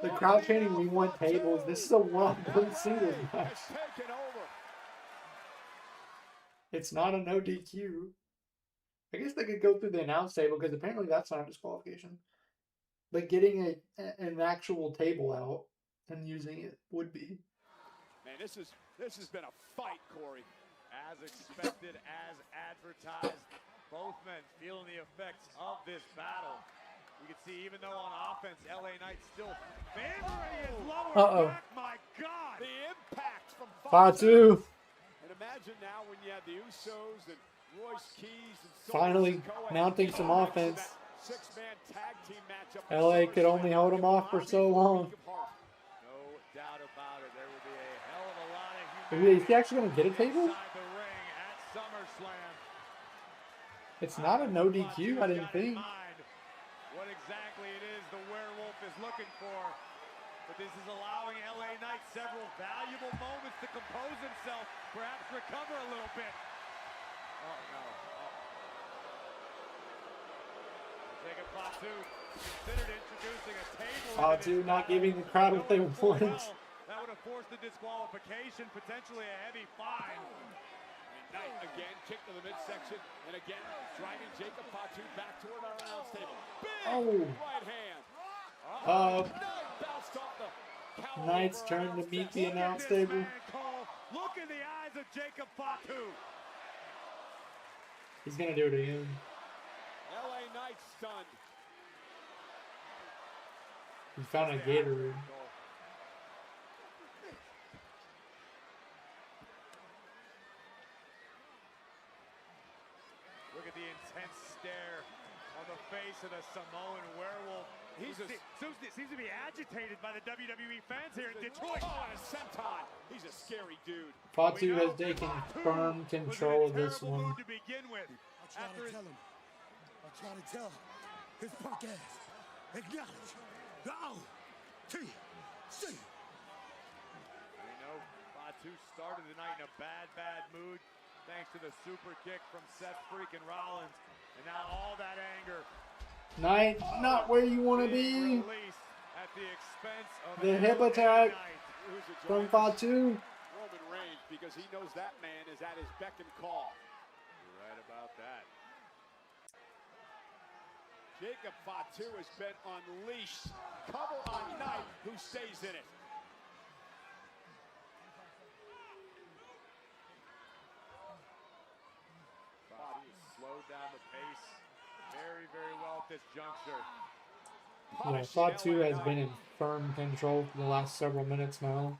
The crowd chanting, "We want tables." This is a well-done singles match.
Taken over.
It's not a no DQ. I guess they could go through the announce table because apparently that's not a disqualification. But getting an actual table out and using it would be.
Man, this has been a fight, Corey.
As expected, as advertised, both men feeling the effects of this battle. You can see even though on offense, LA Knight still favoring his lower back. My God!
The impact from
Fatu.
And imagine now when you have the Usos and Royce Keys and
Finally mounting some offense.
Six-man tag team matchup.
LA could only hold him off for so long.
No doubt about it. There will be a hell of a lot of
Is he actually going to get a table?
inside the ring at SummerSlam.
It's not a no DQ, I didn't think.
What exactly it is the werewolf is looking for. But this is allowing LA Knight several valuable moments to compose himself, perhaps recover a little bit. Oh no. Jacob Fatu considered introducing a table.
Fatu not giving the crowd what they want.
That would have forced the disqualification, potentially a heavy fine.
Knight again, kick to the midsection, and again, driving Jacob Fatu back toward our announce table. Big right hand. Bounced off the
Knight's turn to meet the announce table.
Look in the eyes of Jacob Fatu.
He's going to do it again.
LA Knight stunned.
He found a Gatorade.
Look at the intense stare on the face of the Samoan werewolf. He seems to be agitated by the WWE fans here in Detroit.
Oh, and a senton. He's a scary dude.
Fatu has taken firm control of this one.
To begin with.
I'll try to tell his punk ass. Acknowledge the OTC.
We know Fatu started the night in a bad mood thanks to the super kick from Seth freaking Rollins. And now all that anger.
Knight, not where you want to be.
At the expense of
The hip attack from Fatu.
Roman Reigns, because he knows that man is at his beck and call.
You're right about that.
Jacob Fatu has been unleashed. Cover on Knight, who stays in it.
Fatu slowed down the pace very well at this juncture.
Yeah, Fatu has been in firm control for the last several minutes now.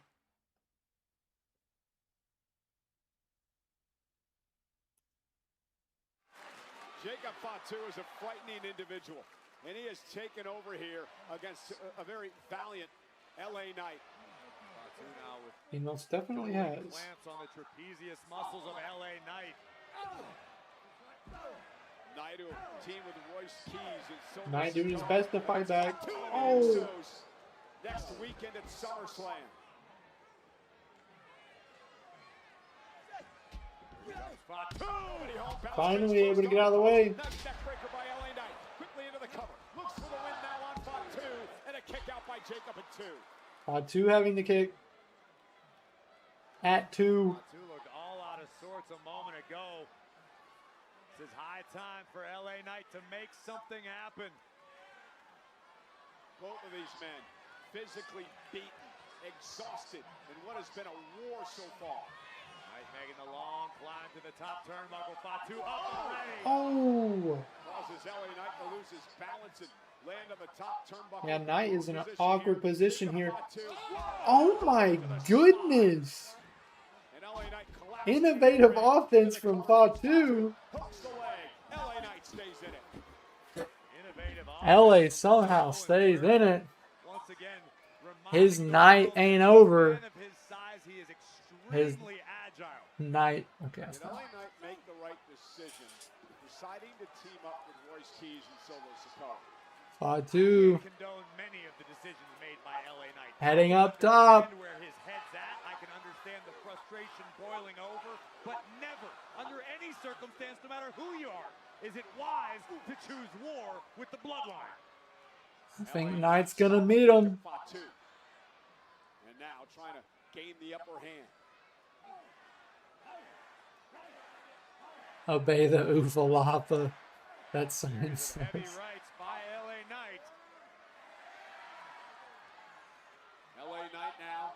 Jacob Fatu is a frightening individual, and he has taken over here against a very valiant LA Knight.
Fatu now with
He most definitely has.
clamps on the trapezius muscles of LA Knight.
Knight who team with Royce Keys and so
Knight doing his best to fight back.
Oh! Next weekend at SummerSlam.
Finally able to get out of the way.
Neckbreaker by LA Knight. Quickly into the cover. Looks for the win now on Fatu. And a kick out by Jacob at 2.
Fatu having the kick. At 2.
Fatu looked out of sorts a moment ago. This is high time for LA Knight to make something happen.
Both of these men physically beaten, exhausted in what has been a war so far.
Knight making the long climb to the top turnbuckle. Fatu up already.
Oh.
Causes LA Knight to lose his balance and land on the top turnbuckle.
Yeah, Knight is in an awkward position here. Oh my goodness. Innovative offense from Fatu. LA somehow stays in it. His night ain't over. His night. Okay.
Did LA Knight make the right decision deciding to team up with Royce Keys and Solo Sikoa?
Fatu
Condone many of the decisions made by LA Knight.
heading up top.
Where his head's at, I can understand the frustration boiling over, but never, under any circumstance, no matter who you are, is it wise to choose war with the bloodline.
I think Knight's gonna meet him.
And now trying to gain the upper hand.
Obey the Ufalapa. That sign says.
Heavy rights by LA Knight.
LA Knight now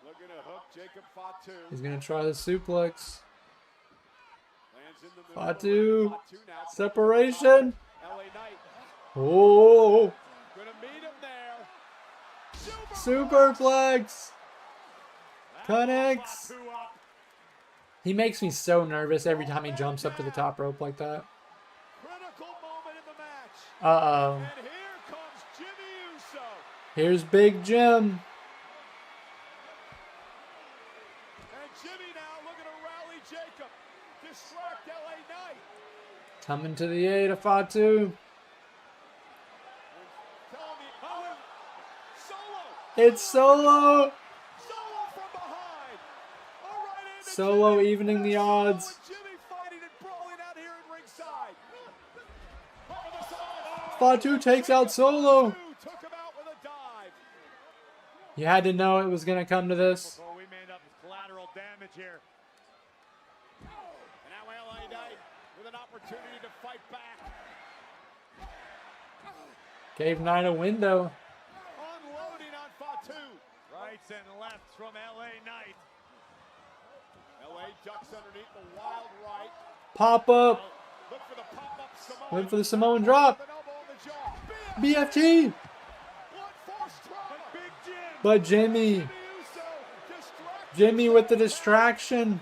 looking to hook Jacob Fatu.
He's gonna try the suplex.
Lands in the middle
Fatu.
Fatu now.
Separation.
LA Knight.
Oh.
Gonna meet him there.
Superplex. Connects. He makes me so nervous every time he jumps up to the top rope like that.
Critical moment in the match.
Uh-oh.
And here comes Jimmy Uso.
Here's Big Jim.
And Jimmy now looking to rally Jacob. Distract LA Knight.
Coming to the aid of Fatu. It's Solo. Solo evening the odds. Fatu takes out Solo. You had to know it was going to come to this.
We made up collateral damage here.
And now LA Knight with an opportunity to fight back.
Gave Knight a window.
Unloading on Fatu.
Rights and lefts from LA Knight.
LA ducks underneath the wild right.
Pop up.
Look for the pop-up Samoan.
Went for the Samoan drop. BFT. But Jimmy with the distraction.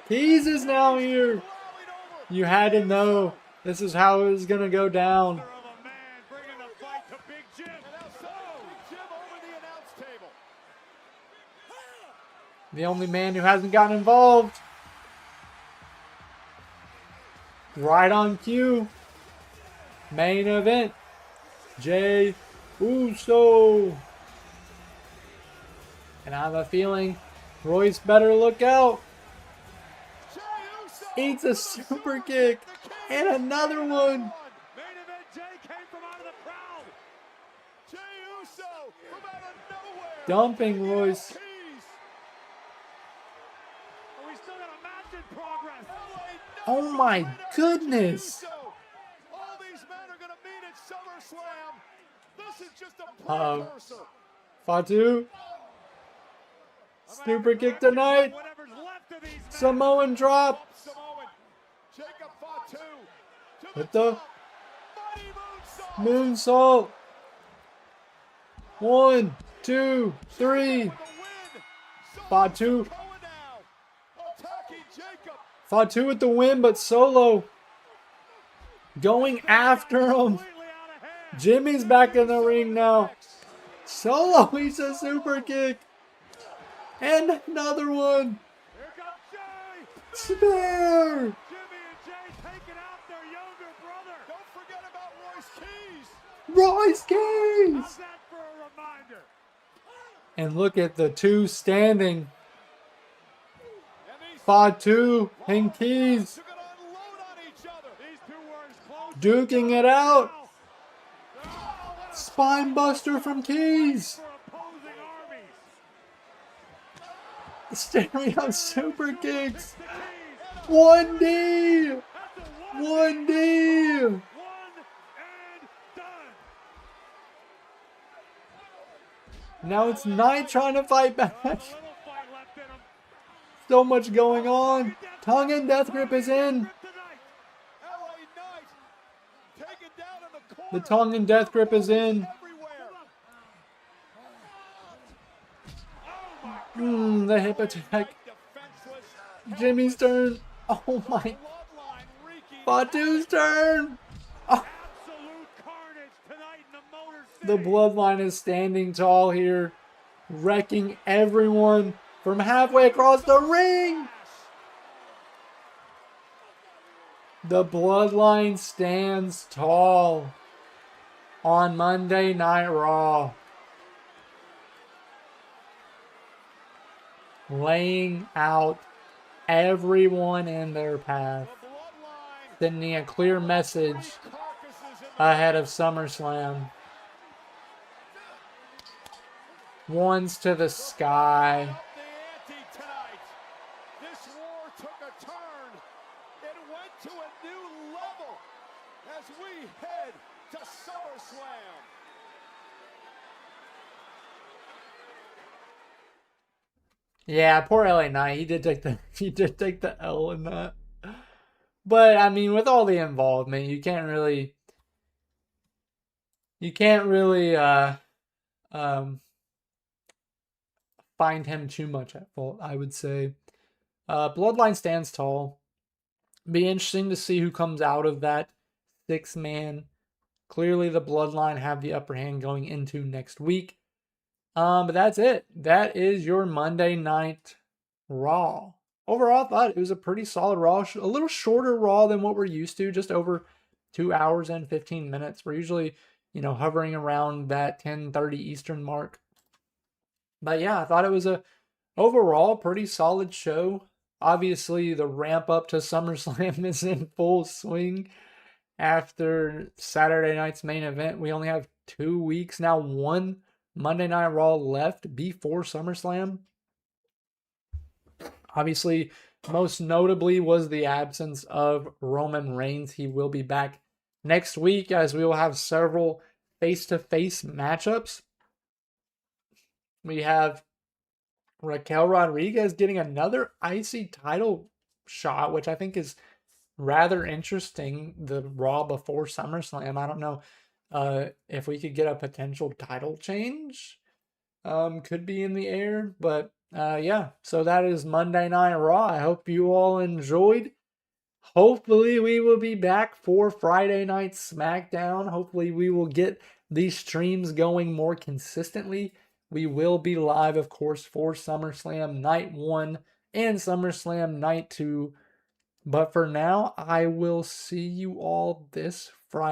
Keys is now here. You had to know this is how it was going to go down. The only man who hasn't gotten involved. Right on cue. Main event. Jey Uso. And I have a feeling Royce better look out. Eats a super kick. And another one. Dumping Royce. Oh my goodness. Fatu. Super kick tonight. Samoan drop. With the moonsault. 1, 2, 3. Fatu. Fatu with the win, but Solo going after him. Jimmy's back in the ring now. Solo eats a super kick. And another one. Spare. Royce Keys. And look at the two standing. Fatu and Keys duking it out. Spine buster from Keys. Stereo super kicks. 1D. 1D. Now it's Knight trying to fight back. So much going on. Tongue and death grip is in. The tongue and death grip is in. The hip attack. Jimmy's turn. Oh my. Fatu's turn. Oh. The Bloodline is standing tall here, wrecking everyone from halfway across the ring. The Bloodline stands tall on Monday Night Raw, laying out everyone in their path, sending a clear message ahead of SummerSlam. Ones to the sky.
This war took a turn. It went to a new level as we head to SummerSlam.
Yeah, poor LA Knight. He did take the L in that. But I mean, with all the involvement, you can't really find him too much at fault, I would say. Bloodline stands tall. Be interesting to see who comes out of that 6-man. Clearly, the Bloodline have the upper hand going into next week. But that's it. That is your Monday Night Raw. Overall, I thought it was a pretty solid Raw. A little shorter Raw than what we're used to. Just over 2 hours and 15 minutes. We're usually, hovering around that 10:30 Eastern mark. But yeah, I thought it was a overall pretty solid show. Obviously, the ramp up to SummerSlam is in full swing. After Saturday night's main event, we only have 2 weeks now, 1 Monday Night Raw left before SummerSlam. Obviously, most notably was the absence of Roman Reigns. He will be back next week as we will have several face-to-face matchups. We have Raquel Rodriguez getting another IC title shot, which I think is rather interesting. The Raw before SummerSlam. I don't know if we could get a potential title change. Could be in the air, but yeah. So that is Monday Night Raw. I hope you all enjoyed. Hopefully we will be back for Friday Night SmackDown. Hopefully we will get these streams going more consistently. We will be live, of course, for SummerSlam Night 1 and SummerSlam Night 2. But for now, I will see you all this Friday.